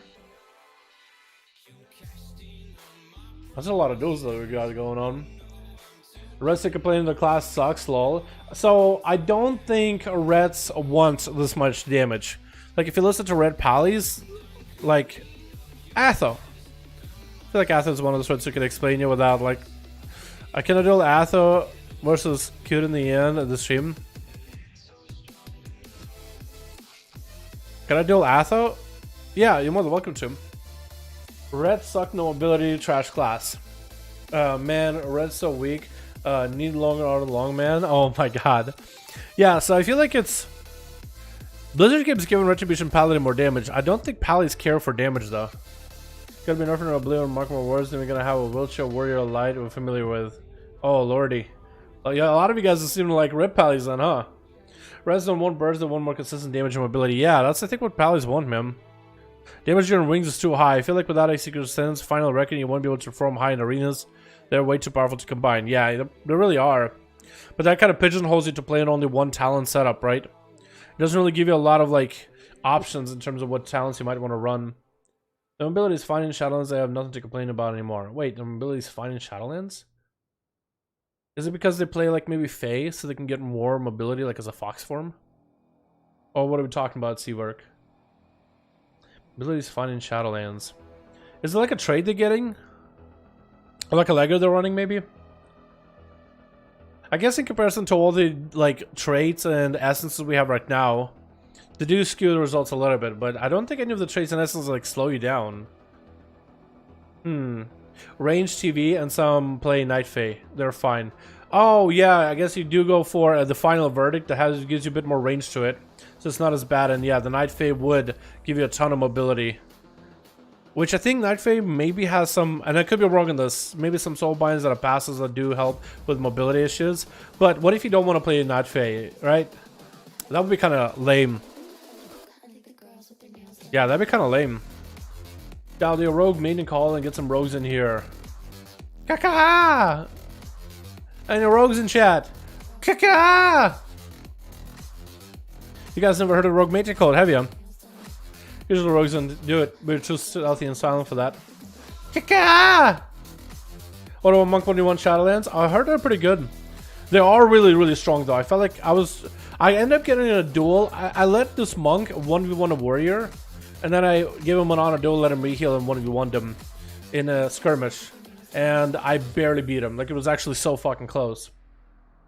B: That's a lot of duels that we got going on. Reds are complaining the class sucks, lol. So I don't think Reds want this much damage. Like if you listen to Red Pallies, like Atho. I feel like Atho is one of those Reds who can explain you without like. I can duel Atho versus Cute in the end of the stream. Can I duel Atho? Yeah, you're more than welcome to. Red suck, no ability, trash class. Man, Red's so weak. Need longer auto long man. Oh my god. Yeah, so I feel like it's Blizzard keeps giving Retribution Paladin more damage. I don't think Pallies care for damage though. Gotta be nerfing Oblivion, remarkable words, then we're gonna have a wheelchair warrior light we're familiar with. Oh lordy. Oh yeah, a lot of you guys seem to like Red Pallies then, huh? Reds don't want birds that want more consistent damage and mobility. Yeah, that's I think what Pallies want, man. Damage during wings is too high. I feel like without a secret sense, final reckoning, you won't be able to perform high in arenas. They're way too powerful to combine. Yeah, they really are. But that kind of pigeonholes you to play in only one talent setup, right? It doesn't really give you a lot of like options in terms of what talents you might want to run. The mobility is fine in Shadowlands. I have nothing to complain about anymore. Wait, the mobility is fine in Shadowlands? Is it because they play like maybe Fae so they can get more mobility like as a fox form? Or what are we talking about, Seawork? Ability is fine in Shadowlands. Is it like a trade they're getting? Or like a Lego they're running maybe? I guess in comparison to all the like traits and essences we have right now, they do skew the results a little bit, but I don't think any of the traits and essences like slow you down. Range TV and some play Night Fae. They're fine. Oh yeah, I guess you do go for the final verdict that gives you a bit more range to it, so it's not as bad. And yeah, the Night Fae would give you a ton of mobility, which I think Night Fae maybe has some, and I could be wrong on this, maybe some soul binds that are passes that do help with mobility issues. But what if you don't want to play Night Fae, right? That would be kind of lame. Yeah, that'd be kind of lame. Now do a rogue maiden call and get some rogues in here. Kaka! And your rogues in chat. Kaka! You guys never heard of rogue maiden call, have you? Usually rogues don't do it. We're too stealthy and silent for that. Kaka! What about Monk 1v1 Shadowlands? I heard they're pretty good. They are really, really strong though. I felt like I ended up getting in a duel. I let this monk 1v1 a warrior, and then I gave him an honor duel, let him reheal and 1v1'd him in a skirmish. And I barely beat him. Like, it was actually so fucking close.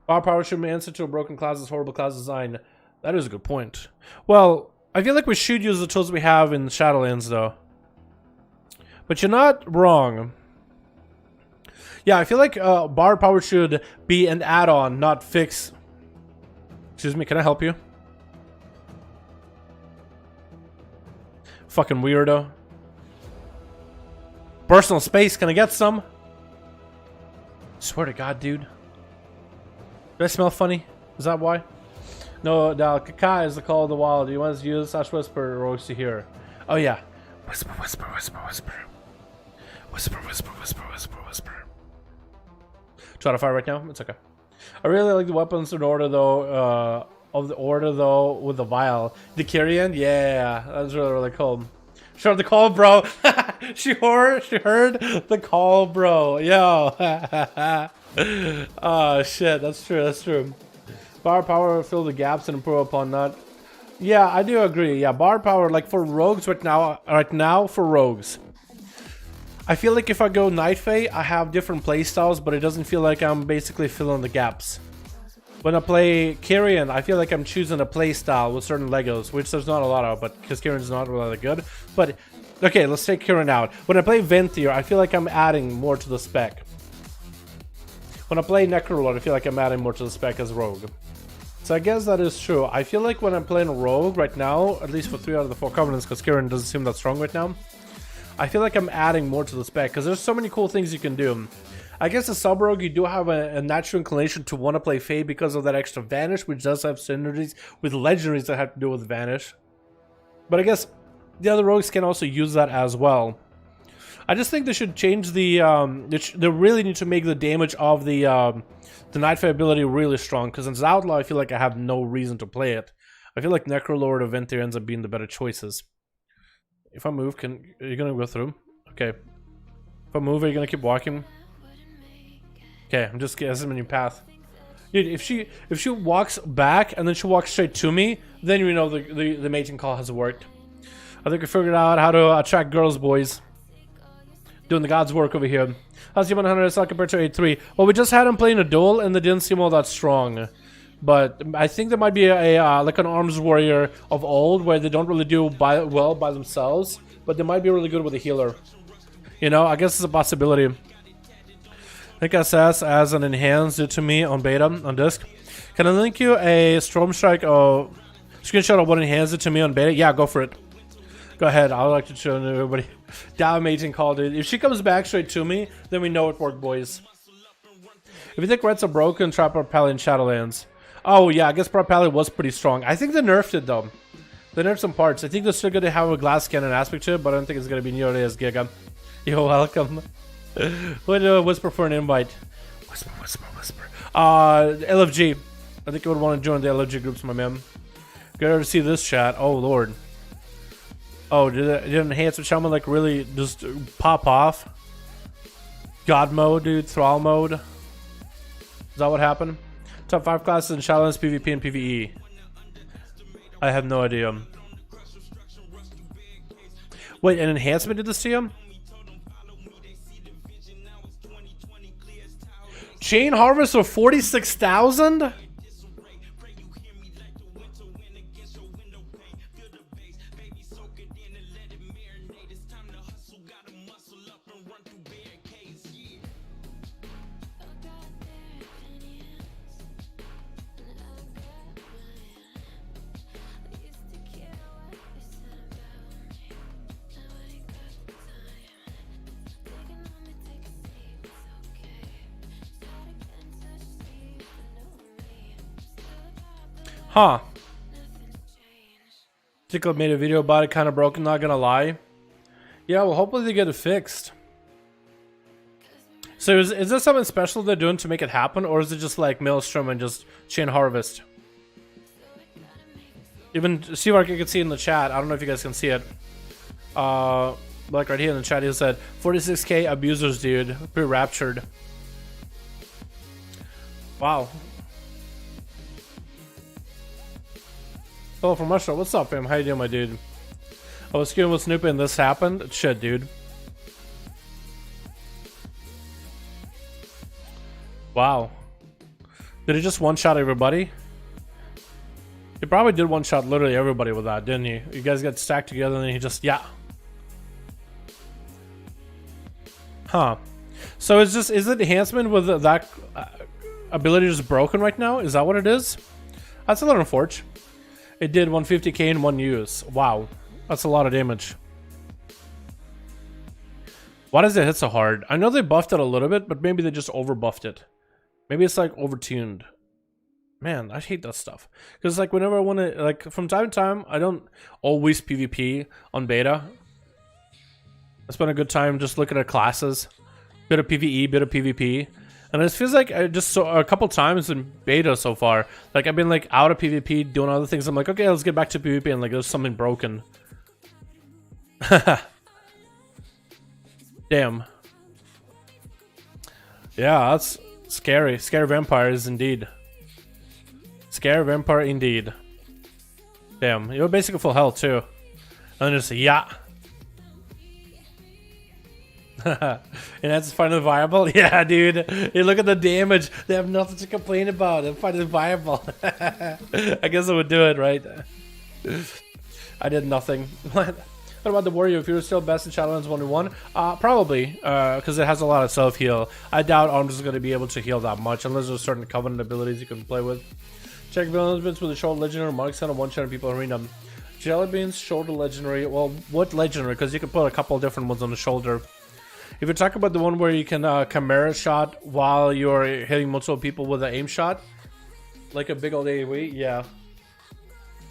B: Our power should be answer to a broken class's horrible class design. That is a good point. Well, I feel like we should use the tools we have in Shadowlands though. But you're not wrong. Yeah, I feel like bar power should be an add-on, not fix. Excuse me, can I help you? Fucking weirdo. Personal space, can I get some? Swear to God, dude. Do I smell funny? Is that why? No, Dal, Kaka is the call of the wild. Do you want to use slash whisper rogues to hear? Oh yeah. Whisper, whisper, whisper, whisper. Whisper, whisper, whisper, whisper, whisper. Try to fire right now? It's okay. I really like the weapons in order though, with the vial. The Kyrian? Yeah, that's really, really cool. Sure, the call, bro. she heard the call, bro. Yo. Oh shit, that's true, that's true. Bar power fill the gaps and improve upon that. Yeah, I do agree. Yeah, bar power, like for rogues right now for rogues. I feel like if I go Night Fae, I have different playstyles, but it doesn't feel like I'm basically filling the gaps. When I play Kyrian, I feel like I'm choosing a playstyle with certain Legos, which there's not a lot of, but because Kyrian's not really good. But okay, let's take Kyrian out. When I play Venthyr, I feel like I'm adding more to the spec. When I play Necrolord, I feel like I'm adding more to the spec as Rogue. So I guess that is true. I feel like when I'm playing Rogue right now, at least for 3 out of the 4 Covenants, because Kyrian doesn't seem that strong right now, I feel like I'm adding more to the spec, because there's so many cool things you can do. I guess as sub-rogue, you do have a natural inclination to want to play Fae because of that extra Vanish, which does have synergies with legendaries that have to do with Vanish. But I guess the other rogues can also use that as well. I just think they should change the... they really need to make the damage of the Night Fae ability really strong, because as Outlaw, I feel like I have no reason to play it. I feel like Necrolord or Venthyr ends up being the better choices. If I move, are you going to go through? Okay. If I move, are you going to keep walking? Okay, I'm just guessing your path. Dude, if she walks back and then she walks straight to me, then you know the mating call has worked. I think we figured out how to attract girls, boys. Doing the God's work over here. How's the 100 SL compared to 8-3? Well, we just had him playing a duel and they didn't seem all that strong. But I think there might be a like an arms warrior of old where they don't really do well by themselves, but they might be really good with a healer. You know, I guess it's a possibility. I think SS as an enhanced did to me on beta on disc. Can I link you a Storm Strike screenshot of what enhanced it to me on beta? Yeah, go for it. Go ahead. I would like to show everybody. Dominating call, dude. If she comes back straight to me, then we know it worked, boys. If you think Reds are broken, try Propelli in Shadowlands. Oh yeah, I guess Propelli was pretty strong. I think they nerfed it though. They nerfed some parts. I think they're still going to have a glass cannon aspect to it, but I don't think it's going to be nearly as giga. You're welcome. What whisper for an invite? Whisper, whisper, whisper. LFG. I think I would want to join the LFG groups, my man. Good to see this chat. Oh lord. Oh, did enhance with Shaman like really just pop off? God mode, dude. Thrall mode. Is that what happened? Top 5 classes in SHADOWLANDS, PvP, and PvE. I have no idea. Wait, an enhancement did this to you? Chain harvest of 46,000? Huh. Tickle made a video about it, kind of broken, not gonna lie. Yeah, well, hopefully they get it fixed. So is there something special they're doing to make it happen, or is it just like Maelstrom and just chain harvest? Even Seavark, you can see in the chat. I don't know if you guys can see it. Like right here in the chat, he said 46k abusers, dude. Pretty raptured. Wow. Hello from Russia. What's up, fam? How you doing, my dude? I was skewing with Snoopy and this happened. Shit, dude. Wow. Did he just one-shot everybody? He probably did one-shot literally everybody with that, didn't he? You guys got stacked together and then he just, yeah. Huh. So is it enhancement with that ability just broken right now? Is that what it is? That's a little unfortunate. It did 150k in one use. Wow. That's a lot of damage. Why does it hit so hard? I know they buffed it a little bit, but maybe they just over buffed it. Maybe it's like overtuned. Man, I hate that stuff. Because like whenever I want to, like from time to time, I don't always PvP on beta. I spend a good time just looking at classes. Bit of PvE, bit of PvP. And it feels like I just saw a couple times in beta so far. Like I've been like out of PvP doing other things. I'm like, okay, let's get back to PvP, and like there's something broken. Damn. Yeah, that's scary. Scary vampires indeed. Scary vampire indeed. Damn, you're basically full health too. And then just yeah. And that's finally viable? Yeah, dude. Hey, look at the damage. They have nothing to complain about. They're finally viable. I guess I would do it, right? I did nothing. What about the warrior? If you're still best in SHADOWLANDS 1v1? Probably, because it has a lot of self-heal. I doubt Arms is going to be able to heal that much, unless there's certain Covenant abilities you can play with. Check villains with the shoulder legendary marks on a one-shot people arena. Jelly beans, shoulder legendary. Well, what legendary? Because you can put a couple of different ones on the shoulder. If you talk about the one where you can Chimera shot while you're hitting multiple people with an aim shot, like a big old AoE, yeah.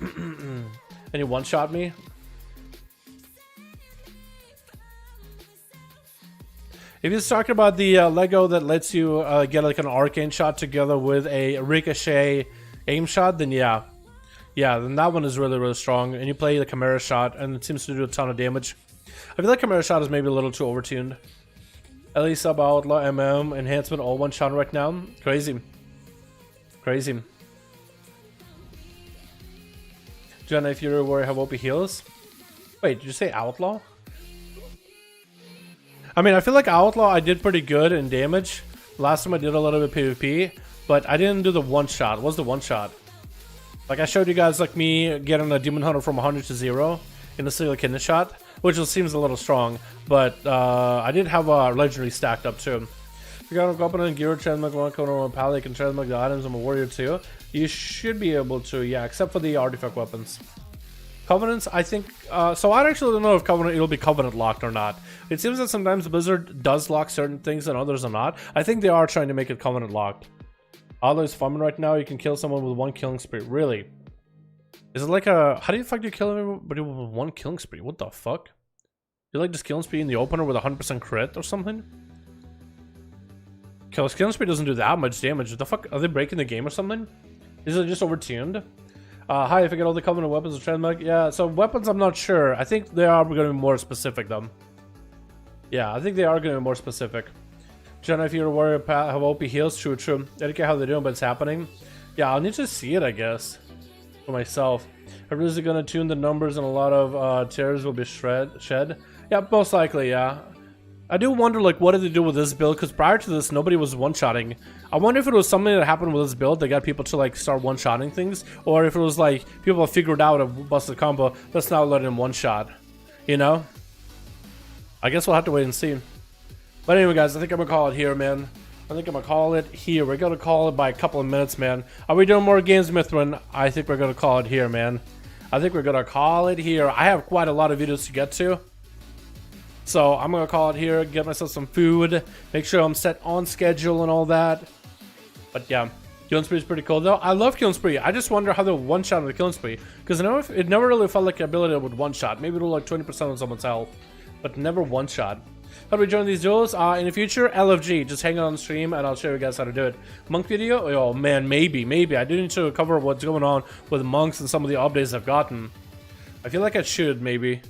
B: And you one-shot me? If you're talking about the Lego that lets you get like an arcane shot together with a ricochet aim shot, then yeah. Yeah, then that one is really, really strong. And you play the Chimera shot, and it seems to do a ton of damage. I feel like Chimera shot is maybe a little too overtuned. LE sub outlaw MM enhancement all one shot right now. Crazy. Crazy. Jenna, if you're worried how OP heals. Wait, did you say outlaw? I mean, I feel like outlaw I did pretty good in damage. Last time I did a little bit PvP, but I didn't do the one shot. What's the one shot? Like I showed you guys like me getting a demon hunter from 100 to 0 in a single kidney shot, which seems a little strong, but I did have a legendary stacked up too. If you got a Goblin and Gear, transmog one cone or Pally, can transmog the items. I'm a warrior too. You should be able to, yeah, except for the artifact weapons. Covenants, I think, so I actually don't know if it'll be Covenant locked or not. It seems that sometimes Blizzard does lock certain things and others are not. I think they are trying to make it Covenant locked. Although it's fun right now, you can kill someone with one killing spree. Really? Is it like a, how do you fuck do you kill everybody with one killing spree? What the fuck? You like just killing spree in the opener with 100% crit or something? Killing spree doesn't do that much damage. What the fuck? Are they breaking the game or something? Is it just overtuned? Hi, if I get all the Covenant weapons or transmog. Yeah, so weapons I'm not sure. I think they are going to be more specific though. Yeah, I think they are going to be more specific. Jenna, if you're worried about how OP heals, true. I don't care how they're doing, but it's happening. Yeah, I'll need to see it, I guess, for myself. I'm really gonna tune the numbers and a lot of tears will be shed. Yeah, most likely, yeah. I do wonder, like, what did they do with this build? Because prior to this, nobody was one-shotting. I wonder if it was something that happened with this build that got people to, like, start one-shotting things. Or if it was, like, people figured out a busted combo that's now letting them one-shot. You know? I guess we'll have to wait and see. But anyway, guys, I think I'm gonna call it here, man. I think I'm gonna call it here. We're gonna call it by a couple of minutes, man. Are we doing more games, Mithrin? I think we're gonna call it here, man. I think we're gonna call it here. I have quite a lot of videos to get to. So I'm gonna call it here, get myself some food, make sure I'm set on schedule and all that. But yeah, Killing Spree is pretty cool though. I love Killing Spree. I just wonder how they one-shot on the Killing Spree. Because it never really felt like the ability would one-shot. Maybe it'll like 20% on someone's health. But never one-shot. How do we join these duels? In the future, LFG. Just hang on the stream and I'll show you guys how to do it. Monk video? Oh man, maybe. I do need to cover what's going on with monks and some of the updates I've gotten. I feel like I should, maybe.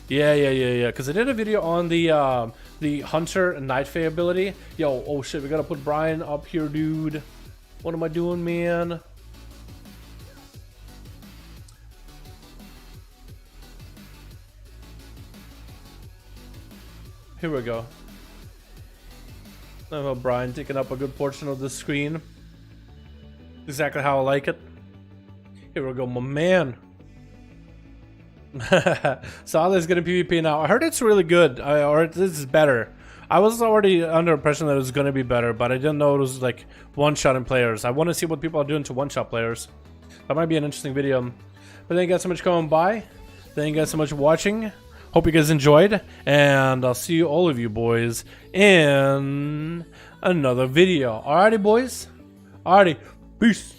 B: Yeah. Because I did a video on the Hunter and Night Fae ability. Yo, oh shit, we gotta put Brian up here, dude. What am I doing, man? Here we go. I have Brian taking up a good portion of the screen. Exactly how I like it. Here we go, my man. Solid's gonna PvP now. I heard it's really good, or this is better. I was already under impression that it was gonna be better, but I didn't know it was like one-shotting players. I want to see what people are doing to one-shot players. That might be an interesting video. But thank you guys so much for coming by. Thank you guys so much for watching. Hope you guys enjoyed, and I'll see you all of you boys in another video. Alrighty, boys. Alrighty, peace.